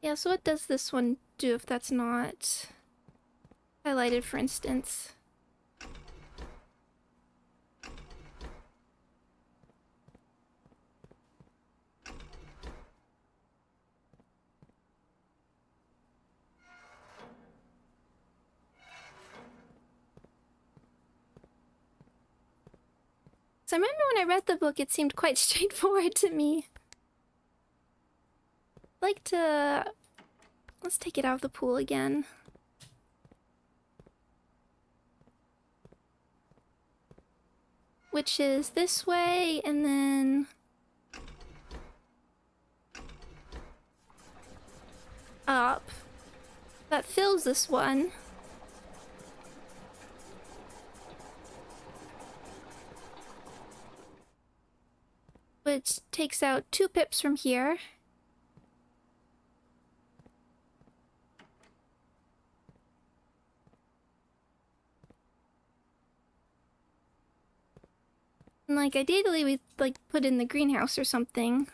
Yeah, so what does this one do if that's not highlighted, for instance? So I remember when I read the book, it seemed quite straightforward to me. I'd like to... Let's take it out of the pool again. Which is this way, and then... up. That fills this one. Which takes out 2 pips from here. And like, ideally we'd like put in the greenhouse or something.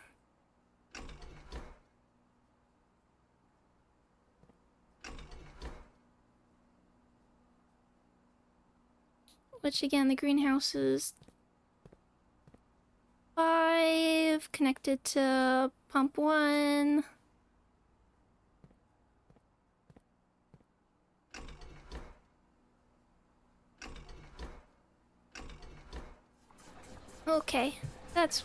Which again, the greenhouse is 5 connected to pump 1. Okay, that's...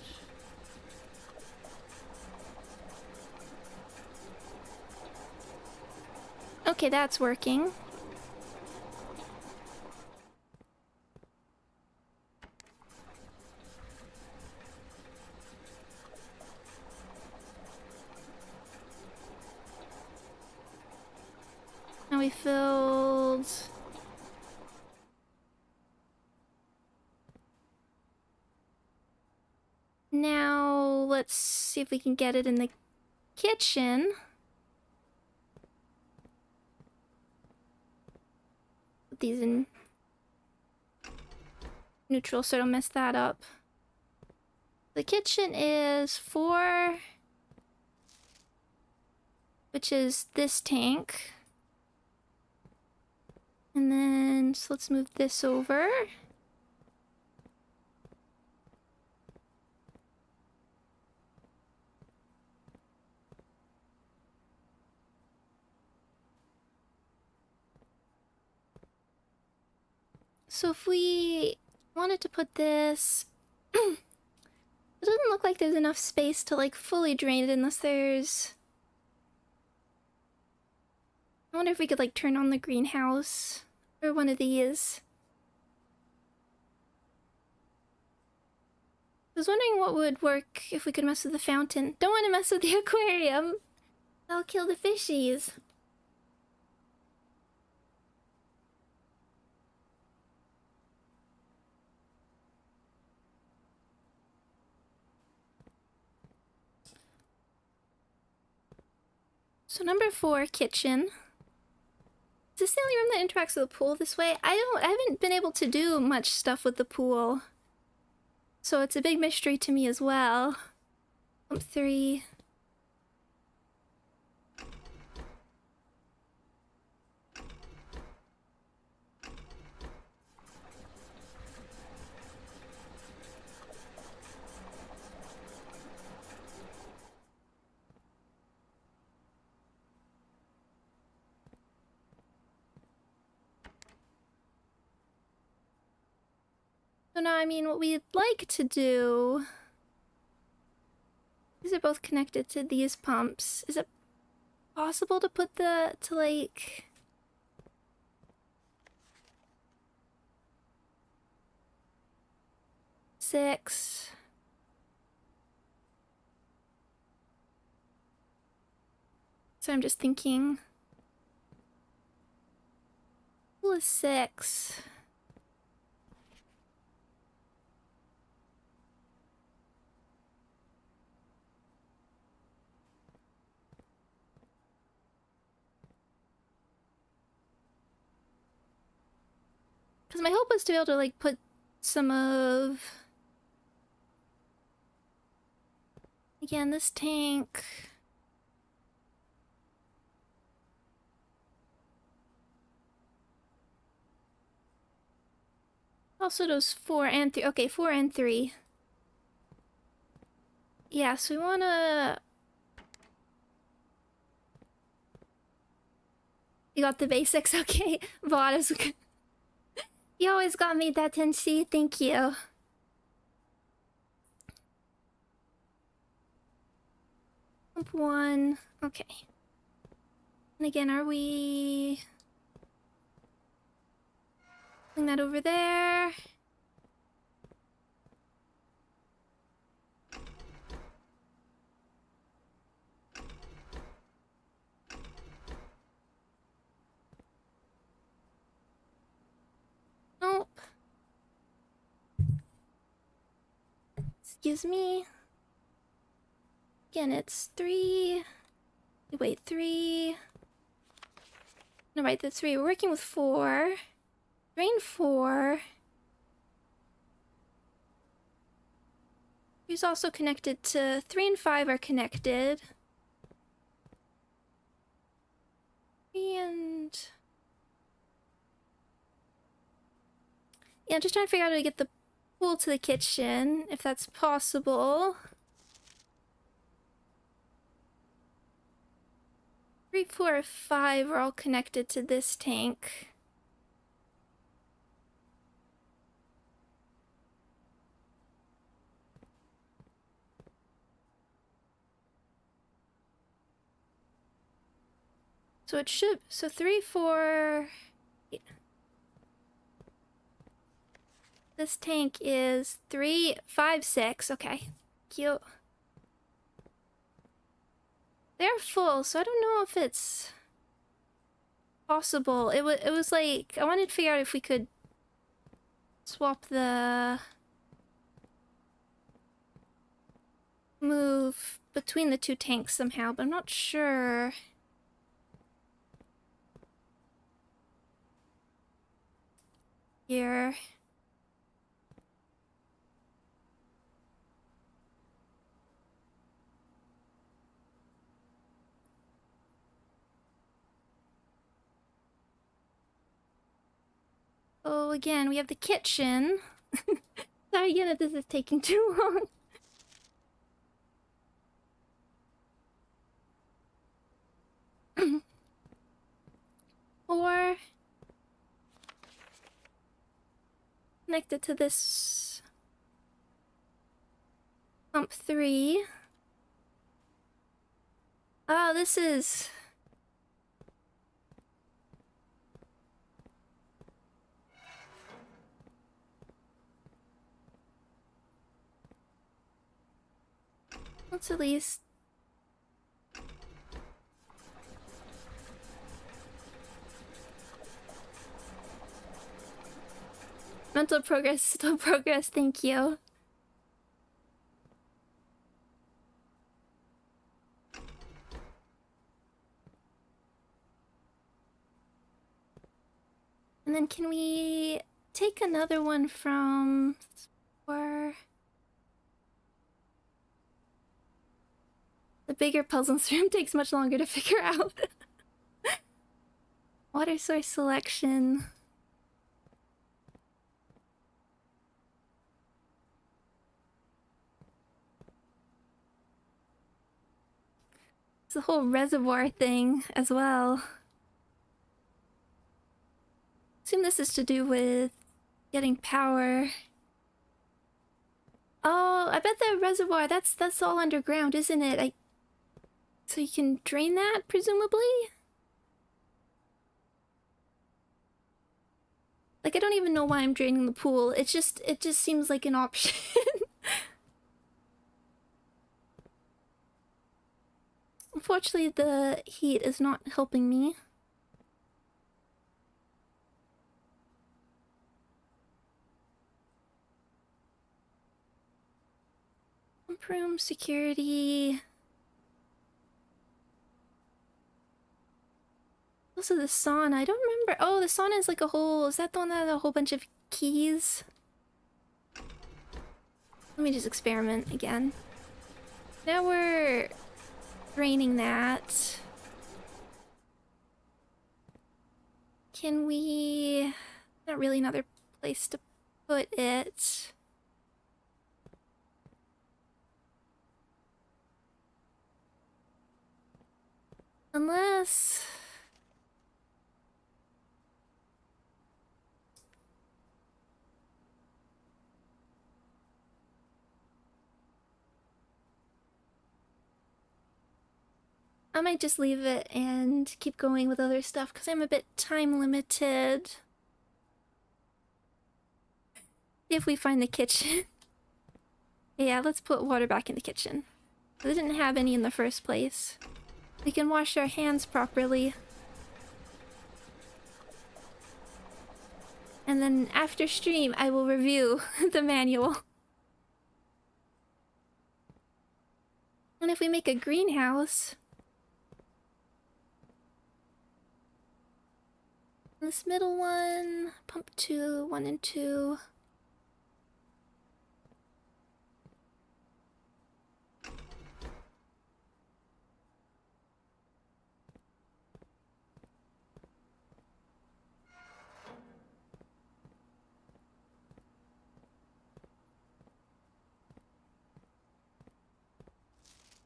Okay, that's working. Now we filled... Now, let's see if we can get it in the kitchen. Put these in neutral so I don't mess that up. The kitchen is 4, which is this tank. And then, so let's move this over. So if we wanted to put this... It doesn't look like there's enough space to like fully drain it unless there's... I wonder if we could like turn on the greenhouse or one of these. I was wondering what would work if we could mess with the fountain. Don't want to mess with the aquarium. That'll kill the fishies. So number 4, kitchen. Is this the only room that interacts with the pool this way? I haven't been able to do much stuff with the pool. So it's a big mystery to me as well. Pump 3. Oh no, I mean what we'd like to do. These are both connected to these pumps. Is it possible to put like... Six. So I'm just thinking. What is 6? Because my hope was to be able to like put some of... Again, this tank... Also those 4 and 3. Okay, 4 and 3. Yeah, so we wanna... You got the basics, okay. Vod, you always got me that, Tenshi. Thank you. Pump 1. Okay. And again, are we... Bring that over there. Nope. Excuse me. Again, it's 3. Wait, 3. No, right, that's 3. We're working with 4. Drain 4. He's also connected to 3 and 5 are connected. 3 and... Yeah, I'm just trying to figure out how to get the pool to the kitchen, if that's possible. 3, 4, 5 are all connected to this tank. So it should... So 3, 4... Yeah. This tank is 3, 5, 6. Okay. Cute. They're full, so I don't know if it's possible. It was like... I wanted to figure out if we could swap the... move between the two tanks somehow, but I'm not sure. Here. Oh, again, we have the kitchen. Sorry again if this is taking too long. Or connected to this pump 3. Oh, this is... Let's at least... Mental progress, still progress, thank you. And then can we take another one from... Or... The bigger puzzle in this room takes much longer to figure out. Water source selection. It's the whole reservoir thing as well. Assume this is to do with getting power. Oh, I bet the reservoir, that's all underground, isn't it? So you can drain that, presumably? Like, I don't even know why I'm draining the pool. It just seems like an option. Unfortunately, the heat is not helping me. Room security. Also the sauna. I don't remember. Oh, the sauna is like a whole... Is that the one that had a whole bunch of keys? Let me just experiment again. Now we're draining that. Can we... Not really another place to put it. Unless... I might just leave it and keep going with other stuff because I'm a bit time limited. If we find the kitchen. Yeah, let's put water back in the kitchen. We didn't have any in the first place. We can wash our hands properly. And then after stream, I will review the manual. And if we make a greenhouse... This middle one, pump 2, 1 and 2.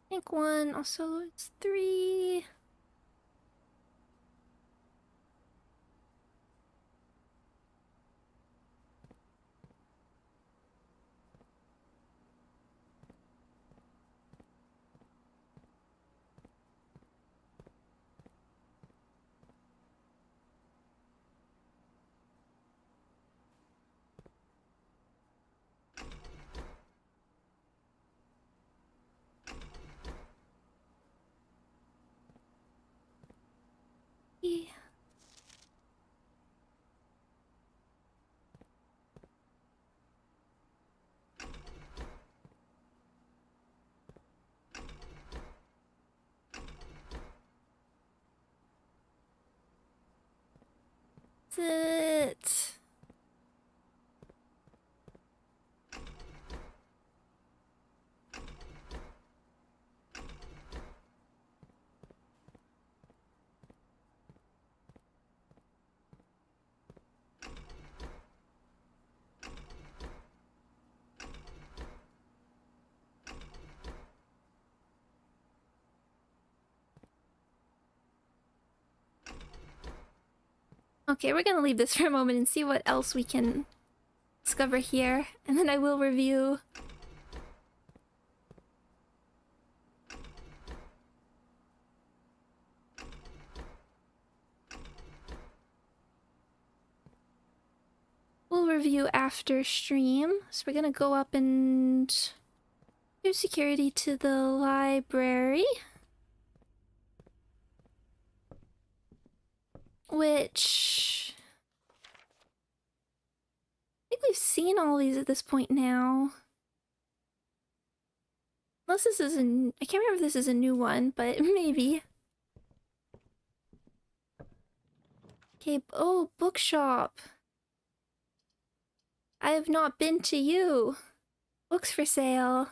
I think 1, also it's 3. It. Okay, we're gonna leave this for a moment and see what else we can discover here, and then I will review. We'll review after stream. So we're gonna go up and do security to the library. Which... I think we've seen all these at this point now. Unless this is a... I can't remember if this is a new one, but maybe. Okay, oh, bookshop. I have not been to you. Books for sale.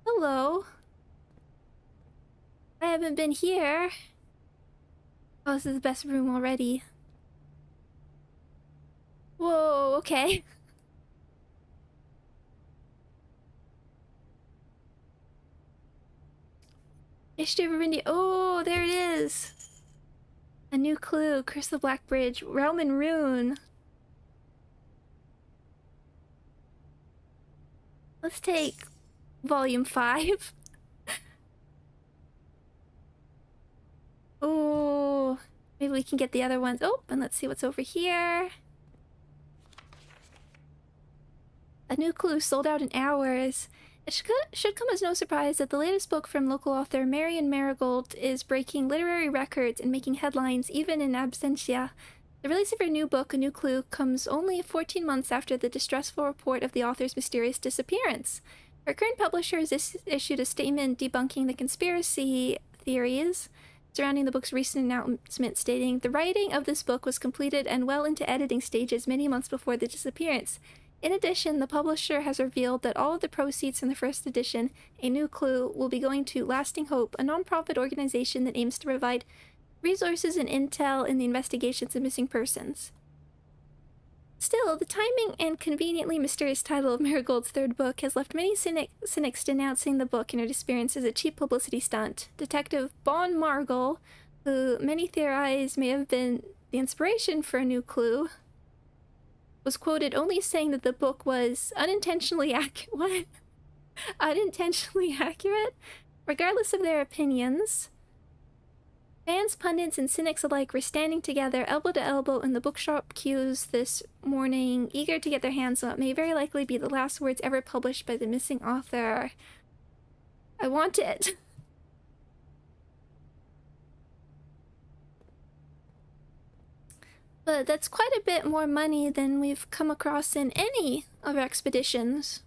Hello. I haven't been here. Oh, this is the best room already. Whoa, okay. History of India. Oh, there it is. A new clue. Curse the Black Bridge. Realm and Rune. Let's take volume 5. Oh, maybe we can get the other ones. Oh, and let's see what's over here. A new clue sold out in hours. It should come as no surprise that the latest book from local author Marion Marigold is breaking literary records and making headlines even in absentia. The release of her new book, A New Clue, comes only 14 months after the distressful report of the author's mysterious disappearance. Her current publisher has issued a statement debunking the conspiracy theories surrounding the book's recent announcement, stating, "The writing of this book was completed and well into editing stages many months before the disappearance. In addition, the publisher has revealed that all of the proceeds from the first edition, A New Clue, will be going to Lasting Hope, a non-profit organization that aims to provide resources and intel in the investigations of missing persons." Still, the timing and conveniently mysterious title of Marigold's third book has left many cynics denouncing the book and her disappearance as a cheap publicity stunt. Detective Bon Margol, who many theorize may have been the inspiration for A New Clue, was quoted only saying that the book was unintentionally accurate. Unintentionally accurate? Regardless of their opinions, fans, pundits, and cynics alike were standing together, elbow to elbow, in the bookshop queues this morning, eager to get their hands on what may very likely be the last words ever published by the missing author. I want it. But that's quite a bit more money than we've come across in any of our expeditions.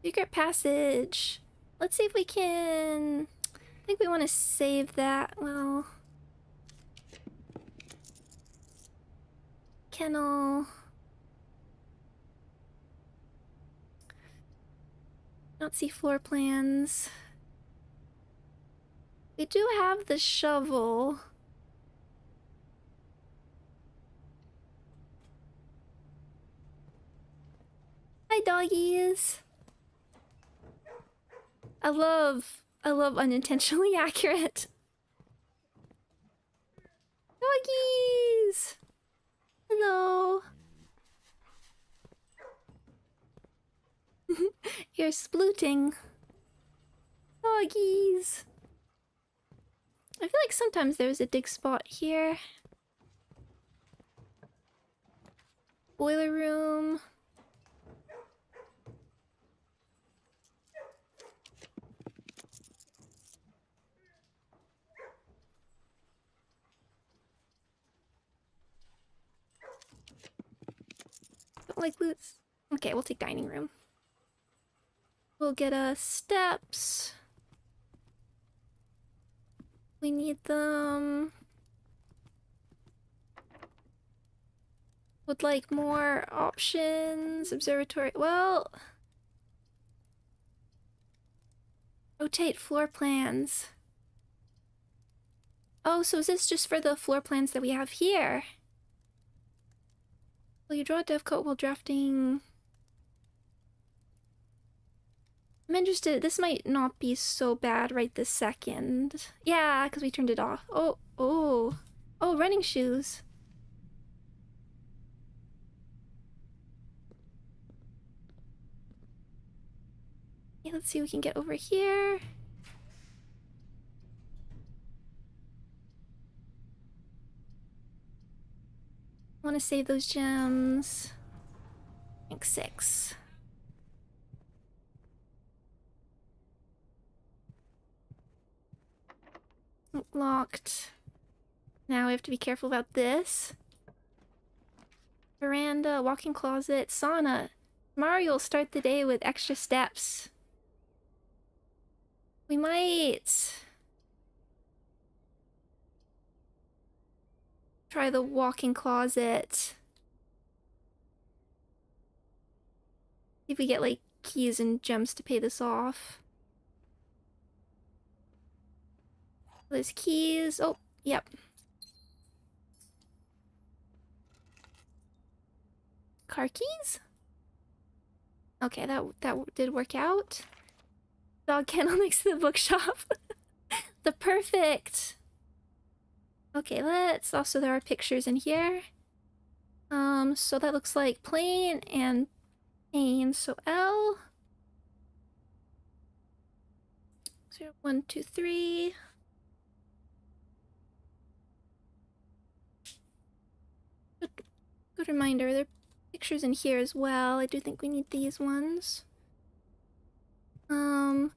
Secret passage. Let's see if we can... I think we want to save that. Well... Kennel... Not see floor plans. We do have the shovel. Hi, doggies. I love unintentionally accurate. Doggies! Hello. You're splooting. Doggies. I feel like sometimes there's a dig spot here. Boiler room. Don't like loots. Okay, we'll take dining room. We'll get us steps. We need them. Would like more options. Observatory. Well, rotate floor plans. Oh, so is this just for the floor plans that we have here? Will you draw a dev coat while drafting? I'm interested. This might not be so bad right this second. Yeah, because we turned it off. Oh, running shoes. Okay, let's see what we can get over here. I want to save those gems. I think 6. Locked. Now we have to be careful about this. Veranda, walk-in closet, sauna. Tomorrow you'll start the day with extra steps. We might try the walk-in closet. See if we get like keys and gems to pay this off. There's keys. Oh, yep. Car keys? Okay, that did work out. Dog kennel next to the bookshop. The perfect Okay, let's also, there are pictures in here. So that looks like plane and pane. So L. 0, 1, 2, 3. Good reminder, there are pictures in here as well. I do think we need these ones. Coat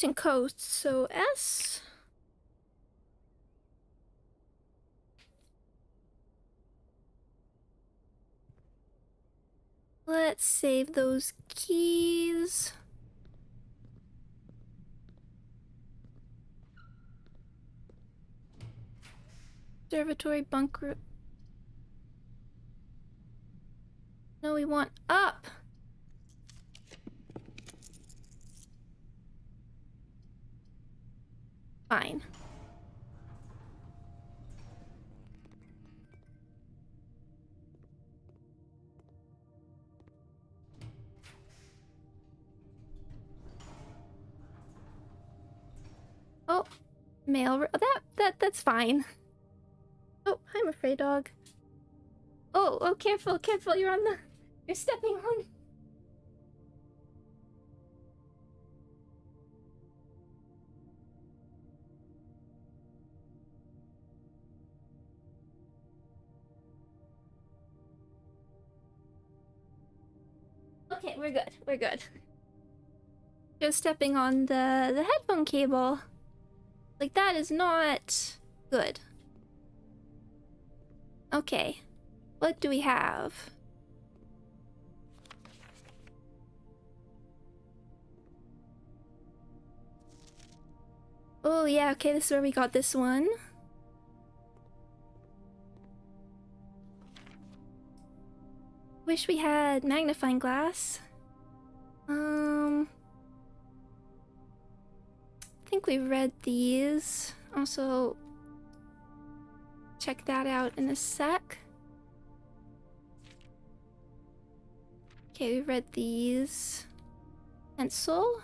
and coats, so S. Let's save those keys. Observatory bunker. No, we want up. Fine. Oh, mail. That's fine. Oh, I'm afraid, dog. Oh, careful, careful. You're stepping on. Okay, we're good. We're good. Just stepping on the headphone cable. Like, that is not good. Okay. What do we have? Oh, yeah, okay, this is where we got this one. Wish we had magnifying glass. I think we read these. Also, check that out in a sec. Okay, we read these. Pencil.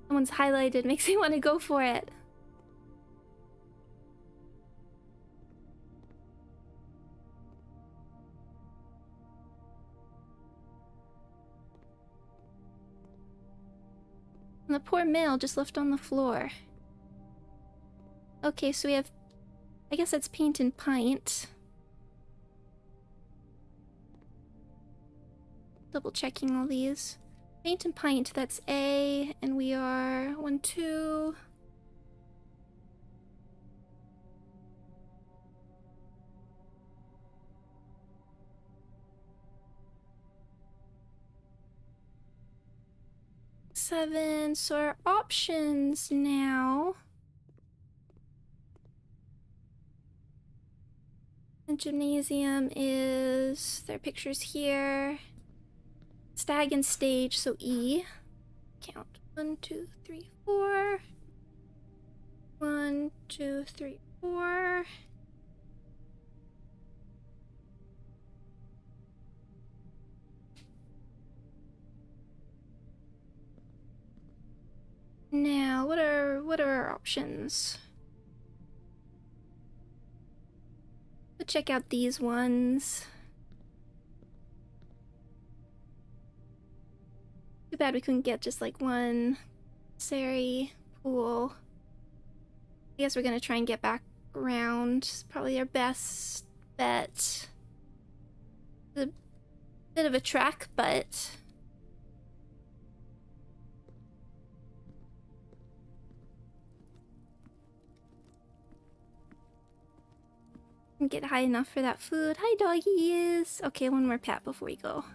Someone's highlighted, makes me want to go for it. And the poor mail just left on the floor. Okay, so we have... I guess that's paint and pint. Double checking all these. Paint and pint, that's A, and we are 1, 2. Seven. So our options now. The gymnasium is, there are pictures here. Stag and stage, so E. Count. 1, 2, 3, 4. 1, 2, 3, 4. Now, what are our options? Let's check out these ones. Too bad we couldn't get just like one Sari pool. I guess we're gonna try and get back around. It's probably our best bet. It's a bit of a trek, but get high enough for that food. Hi, doggies. Okay, one more pat before we go.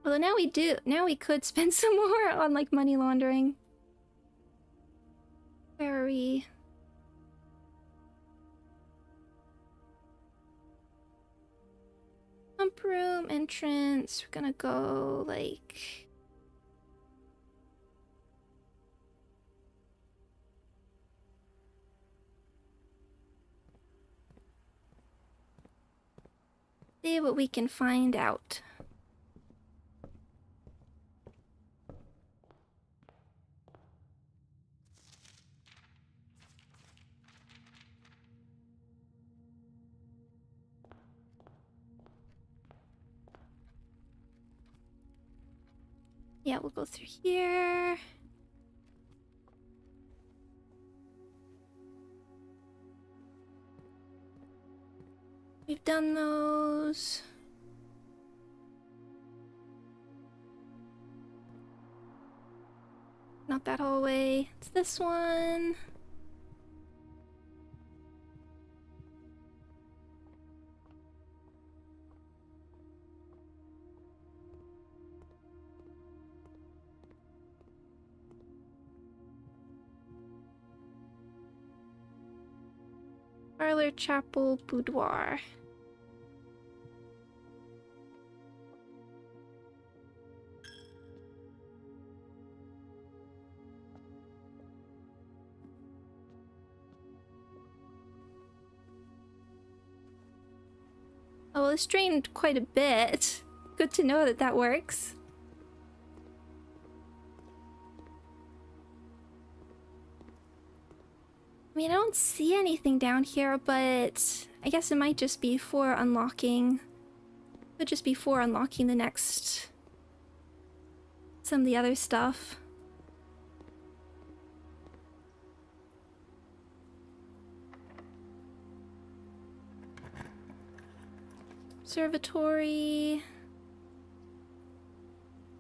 Although now we could spend some more on like money laundering. Where are we? Pump room, entrance. We're gonna go like... see what we can find out. Yeah, we'll go through here. We've done those. Not that hallway. It's this one. Parlor, chapel, boudoir. Oh, well, it's drained quite a bit. Good to know that that works. I mean, I don't see anything down here, but I guess it might just be for unlocking. Could just be for unlocking the next... some of the other stuff. Observatory.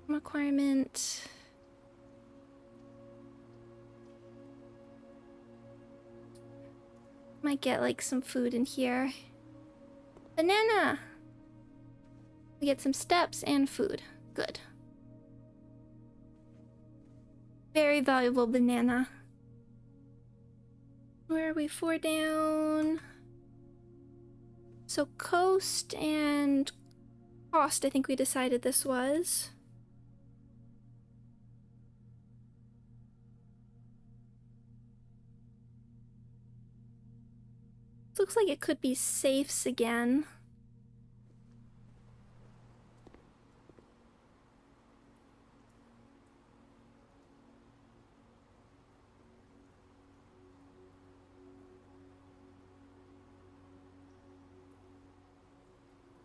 Requirement. Might get like some food in here. Banana! We get some steps and food. Good. Very valuable banana. Where are we? 4 down. So coast and cost, I think we decided this was. Looks like it could be safes again.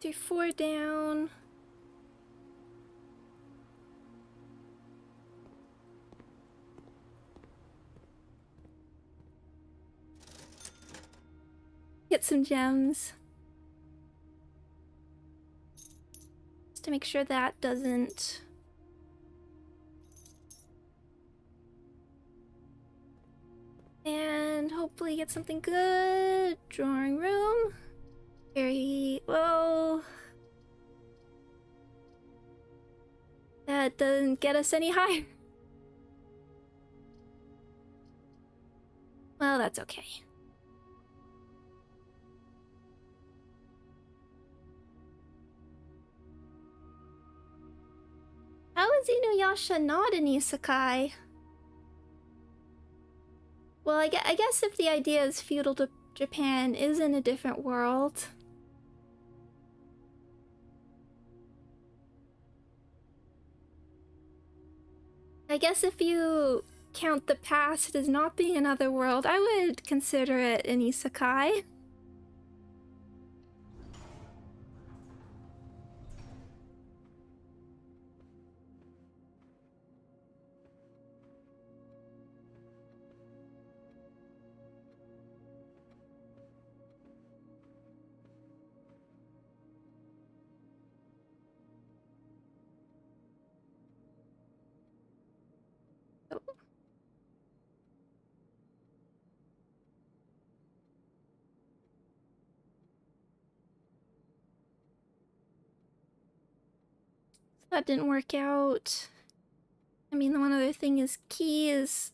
Through 4 down. Get some gems. Just to make sure that doesn't... And hopefully get something good. Drawing room. Very low. That doesn't get us any higher. Well, that's okay. How is Inuyasha not an isekai? Well, I guess if the idea is feudal Japan is in a different world. I guess if you count the past as not being another world, I would consider it an isekai. That didn't work out. I mean, the one other thing is key is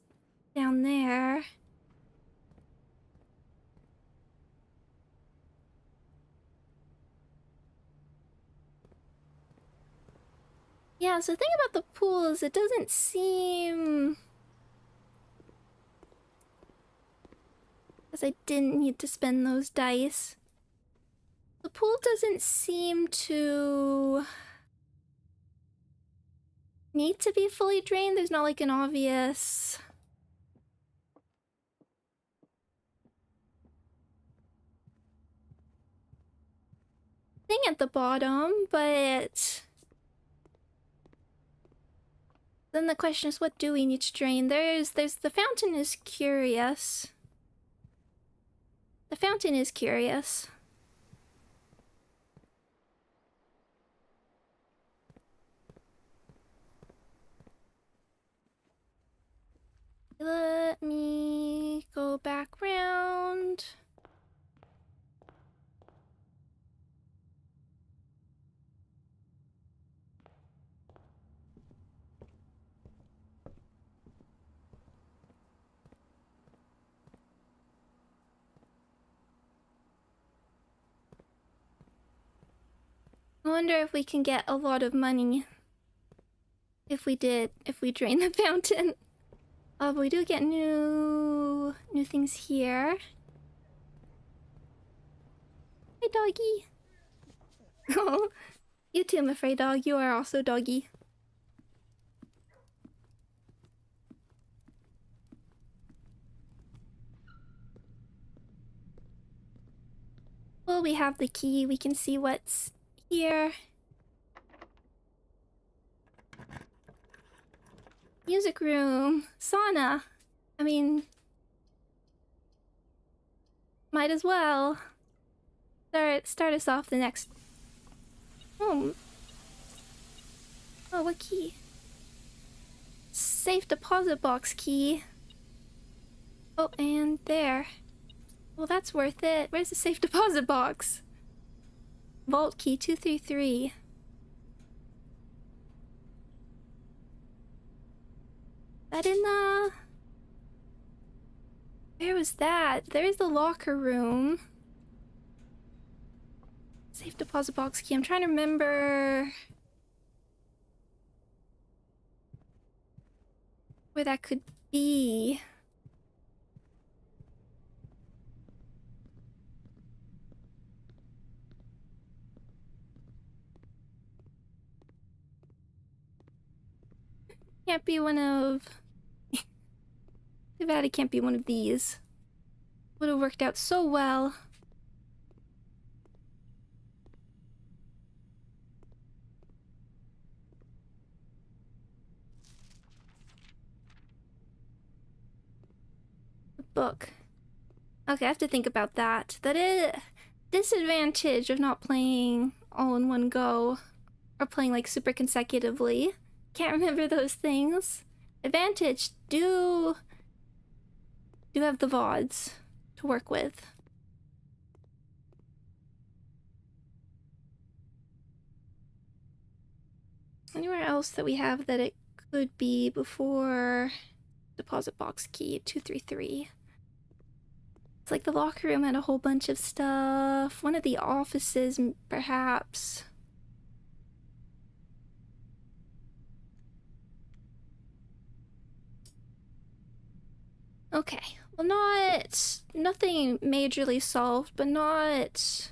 down there. Yeah, so the thing about the pool is it doesn't seem... Because I didn't need to spend those dice. The pool doesn't seem to need to be fully drained. There's not like an obvious... thing at the bottom, but... Then the question is, what do we need to drain? There's the fountain is curious. The fountain is curious. Let me go back round. I wonder if we can get a lot of money if we drain the fountain. But we do get new things here. Hey, doggy. Oh, you too, I'm afraid, dog. You are also doggy. Well, we have the key. We can see what's here. Music room. Sauna. I mean... might as well. Start us off the next... Oh, what key? Safe deposit box key. Oh, and there. Well, that's worth it. Where's the safe deposit box? Vault key 233. That in the... Where was that? There's the locker room. Safe deposit box key. I'm trying to remember... where that could be. Can't be one of... Too bad it can't be one of these. Would have worked out so well. Book. Okay, I have to think about that. That is disadvantage of not playing all in one go, or playing like super consecutively. Can't remember those things. Advantage, do have the VODs to work with. Anywhere else that we have that it could be before deposit box key 233? It's like the locker room had a whole bunch of stuff. One of the offices, perhaps. Okay, well, nothing majorly solved, but not...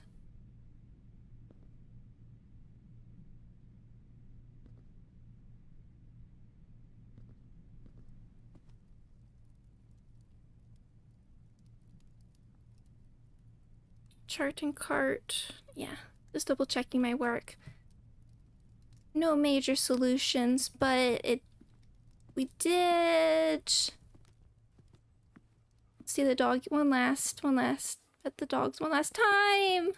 Chart and cart. Yeah, just double checking my work. No major solutions, but we did see the dog one last pet the dogs one last time.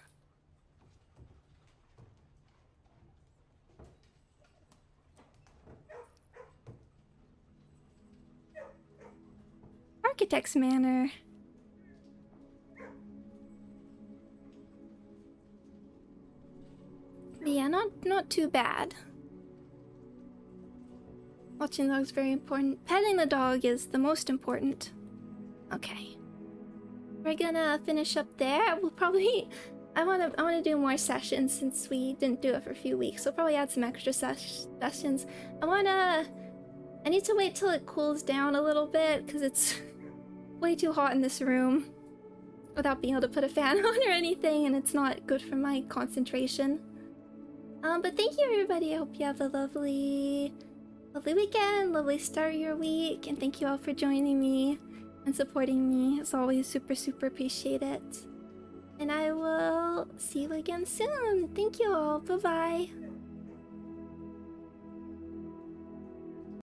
Architect's Manor. Yeah, not too bad. Watching the dog is very important. Petting the dog is the most important. Okay. We're gonna finish up there. We'll probably I wanna do more sessions since we didn't do it for a few weeks. So probably add some extra sessions. I need to wait till it cools down a little bit because it's way too hot in this room without being able to put a fan on or anything, and it's not good for my concentration. But thank you everybody. I hope you have a lovely weekend, lovely start of your week, and thank you all for joining me and supporting me. As always, super appreciate it. And I will see you again soon. Thank you all. Bye bye.